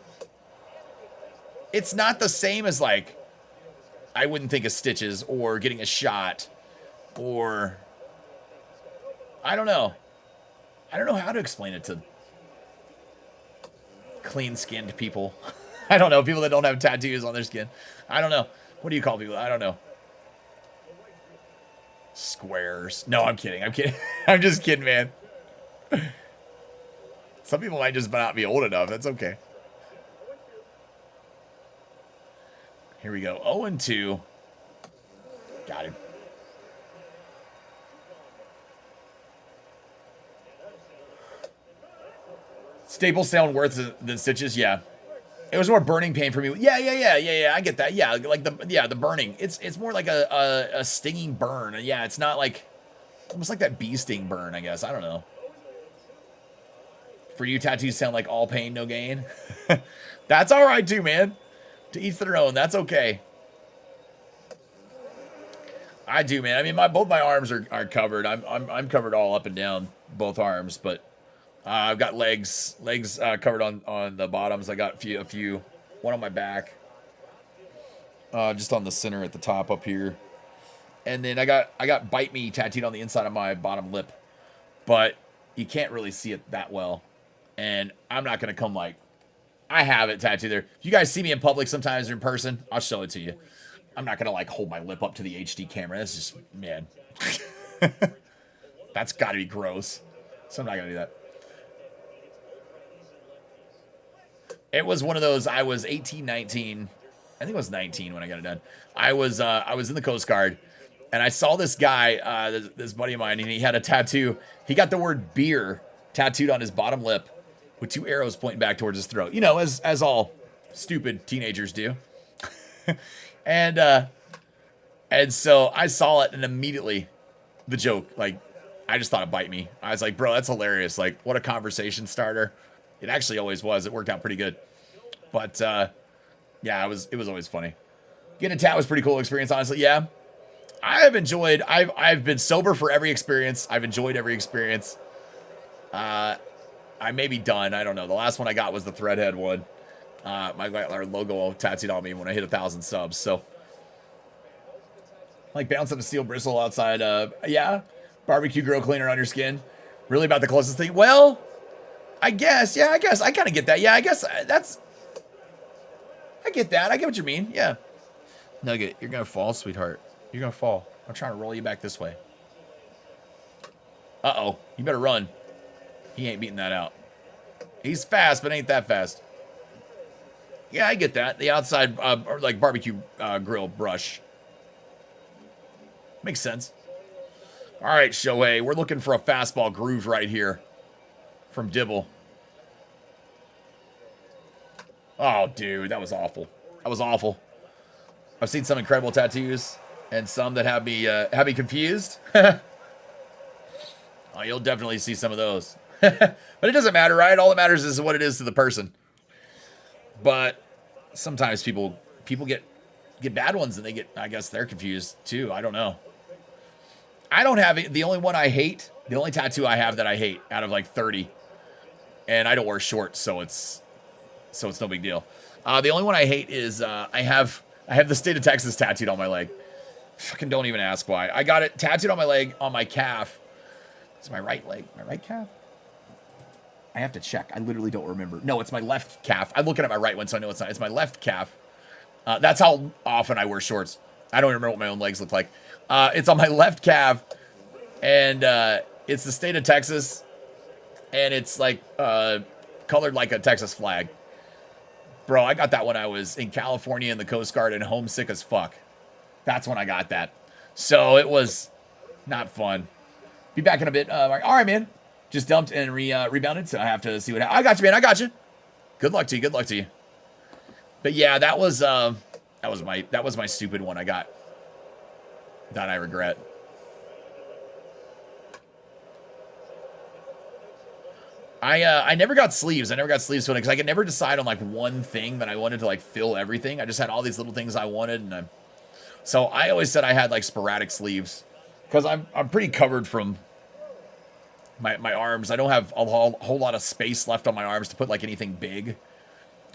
It's not the same as, like, I wouldn't think of stitches or getting a shot or I don't know. I don't know how to explain it to clean-skinned people. I don't know. People that don't have tattoos on their skin. I don't know. What do you call people? I don't know. Squares. No, I'm kidding. I'm just kidding, man. Some people might just not be old enough. That's okay. Here we go. 0-2. Got him. Staples sound worse than stitches. Yeah. It was more burning pain for me. Yeah. I get that. Yeah, like the burning. It's more like a stinging burn. Yeah, it's not like almost like that bee sting burn, I guess. I don't know. For you, tattoos sound like all pain, no gain. That's all right too, man. To each their own. That's okay. I do, man. I mean, both my arms are covered. I'm covered all up and down, both arms, but I've got legs covered on the bottoms. I got a few, one on my back, just on the center at the top up here, and then I got "bite me" tattooed on the inside of my bottom lip, but you can't really see it that well, and I'm not gonna come like I have it tattooed there. If you guys see me in public sometimes or in person, I'll show it to you. I'm not gonna like hold my lip up to the HD camera. That's just, man, that's got to be gross. So I'm not gonna do that. It was one of those. I was 18, 19. I think it was 19 when I got it done. I was in the Coast Guard, and I saw this guy, this buddy of mine, and he had a tattoo. He got the word "beer" tattooed on his bottom lip, with 2 arrows pointing back towards his throat. You know, as all stupid teenagers do. And so I saw it, and immediately the joke, like, I just thought it'd bite me. I was like, bro, that's hilarious. Like, what a conversation starter. It actually always was. It worked out pretty good. But yeah, it was always funny. Getting a tat was a pretty cool experience, honestly. Yeah. I've been sober for every experience. I've enjoyed every experience. I may be done. I don't know. The last one I got was the Threadhead one. Our logo tattooed on me when I hit 1,000 subs. So, like bouncing a steel bristle outside. Yeah, barbecue grill cleaner on your skin. Really about the closest thing. Well, I guess. Yeah, I guess I kind of get that. Yeah, I guess I get that. I get what you mean. Yeah. Nugget, you're gonna fall, sweetheart. You're gonna fall. I'm trying to roll you back this way. Uh-oh. You better run. He ain't beating that out. He's fast, but ain't that fast. Yeah, I get that. The outside, or like barbecue grill brush. Makes sense. All right, Shohei. We're looking for a fastball groove right here from Dibble. Oh, dude, that was awful. That was awful. I've seen some incredible tattoos and some that have me confused. Oh, you'll definitely see some of those. But it doesn't matter, right? All that matters is what it is to the person. But sometimes people get bad ones and I guess they're confused too. I don't know. I don't have it. The only one I hate, the only tattoo I have that I hate out of like 30, and I don't wear shorts, so it's no big deal. The only one I hate is I have the state of Texas tattooed on my leg. Fucking don't even ask why. I got it tattooed on my leg, on my calf. It's my right leg, my right calf. I have to check. I literally don't remember. No, it's my left calf. I'm looking at my right one, so I know it's not. It's my left calf. That's how often I wear shorts. I don't even remember what my own legs look like. It's on my left calf, and it's the state of Texas, and it's like colored like a Texas flag. Bro, I got that when I was in California in the Coast Guard and homesick as fuck. That's when I got that. So it was not fun. Be back in a bit. All right, man. Just dumped and rebounded, so I have to see what happens. I got you, man. I got you. Good luck to you. Good luck to you. But yeah, that was my stupid one I got. That I regret. I never got sleeves. I never got sleeves because I could never decide on like one thing that I wanted to like fill everything. I just had all these little things I wanted, and so I always said I had like sporadic sleeves because I'm pretty covered from my arms. I don't have a whole lot of space left on my arms to put like anything big.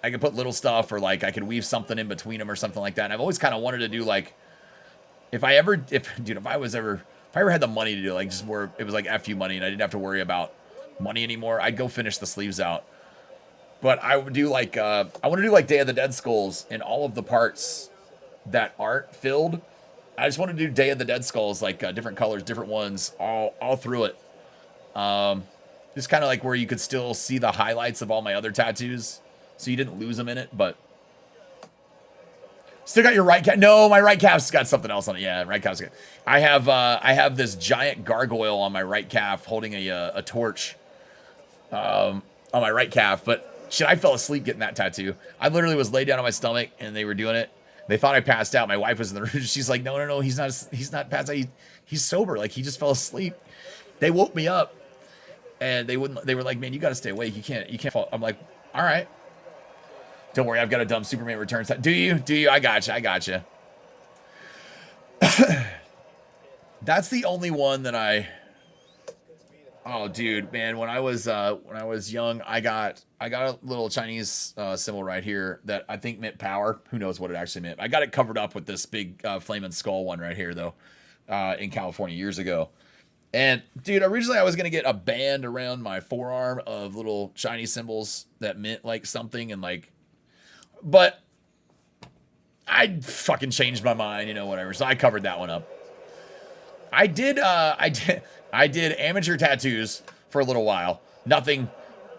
I could put little stuff, or like I could weave something in between them or something like that. And I've always kind of wanted to do like, if I ever had the money to do like just where it was like FU money and I didn't have to worry about money anymore, I'd go finish the sleeves out. But I would do like I want to do like Day of the Dead skulls in all of the parts that aren't filled. I just want to do Day of the Dead skulls, like different colors, different ones, all through it. Just kind of like where you could still see the highlights of all my other tattoos, so you didn't lose them in it. But still got your right calf. No, my right calf's got something else on it. Yeah, right calf's good. I have this giant gargoyle on my right calf holding a torch on my right calf. But shit, I fell asleep getting that tattoo. I literally was laid down on my stomach and they were doing it. They thought I passed out. My wife was in the room. She's like, no, he's not passed out. He's sober. Like, he just fell asleep. They woke me up and they were like, man, you got to stay awake. You can't fall. I'm like, all right. Don't worry, I've got a dumb Superman Returns. Do you? Do you? I got you. I got you. That's the only one that I. Oh, dude, man! When I was young, I got a little Chinese symbol right here that I think meant power. Who knows what it actually meant? I got it covered up with this big flaming skull one right here, though, in California years ago. And dude, originally I was gonna get a band around my forearm of little Chinese symbols that meant like something, and like, but I fucking changed my mind, you know, whatever. So I covered that one up. I did amateur tattoos for a little while. Nothing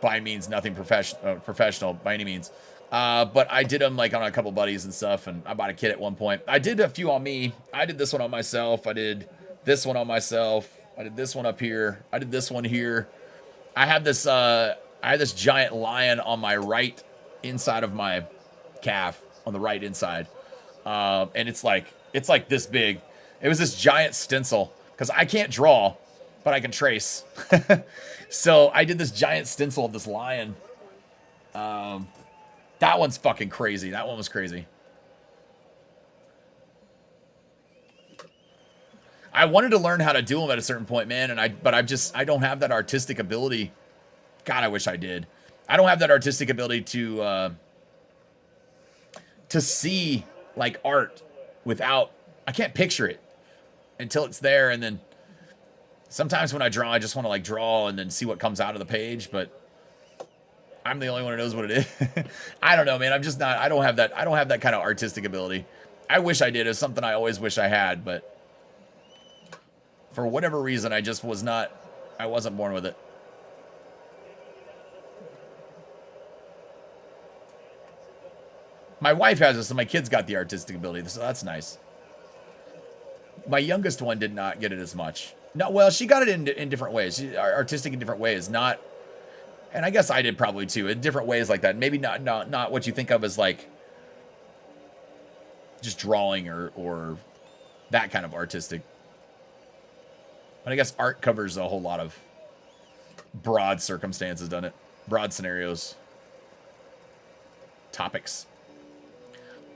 by means, nothing professional by any means. But I did them like on a couple buddies and stuff, and I bought a kit at one point. I did a few on me. I did this one on myself. I did this one on myself. I did this one up here. I did this one here. I had this giant lion on my right inside of my calf, on the right inside. And it's like this big. It was this giant stencil, because I can't draw, but I can trace. So I did this giant stencil of this lion. That one's fucking crazy. That one was crazy. I wanted to learn how to do them at a certain point, man, but I don't have that artistic ability. God, I wish I did. I don't have that artistic ability to see like art without. I can't picture it until it's there, and then sometimes when I draw, I just want to like draw and then see what comes out of the page, but I'm the only one who knows what it is. I don't know, man. I'm just not. I don't have that kind of artistic ability. I wish I did. It's something I always wish I had, but for whatever reason, I just was not. I wasn't born with it. My wife has this, and my kids got the artistic ability, so that's nice. My youngest one did not get it as much. No, well, she got it in different ways. Artistic in different ways, not. And I guess I did probably too, in different ways like that. Maybe not what you think of as like just drawing or that kind of artistic. But I guess art covers a whole lot of broad circumstances, doesn't it? Broad scenarios, topics,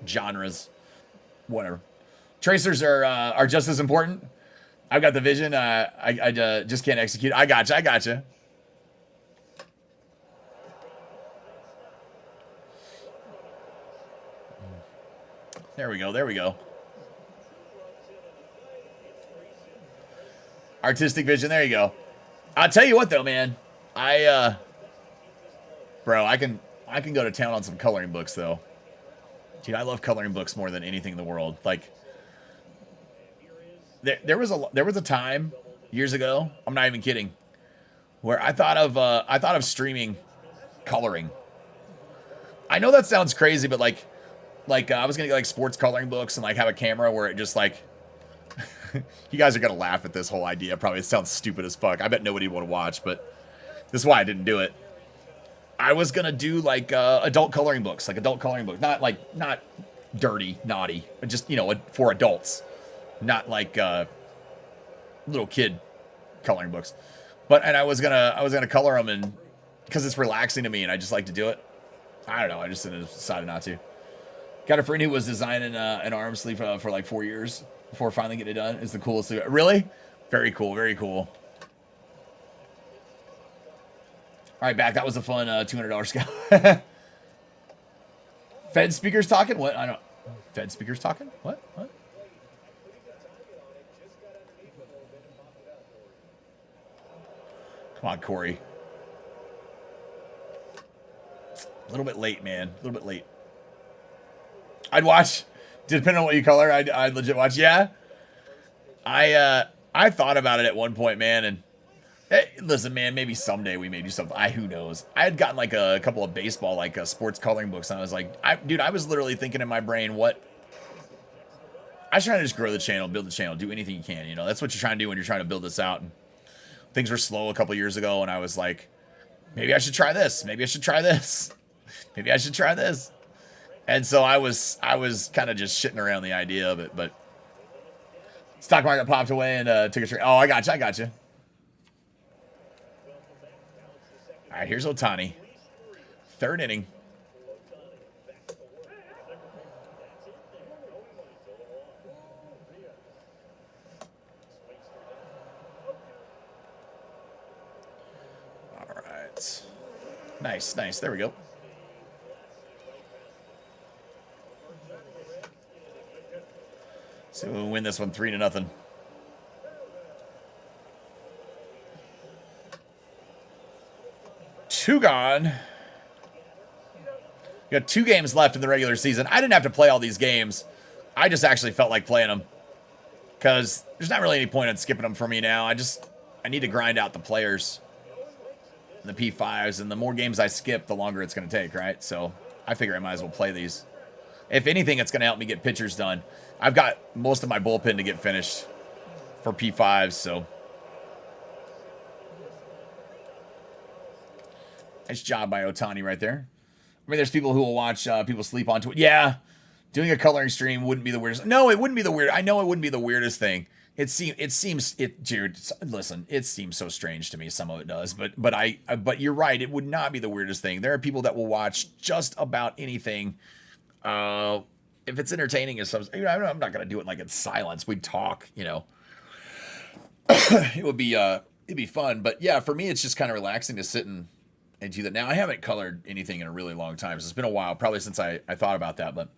genres, whatever. Tracers are just as important. I've got the vision. I just can't execute. I gotcha. There we go. Artistic vision. There you go. I'll tell you what, though, man. Bro, I can go to town on some coloring books, though. Dude, I love coloring books more than anything in the world. Like, there was a time years ago. I'm not even kidding, where I thought of streaming coloring. I know that sounds crazy, but like I was gonna get like sports coloring books and like have a camera where it just like. You guys are gonna laugh at this whole idea. Probably it sounds stupid as fuck. I bet nobody would want to watch, but this is why I didn't do it. I was gonna do like adult coloring books, not dirty, naughty, but just for adults, not like little kid coloring books. And I was gonna color them, and because it's relaxing to me, and I just like to do it. I don't know. I just decided not to. Got a friend who was designing an arm sleeve for like 4 years. Before finally getting it done. It's the coolest thing. Really? Very cool. Very cool. All right, back. That was a fun $200 scout. Fed speakers talking? What? I don't. Fed speakers talking? What? Come on, Corey. A little bit late, man. A little bit late. I'd watch. Depending on what you color, I'd legit watch. Yeah, I thought about it at one point, man. And listen, man, maybe someday we may do something. Who knows? I had gotten like a couple of baseball, like sports coloring books, and I was like, dude, I was literally thinking in my brain, what? I was trying to just grow the channel, build the channel, do anything you can. That's what you're trying to do when you're trying to build this out. And things were slow a couple years ago, and I was like, maybe I should try this. Maybe I should try this. Maybe I should try this. And so I was kind of just shitting around the idea of it, but stock market popped away and took a trade. Oh, I got you. All right, here's Ohtani. Third inning. Nice, nice. There we go. So we'll win this one 3-0. Two gone. You got 2 games left in the regular season. I didn't have to play all these games. I just actually felt like playing them. Because there's not really any point in skipping them for me now. I need to grind out the players. The P5s. And the more games I skip, the longer it's going to take, right? So I figure I might as well play these. If anything, it's going to help me get pitchers done. I've got most of my bullpen to get finished for P5s, so. Nice job by Otani right there. I mean, there's people who will watch people sleep onto it. Yeah, doing a coloring stream wouldn't be the weirdest. No, it wouldn't be the weird. I know it wouldn't be the weirdest thing. Dude, listen, it seems so strange to me. Some of it does, but you're right. It would not be the weirdest thing. There are people that will watch just about anything. If it's entertaining as some, I'm not gonna do it like in silence. We'd talk, you know. It'd be fun. But yeah, for me, it's just kind of relaxing to sit and do that. Now, I haven't colored anything in a really long time. So it's been a while, probably since I thought about that. But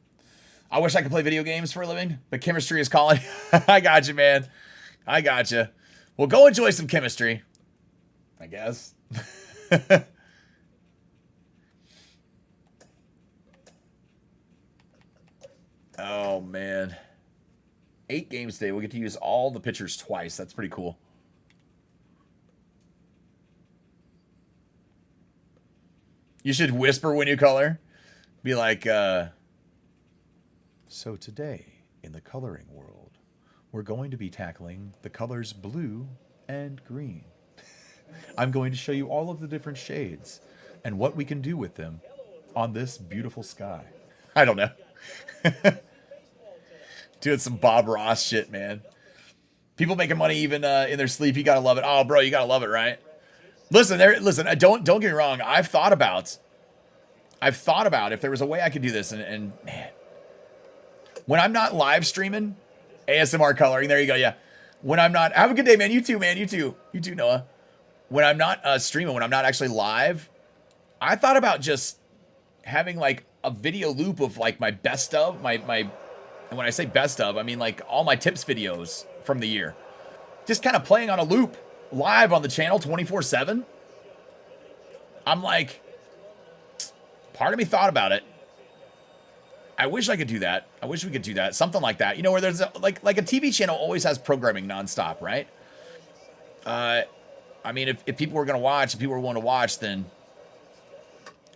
I wish I could play video games for a living, but chemistry is calling. I got you, man. I got you. Well, go enjoy some chemistry, I guess. Oh, man. 8 games today. We'll get to use all the pitchers twice. That's pretty cool. You should whisper when you color. Be like, so today, in the coloring world, we're going to be tackling the colors blue and green. I'm going to show you all of the different shades and what we can do with them on this beautiful sky. I don't know. Doing some Bob Ross shit, man. People making money even in their sleep. You gotta love it. Oh, bro, you gotta love it, right? Listen, don't get me wrong. I've thought about if there was a way I could do this, and man, when I'm not live streaming, ASMR coloring. There you go. Yeah. When I'm not, have a good day, man. You too, man. You too, Noah. When I'm not streaming, when I'm not actually live, I thought about just having like a video loop of like my best of my. And when I say best of, I mean like all my tips videos from the year. Just kind of playing on a loop live on the channel 24/7. I'm like, part of me thought about it. I wish I could do that. I wish we could do that. Something like that. You know, where there's like a TV channel always has programming nonstop, right? I mean, if people were going to watch, if people were willing to watch, then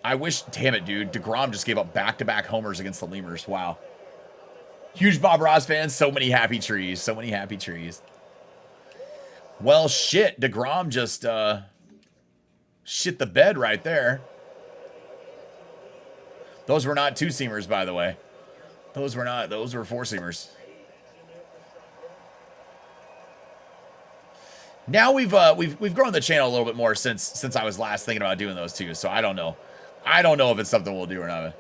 I wish, damn it, dude. DeGrom just gave up back-to-back homers against the Lemurs. Wow. Huge Bob Ross fans. So many happy trees. So many happy trees. Well, shit. DeGrom just shit the bed right there. Those were not 2-seamers, by the way. Those were not. Those were 4-seamers. Now we've grown the channel a little bit more since I was last thinking about doing those two. So I don't know. I don't know if it's something we'll do or not.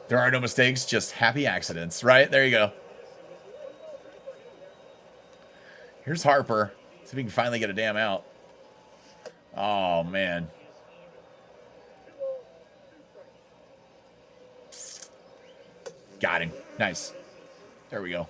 There are no mistakes, just happy accidents, right? There you go. Here's Harper. See if we can finally get a damn out. Oh, man. Got him. Nice. There we go.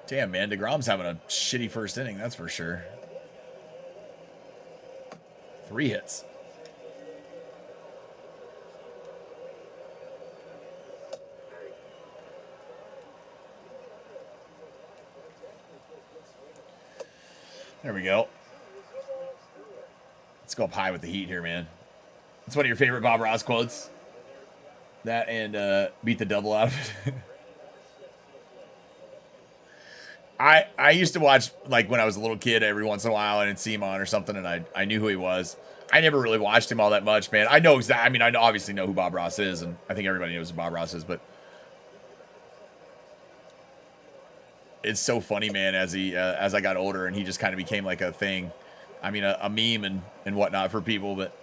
Damn, man. DeGrom's having a shitty first inning, that's for sure. 3 hits. There we go. Let's go up high with the heat here, man. It's one of your favorite Bob Ross quotes. That and beat the double out of it. I used to watch, like, when I was a little kid every once in a while, and I'd see him on or something, and I knew who he was. I never really watched him all that much, man. I know exactly. I mean, I obviously know who Bob Ross is, and I think everybody knows who Bob Ross is, but it's so funny, man, as I got older, and he just kind of became like a thing. I mean, a meme and whatnot for people, but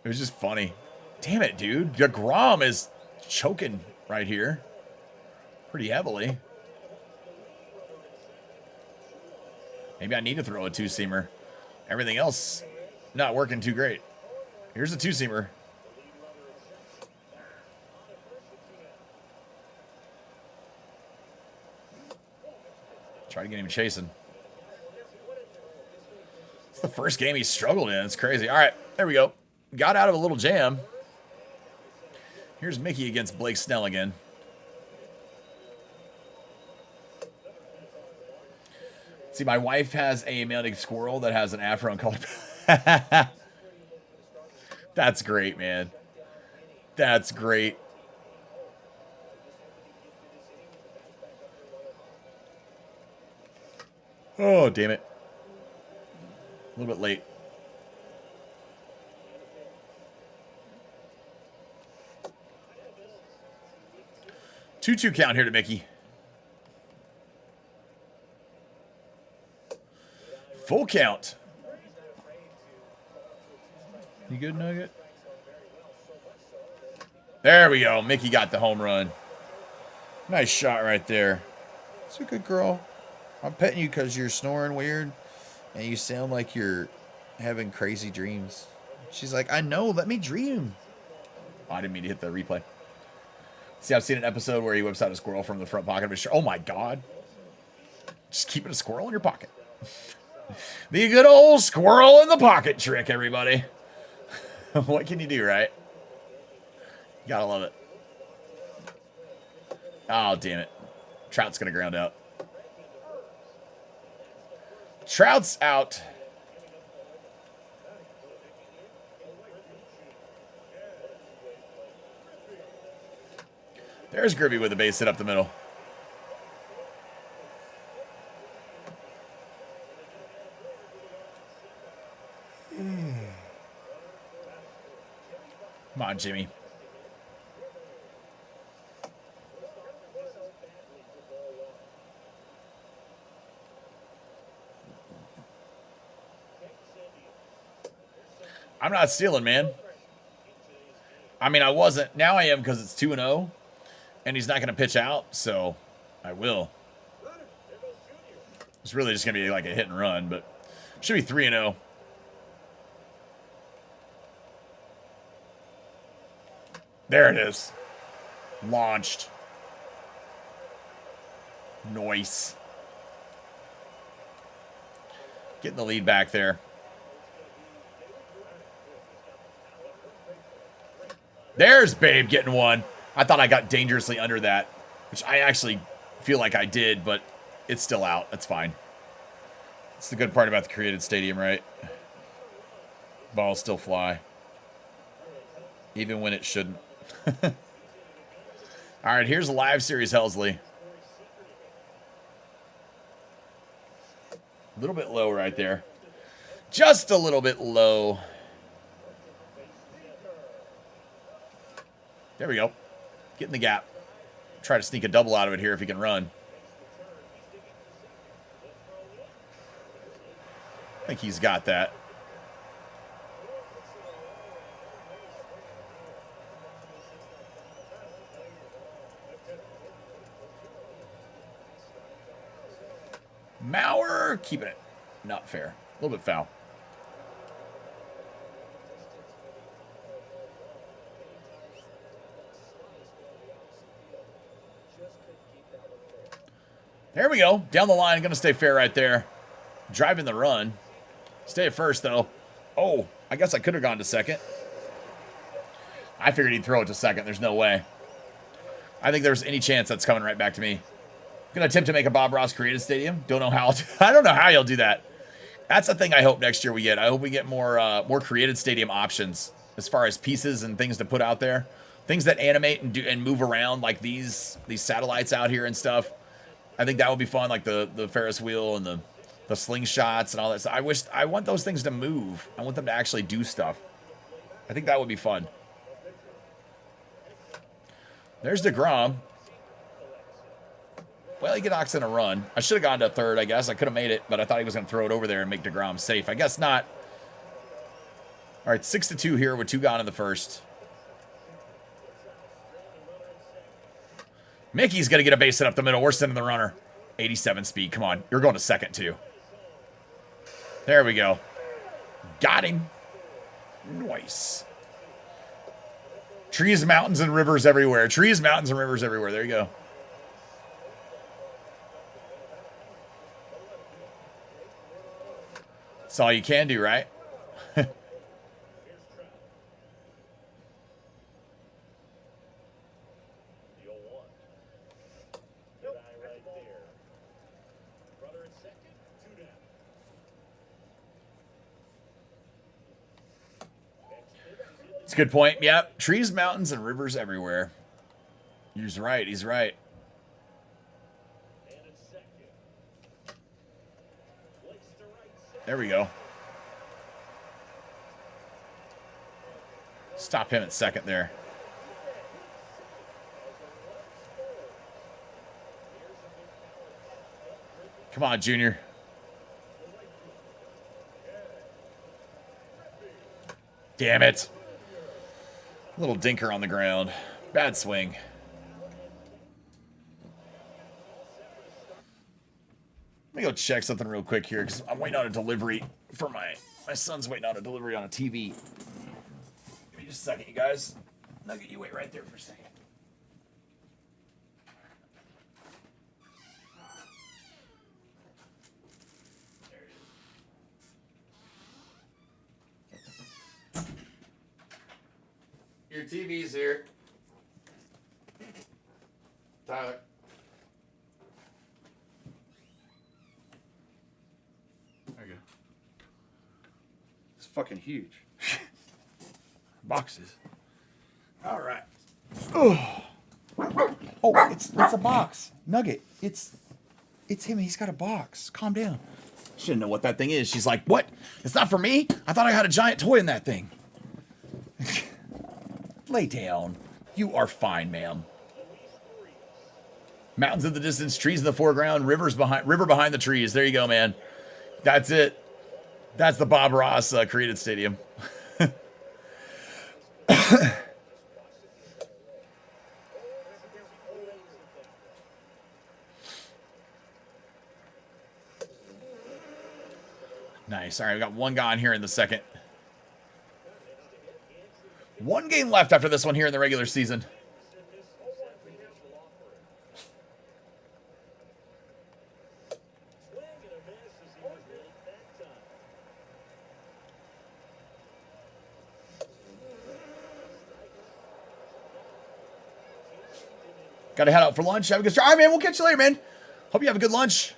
it was just funny. Damn it, dude. DeGrom is choking right here pretty heavily. Maybe I need to throw a two-seamer. Everything else not working too great. Here's a two-seamer. Try to get him chasing. It's the first game he struggled in. It's crazy. All right, there we go. Got out of a little jam. Here's Mickey against Blake Snell again. See, my wife has a melting squirrel that has an afro and color. That's great, man. That's great. Oh, damn it. A little bit late. Two count here to Mickey. Full count. You good, Nugget? There we go. Mickey got the home run. Nice shot right there. It's a good girl. I'm petting you because you're snoring weird and you sound like you're having crazy dreams. She's like, I know. Let me dream. Oh, I didn't mean to hit the replay. See, I've seen an episode where he whips out a squirrel from the front pocket of his shirt. Oh, my God. Just keeping a squirrel in your pocket. The good old squirrel in the pocket trick, everybody. What can you do, right? You gotta love it. Oh, damn it. Trout's gonna ground out. Trout's out. There's Grimmy with a base hit up the middle. Come on, Jimmy. I'm not stealing, man. I mean, I wasn't. Now I am because it's 2-0. And he's not going to pitch out, so I will. It's really just going to be like a hit and run, but should be 3-0. There it is. Launched. Nice. Getting the lead back there. There's Babe getting one. I thought I got dangerously under that, which I actually feel like I did, but it's still out. That's fine. That's the good part about the created stadium, right? Balls still fly. Even when it shouldn't. All right, here's a live series, Helsley. A little bit low right there. Just a little bit low. There we go. Get in the gap. Try to sneak a double out of it here if he can run. I think he's got that. Mauer keeping it. Not fair. A little bit foul. There we go. Down the line. Going to stay fair right there. Driving the run. Stay at first, though. Oh, I guess I could have gone to second. I figured he'd throw it to second. There's no way. I think there's any chance that's coming right back to me. Going to attempt to make a Bob Ross created stadium. Don't know how. I don't know how you'll do that. That's the thing I hope next year we get. I hope we get more created stadium options as far as pieces and things to put out there. Things that animate and do and move around like these satellites out here and stuff. I think that would be fun, like the Ferris wheel and the slingshots and all that stuff. I want those things to move. I want them to actually do stuff. I think that would be fun. There's DeGrom. Well, he knocks in a run. I should have gone to third, I guess. I could have made it, but I thought he was going to throw it over there and make DeGrom safe. I guess not. All right, 6-2 here with 2 gone in the first. Mickey's going to get a base hit up the middle. We're sending the runner. 87 speed. Come on. You're going to second, too. There we go. Got him. Nice. Trees, mountains, and rivers everywhere. Trees, mountains, and rivers everywhere. There you go. That's all you can do, right? It's a good point. Yep. Trees, mountains, and rivers everywhere. He's right. He's right. There we go. Stop him at second there. Come on, Junior. Damn it. Little dinker on the ground. Bad swing. Let me go check something real quick here because I'm waiting on a delivery for my son's waiting on a delivery on a TV. Give me just a second, you guys. Nugget, you wait right there for a second. Your TV's here. Tyler. There you go. It's fucking huge. Boxes. All right. Oh, it's a box. Nugget. It's him. He's got a box. Calm down. She didn't know what that thing is. She's like, what? It's not for me? I thought I had a giant toy in that thing. Lay down. You are fine, ma'am. Mountains in the distance, trees in the foreground, river behind the trees. There you go, man. That's it. That's the Bob Ross created stadium. Nice. All right, we got one guy in here in the second. One game left after this one here in the regular season. Got to head out for lunch. Have a good start. All right, man. We'll catch you later, man. Hope you have a good lunch.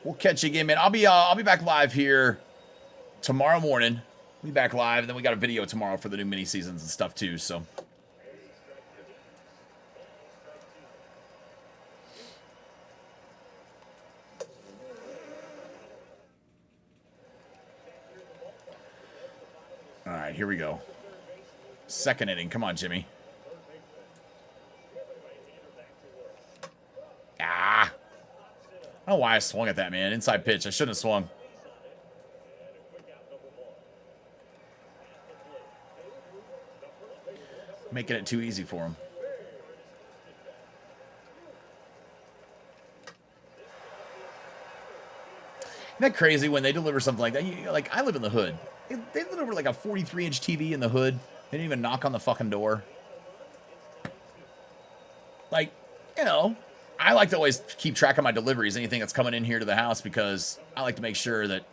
We'll catch you again, man. I'll be back live here tomorrow morning. We'll be back live, and then we got a video tomorrow for the new mini seasons and stuff too. So. All right, here we go. Second inning. Come on, Jimmy. Ah. I don't know why I swung at that, man. Inside pitch. I shouldn't have swung. Making it too easy for him. Isn't that crazy when they deliver something like that? Like, I live in the hood. They deliver like a 43-inch TV in the hood. They didn't even knock on the fucking door. Like, you know, I like to always keep track of my deliveries, anything that's coming in here to the house, because I like to make sure that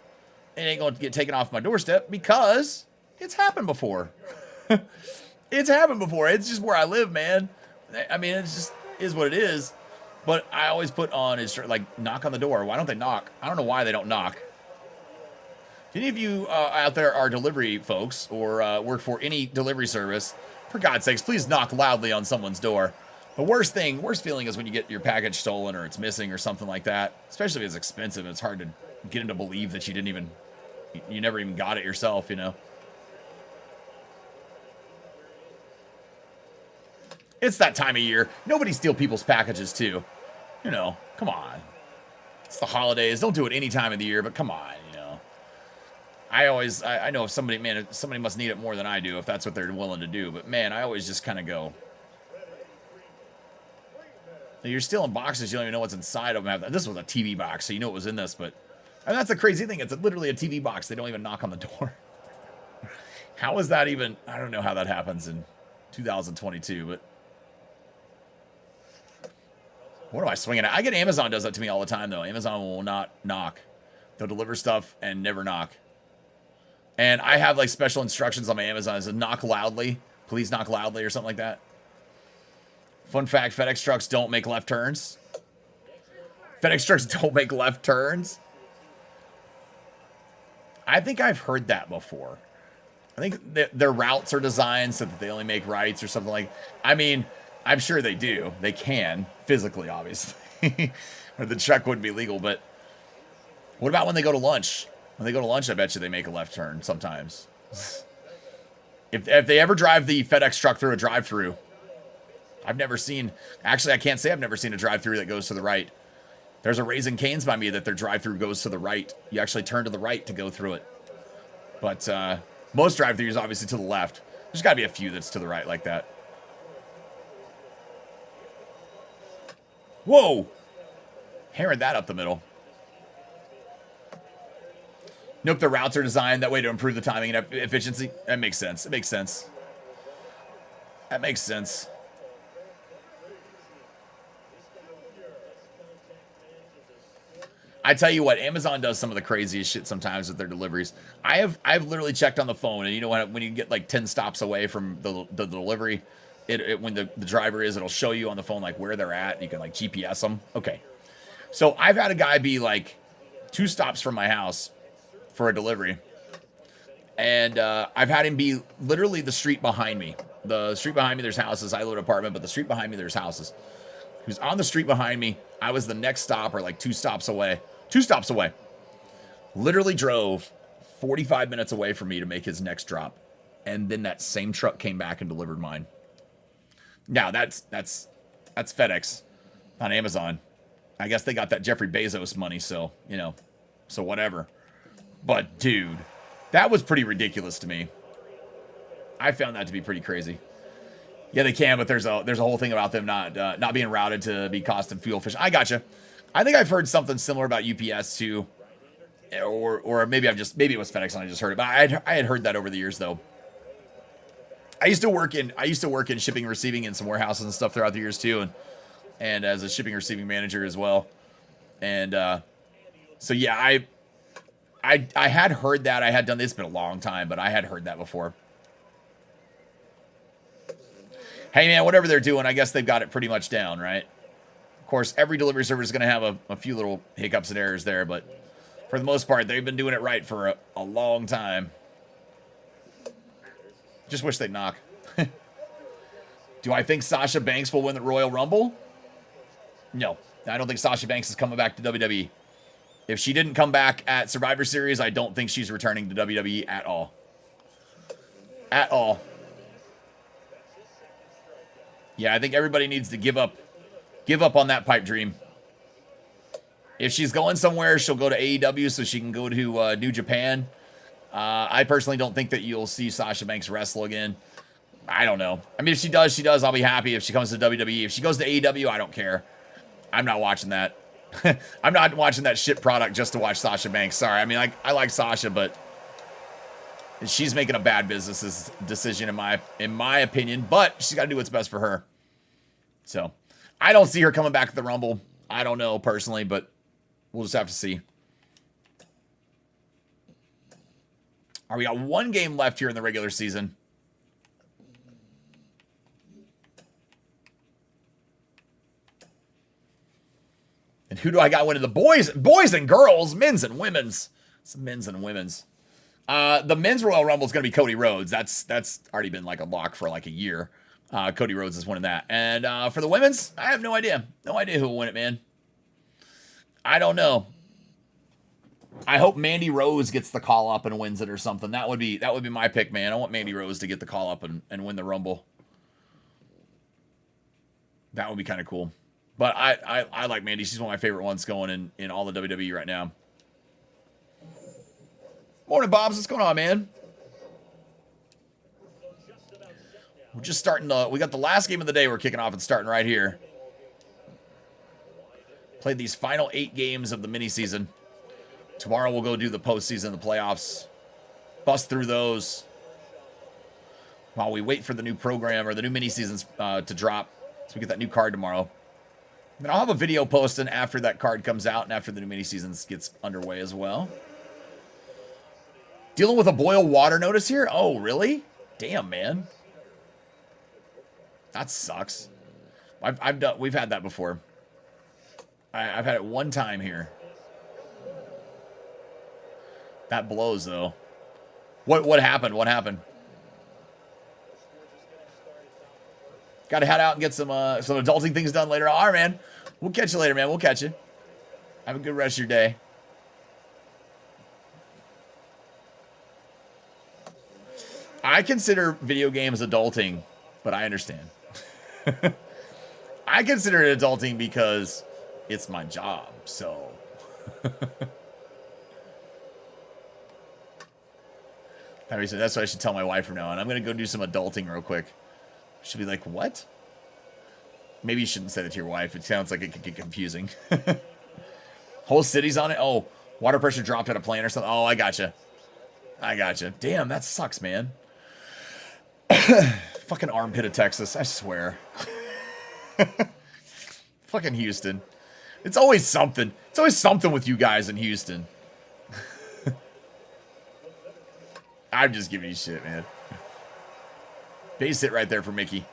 it ain't going to get taken off my doorstep, because it's happened before. It's happened before. It's just where I live, man. I mean, it's just is what it is. But I always put on is like knock on the door. Why don't they knock? I don't know why they don't knock. If any of you out there are delivery folks or work for any delivery service, for God's sakes, please knock loudly on someone's door. The worst feeling is when you get your package stolen or it's missing or something like that. Especially if it's expensive. It's hard to get them to believe that you never even got it yourself, you know. It's that time of year. Nobody steal people's packages, too. You know, come on. It's the holidays. Don't do it any time of the year, but come on, you know. I know if somebody must need it more than I do, if that's what they're willing to do. But, man, I always just kind of go, You're still in boxes. You don't even know what's inside of them. This was a TV box, so you know what was in this. But and that's the crazy thing. It's literally a TV box. They don't even knock on the door. How is that even? I don't know how that happens in 2022. But what am I swinging at? I get Amazon does that to me all the time, though. Amazon will not knock. They'll deliver stuff and never knock. And I have like special instructions on my Amazon. It says knock loudly. Please knock loudly or something like that. Fun fact, FedEx trucks don't make left turns. FedEx trucks don't make left turns. I think I've heard that before. I think their routes are designed so that they only make rights or something like. I mean, I'm sure they do. They can, physically, obviously. Or the truck wouldn't be legal, but what about when they go to lunch? When they go to lunch, I bet you they make a left turn sometimes. If they ever drive the FedEx truck through a drive-through, I've never seen, actually I can't say I've never seen a drive-through that goes to the right. There's a Raising Cane's by me that their drive-through goes to the right. You actually turn to the right to go through it. But most drive-throughs obviously to the left. There's got to be a few that's to the right like that. Whoa! Hammered that up the middle. Nope, the routes are designed that way to improve the timing and efficiency. That makes sense. It makes sense. That makes sense. I tell you what, Amazon does some of the craziest shit sometimes with their deliveries. I've literally checked on the phone, and you know what? When you get like 10 stops away from the delivery, when the driver is, it'll show you on the phone like where they're at. You can like GPS them. Okay, so I've had a guy be like 2 stops from my house for a delivery, and I've had him be literally the street behind me. The street behind me, there's houses. I live in an apartment, but the street behind me, there's houses. He was on the street behind me. I was the next stop, or like 2 stops away. 2 stops away. Literally drove 45 minutes away from me to make his next drop. And then that same truck came back and delivered mine. Now, that's FedEx on Amazon. I guess they got that Jeffrey Bezos money, so, you know, so whatever. But, dude, that was pretty ridiculous to me. I found that to be pretty crazy. Yeah, they can, but there's a whole thing about them not being routed to be cost and fuel efficient. I gotcha. I think I've heard something similar about UPS too, or maybe it was FedEx and I just heard it. But I had heard that over the years though. I used to work in shipping and receiving in some warehouses and stuff throughout the years too, and as a shipping and receiving manager as well. And so yeah, I had heard that. I had done this. It's been a long time, but I had heard that before. Hey man, whatever they're doing, I guess they've got it pretty much down, right? Of course, every delivery service is going to have a few little hiccups and errors there, but for the most part, they've been doing it right for a long time. Just wish they'd knock. Do I think Sasha Banks will win the Royal Rumble? No, I don't think Sasha Banks is coming back to WWE. If she didn't come back at Survivor Series, I don't think she's returning to WWE at all. At all. Yeah, I think everybody needs to give up on that pipe dream. If she's going somewhere, she'll go to AEW so she can go to New Japan. I personally don't think that you'll see Sasha Banks wrestle again. I don't know. I mean, if she does, she does. I'll be happy. If she comes to WWE. If she goes to AEW, I don't care. I'm not watching that. I'm not watching that shit product just to watch Sasha Banks. Sorry. I mean, I like Sasha, but she's making a bad business decision in my opinion, but she's got to do what's best for her. So I don't see her coming back to the Rumble. I don't know personally, but we'll just have to see. All right, we got 1 game left here in the regular season. And who do I got winning? The boys and girls, men's and women's. Some men's and women's. The men's Royal Rumble is going to be Cody Rhodes. That's already been like a lock for like a year. Cody Rhodes is winning that. And for the women's, I have no idea. No idea who will win it, man. I don't know. I hope Mandy Rose gets the call up and wins it or something. That would be my pick, man. I want Mandy Rose to get the call up and win the Rumble. That would be kind of cool. But I like Mandy. She's one of my favorite ones going in all the WWE right now. Morning, Bobs. What's going on, man? We're just starting we got the last game of the day we're kicking off and starting right here. Played these final 8 games of the mini season. Tomorrow we'll go do the postseason, the playoffs. Bust through those while we wait for the new program or the new mini seasons to drop. So we get that new card tomorrow. And I'll have a video posting after that card comes out and after the new mini seasons gets underway as well. Dealing with a boil water notice here? Oh, really? Damn, man. That sucks. We've had that before. I've had it one time here. That blows, though. What happened? What happened? Got to head out and get some adulting things done later on. All right, man. We'll catch you later, man. We'll catch you. Have a good rest of your day. I consider video games adulting, but I understand. I consider it adulting because it's my job, so. That's what I should tell my wife from now on. I'm going to go do some adulting real quick. She'll be like, what? Maybe you shouldn't say that to your wife. It sounds like it could get confusing. Whole city's on it? Oh, water pressure dropped at a plane or something? Oh, I gotcha. I gotcha. Damn, that sucks, man. Fucking armpit of Texas, I swear. Fucking Houston. It's always something. It's always something with you guys in Houston. I'm just giving you shit, man. Base hit right there for Mickey.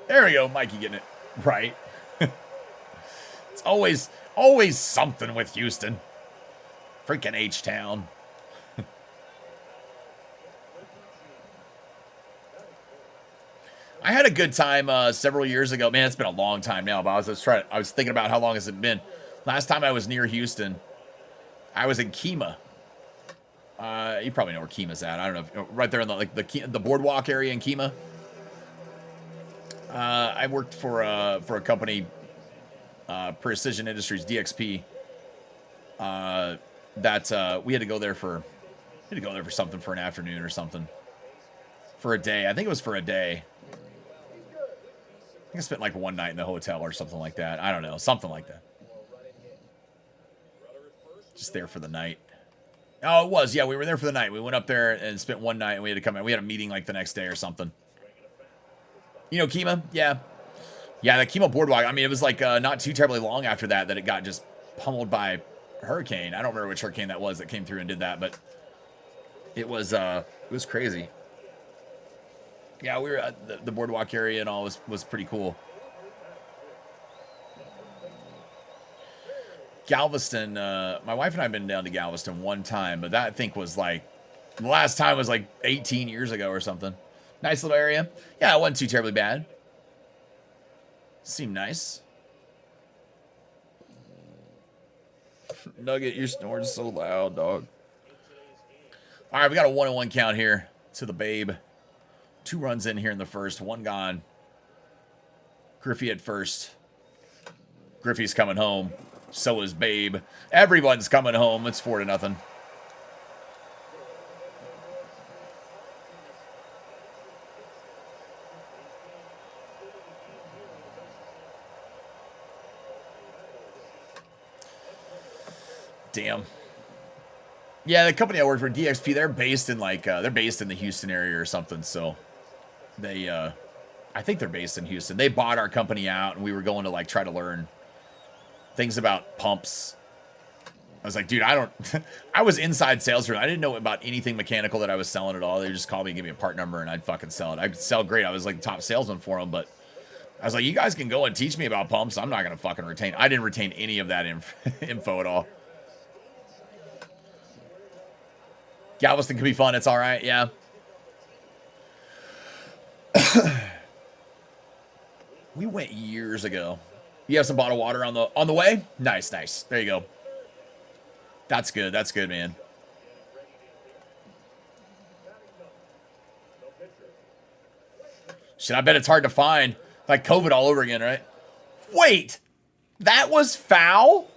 There we go, Mikey getting it right. It's always something with Houston. Freaking H-Town. I had a good time several years ago. Man, it's been a long time now, but I was thinking about how long has it been. Last time I was near Houston, I was in Kemah. You probably know where Kemah's at. I don't know, right there in the boardwalk area in Kemah. I worked for a company, Precision Industries, DXP. We had to go there for something, for an afternoon or something, for a day. I think it was for a day. I think I spent like one night in the hotel or something like that. I don't know, something like that. Just there for the night. Oh, it was. Yeah, we were there for the night. We went up there and spent one night, and we had to come in. We had a meeting like the next day or something. You know Kemah? Yeah. Yeah, the Kemah boardwalk. I mean, it was like not too terribly long after that it got just pummeled by hurricane. I don't remember which hurricane that was that came through and did that, but it was crazy. Yeah, we were at the boardwalk area and all was pretty cool. Galveston, my wife and I have been down to Galveston one time, but that I think was like, the last time was like 18 years ago or something. Nice little area. Yeah, it wasn't too terribly bad. Seemed nice. Nugget, you're snoring so loud, dog. All right, we got a 1-1 count here to the Babe. 2 runs in here in the first, 1 gone. Griffey at first. Griffey's coming home. So is Babe. Everyone's coming home. It's 4-0. Damn. Yeah, the company I work for, DXP, they're based in the Houston area or something. So they, I think they're based in Houston. They bought our company out, and we were going to like try to learn things about pumps. I was like, dude, I was inside sales room. I didn't know about anything mechanical that I was selling at all. They just called me and give me a part number, and I'd fucking sell it. I could sell great. I was like the top salesman for them, but I was like, you guys can go and teach me about pumps. I'm not going to fucking retain. I didn't retain any of that info at all. Galveston can be fun. It's all right. Yeah. We went years ago. You have some bottled water on the way? Nice, nice. There you go. That's good. That's good, man. Shit, I bet it's hard to find. Like COVID all over again, right? Wait. That was foul?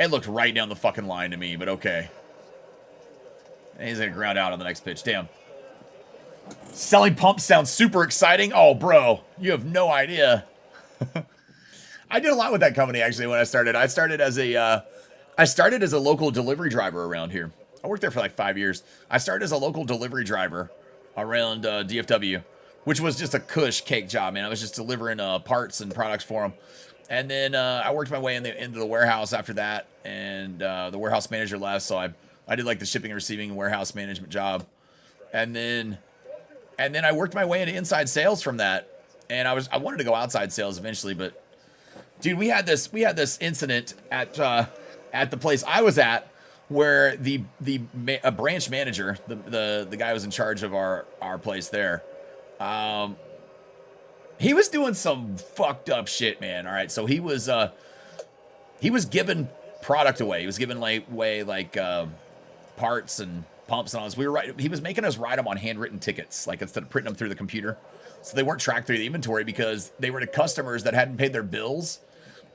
It looked right down the fucking line to me, but okay. And he's going to ground out on the next pitch. Damn. Selling pumps sounds super exciting. Oh, bro, you have no idea. I did a lot with that company, actually, when I started. I started as a local delivery driver around here. I worked there for like 5 years. I started as a local delivery driver around DFW, which was just a cush cake job, man. I was just delivering parts and products for them. And then I worked my way into the warehouse after that, and the warehouse manager left, so I did like the shipping and receiving warehouse management job. And then I worked my way into inside sales from that. And I wanted to go outside sales eventually, but dude, we had this incident at the place I was at where a branch manager, the guy who was in charge of our place there, he was doing some fucked up shit, man. All right, so he was giving product away. He was giving away parts and pumps and all this. He was making us write them on handwritten tickets, like instead of printing them through the computer. So they weren't tracked through the inventory because they were to customers that hadn't paid their bills,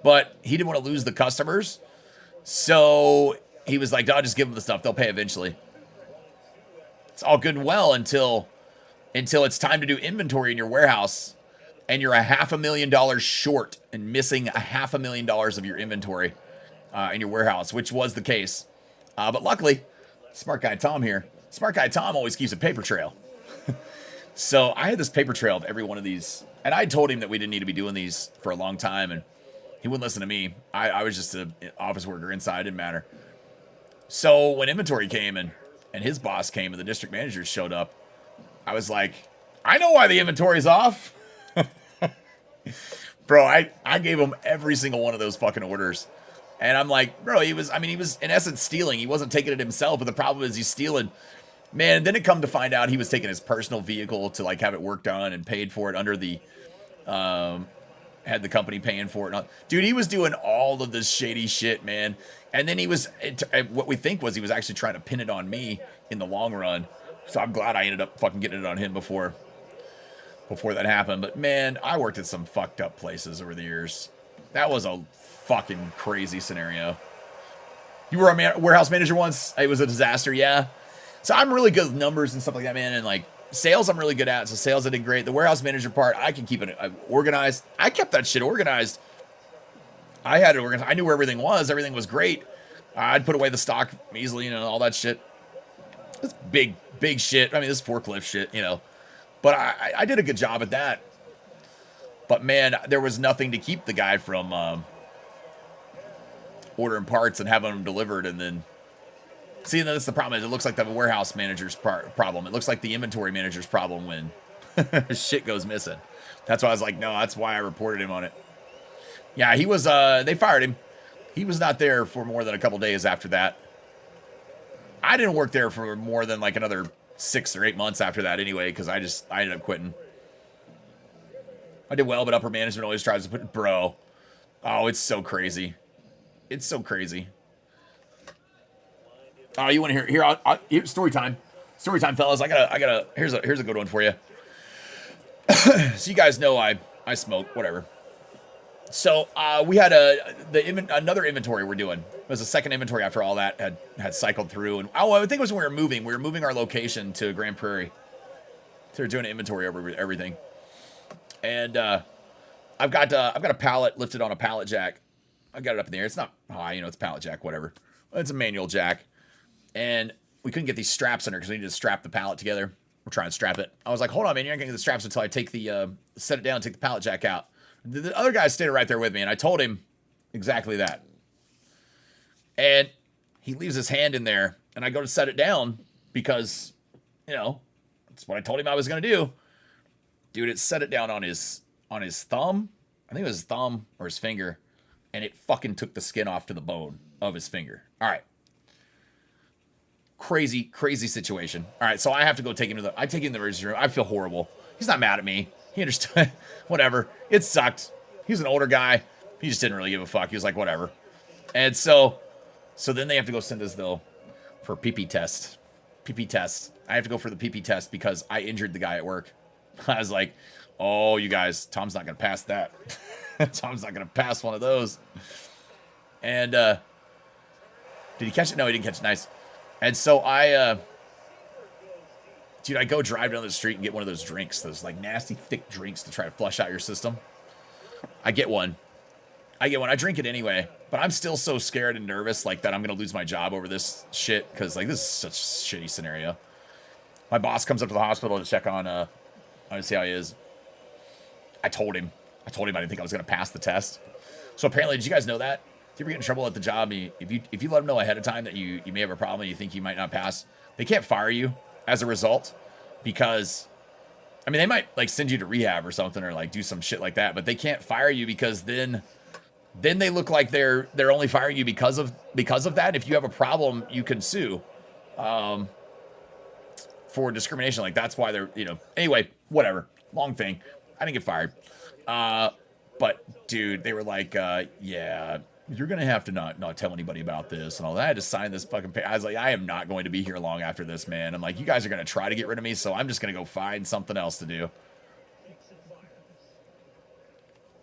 but he didn't want to lose the customers. So he was like, I'll just give them the stuff. They'll pay eventually. It's all good and well until it's time to do inventory in your warehouse and you're $500,000 short and missing $500,000 of your inventory in your warehouse, which was the case. But luckily, smart guy Tom here. Smart guy Tom always keeps a paper trail. So I had this paper trail of every one of these. And I told him that we didn't need to be doing these for a long time. And he wouldn't listen to me. I was just an office worker inside. It didn't matter. So when inventory came and his boss came and the district managers showed up, I was like, I know why the inventory's off. Bro, I gave him every single one of those fucking orders. And I'm like, bro, he was in essence stealing. He wasn't taking it himself, but the problem is he's stealing. Man, then it come to find out he was taking his personal vehicle to like have it worked on and paid for it under the, had the company paying for it. Dude, he was doing all of this shady shit, man. And then what we think was he was actually trying to pin it on me in the long run. So I'm glad I ended up fucking getting it on him before that happened. But man, I worked at some fucked up places over the years. That was a fucking crazy scenario. You were a warehouse manager once? It was a disaster, yeah. So I'm really good with numbers and stuff like that, man. And like sales, I'm really good at. So sales, I did great. The warehouse manager part, I can keep it organized. I kept that shit organized. I had it organized. I knew where everything was. Everything was great. I'd put away the stock easily, all that shit. It's big shit. I mean, this forklift shit, But I did a good job at that. But man, there was nothing to keep the guy from ordering parts and having them delivered. And then, see, that's the problem. It looks like the warehouse manager's problem. It looks like the inventory manager's problem when shit goes missing. That's why I was like, no, that's why I reported him on it. Yeah, he was, they fired him. He was not there for more than a couple days after that. I didn't work there for more than like another 6 or 8 months after that anyway, because I ended up quitting. I did well, but upper management always tries to put, bro. Oh, it's so crazy. It's so crazy. Oh, you want to hear story time. Story time, fellas. I gotta, here's a good one for you. So you guys know I smoke, whatever. So we had another inventory we're doing. It was a second inventory after all that had cycled through. And I think it was when we were moving. We were moving our location to Grand Prairie. So we're doing an inventory over everything. And I've got a pallet lifted on a pallet jack. I got it up in the air. It's not high, it's a pallet jack, whatever. It's a manual jack. And we couldn't get these straps under because we needed to strap the pallet together. We're trying to strap it. I was like, hold on, man. You're not going to get the straps until I take set it down and take the pallet jack out. The other guy stayed right there with me, and I told him exactly that. And he leaves his hand in there, and I go to set it down because, that's what I told him I was going to do. Dude, it set it down on his thumb. I think it was his thumb or his finger, and it fucking took the skin off to the bone of his finger. All right. Crazy situation. All right, so I have to go take him I take him to the emergency room. I feel horrible. He's not mad at me. He understood. Whatever. It sucked. He's an older guy. He just didn't really give a fuck. He was like, whatever. And so then they have to go send us, though, for a PP test. PP test. I have to go for the PP test because I injured the guy at work. I was like, oh, you guys, Tom's not going to pass that. Tom's not going to pass one of those. And Did he catch it? No, he didn't catch it. Nice. And so dude, I go drive down the street and get one of those drinks, those like nasty thick drinks to try to flush out your system. I get one. I drink it anyway, but I'm still so scared and nervous like that I'm going to lose my job over this shit because like this is such a shitty scenario. My boss comes up to the hospital to check on to see how he is. I told him I didn't think I was going to pass the test. So apparently, did you guys know that? If you ever get in trouble at the job, if you let them know ahead of time that you may have a problem and you think you might not pass, they can't fire you as a result because, I mean, they might like send you to rehab or something or like do some shit like that, but they can't fire you because then they look like they're only firing you because of that. If you have a problem, you can sue for discrimination. Like that's why they're, anyway, whatever. Long thing. I didn't get fired. But dude, they were like, yeah, you're going to have to not tell anybody about this and all that. I had to sign this fucking paper. I was like, I am not going to be here long after this, man. I'm like, you guys are going to try to get rid of me. So I'm just going to go find something else to do.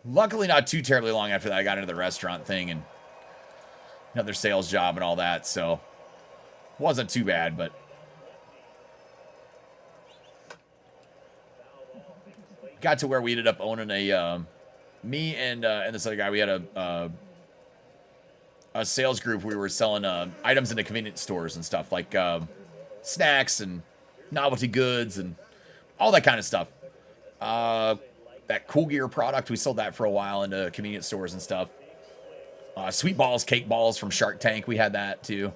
Luckily, not too terribly long after that, I got into the restaurant thing and another sales job and all that. So it wasn't too bad, but got to where we ended up owning me and this other guy, we had a sales group. We were selling items into convenience stores and stuff like snacks and novelty goods and all that kind of stuff. That Cool Gear product, we sold that for a while into convenience stores and stuff. Sweet balls, cake balls from Shark Tank, we had that too.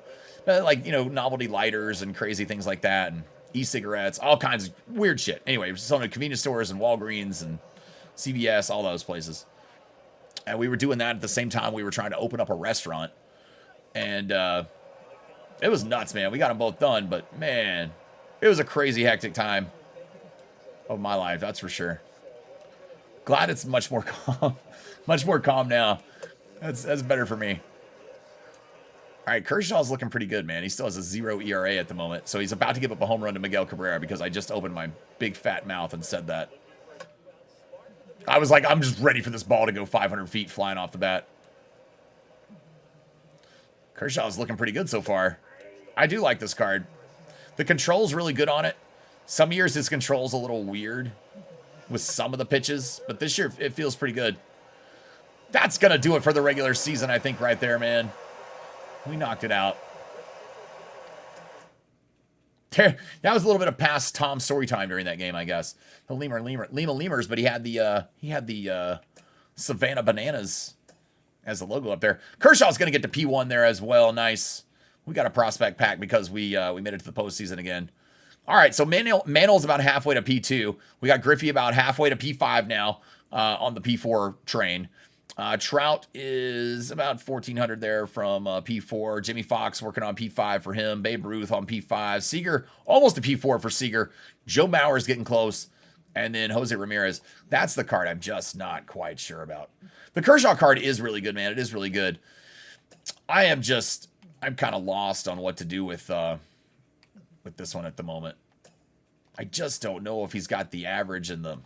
Like, novelty lighters and crazy things like that, and e-cigarettes, all kinds of weird shit. Anyway, we're selling at convenience stores and Walgreens and CVS, all those places. And we were doing that at the same time we were trying to open up a restaurant. And it was nuts, man. We got them both done, but man, it was a crazy hectic time of my life, that's for sure. Glad it's much more calm now. That's better for me. All right, Kershaw's looking pretty good, man. He still has a 0 ERA at the moment. So he's about to give up a home run to Miguel Cabrera because I just opened my big fat mouth and said that. I was like, I'm just ready for this ball to go 500 feet flying off the bat. Kershaw's looking pretty good so far. I do like this card. The control's really good on it. Some years his control's a little weird with some of the pitches, but this year it feels pretty good. That's going to do it for the regular season, I think, right there, man. We knocked it out. That was a little bit of past Tom story time during that game, I guess. The Lima Lemurs, but he had the Savannah Bananas as the logo up there. Kershaw's going to get to P1 there as well. Nice. We got a prospect pack because we made it to the postseason again. All right, so Mantl's about halfway to P2. We got Griffey about halfway to P5 now on the P4 train. Trout is about 1,400 there from P4. Jimmy Fox working on P5 for him. Babe Ruth on P5. Seager, almost a P4 for Seager. Joe Mauer's getting close. And then Jose Ramirez. That's the card I'm just not quite sure about. The Kershaw card is really good, man. It is really good. I'm kind of lost on what to do with this one at the moment. I just don't know if he's got the average and the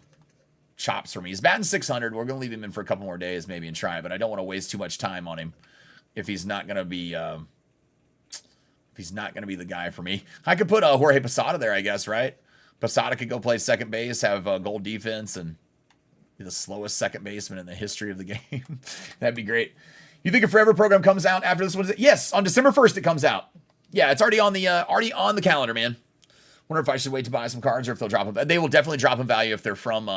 chops for me. He's batting 600. We're going to leave him in for a couple more days maybe and try it, but I don't want to waste too much time on him if he's not going to be the guy for me. I could put Jorge Posada there, I guess, right? Posada could go play second base, have gold defense, and be the slowest second baseman in the history of the game. That'd be great. You think a Forever program comes out after this one? Yes, on December 1st it comes out. Yeah, it's already on the calendar, man. Wonder if I should wait to buy some cards or if they'll drop them. They will definitely drop in value if they're from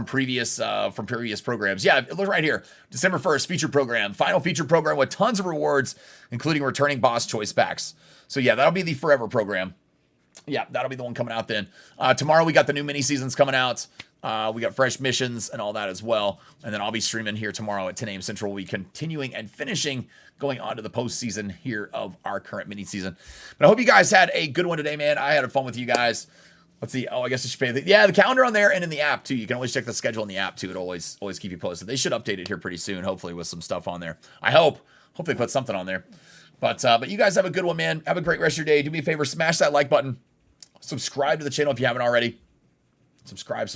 previous programs. Yeah, look right here. December 1st, feature program. Final feature program with tons of rewards, including returning boss choice packs. So yeah, that'll be the Forever program. Yeah, that'll be the one coming out then. Tomorrow we got the new mini seasons coming out. We got fresh missions and all that as well. And then I'll be streaming here tomorrow at 10 a.m. Central. We'll be continuing and finishing going on to the postseason here of our current mini season. But I hope you guys had a good one today, man. I had fun with you guys. Let's see. Oh, I guess I should pay the calendar on there and in the app too. You can always check the schedule in the app too. It always keep you posted. They should update it here pretty soon, hopefully with some stuff on there. I hope they put something on there. But you guys have a good one, man. Have a great rest of your day. Do me a favor, smash that like button. Subscribe to the channel if you haven't already. Subscribe.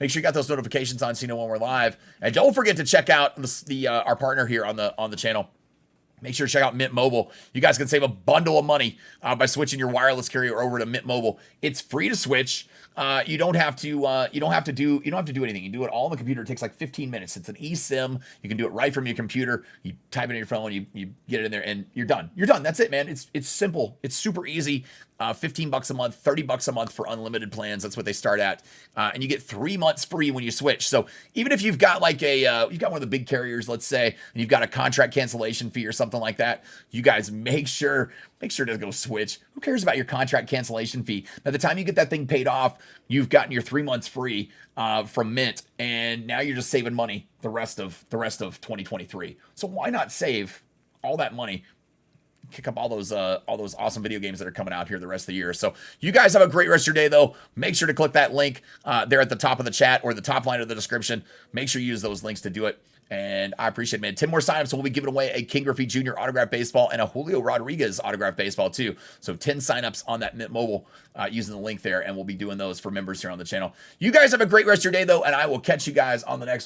Make sure you got those notifications on so you know when we're live. And don't forget to check out our partner here on the channel. make sure to check out Mint Mobile. You guys can save a bundle of money by switching your wireless carrier over to Mint Mobile. It's free to switch. You don't have to do anything. You do it all on the computer. It takes like 15 minutes. It's an eSIM. You can do it right from your computer. You type it in your phone. You get it in there, and you're done. You're done. That's it, man. It's simple. It's super easy. $15 a month, $30 a month for unlimited plans. That's what they start at, and you get 3 months free when you switch. So even if you've got like you've got one of the big carriers, let's say, and you've got a contract cancellation fee or something like that, you guys make sure to go switch. Who cares about your contract cancellation fee? By the time you get that thing paid off, you've gotten your 3 months free from Mint, and now you're just saving money the rest of 2023. So why not save all that money? Kick up all those awesome video games that are coming out here the rest of the year. So you guys have a great rest of your day, though. Make sure to click that link there at the top of the chat or the top line of the description. Make sure you use those links to do it. And I appreciate it, man. 10 more signups, so we'll be giving away a King Griffey Jr. autographed baseball and a Julio Rodriguez autographed baseball, too. So 10 signups on that Mint Mobile using the link there, and we'll be doing those for members here on the channel. You guys have a great rest of your day, though, and I will catch you guys on the next one.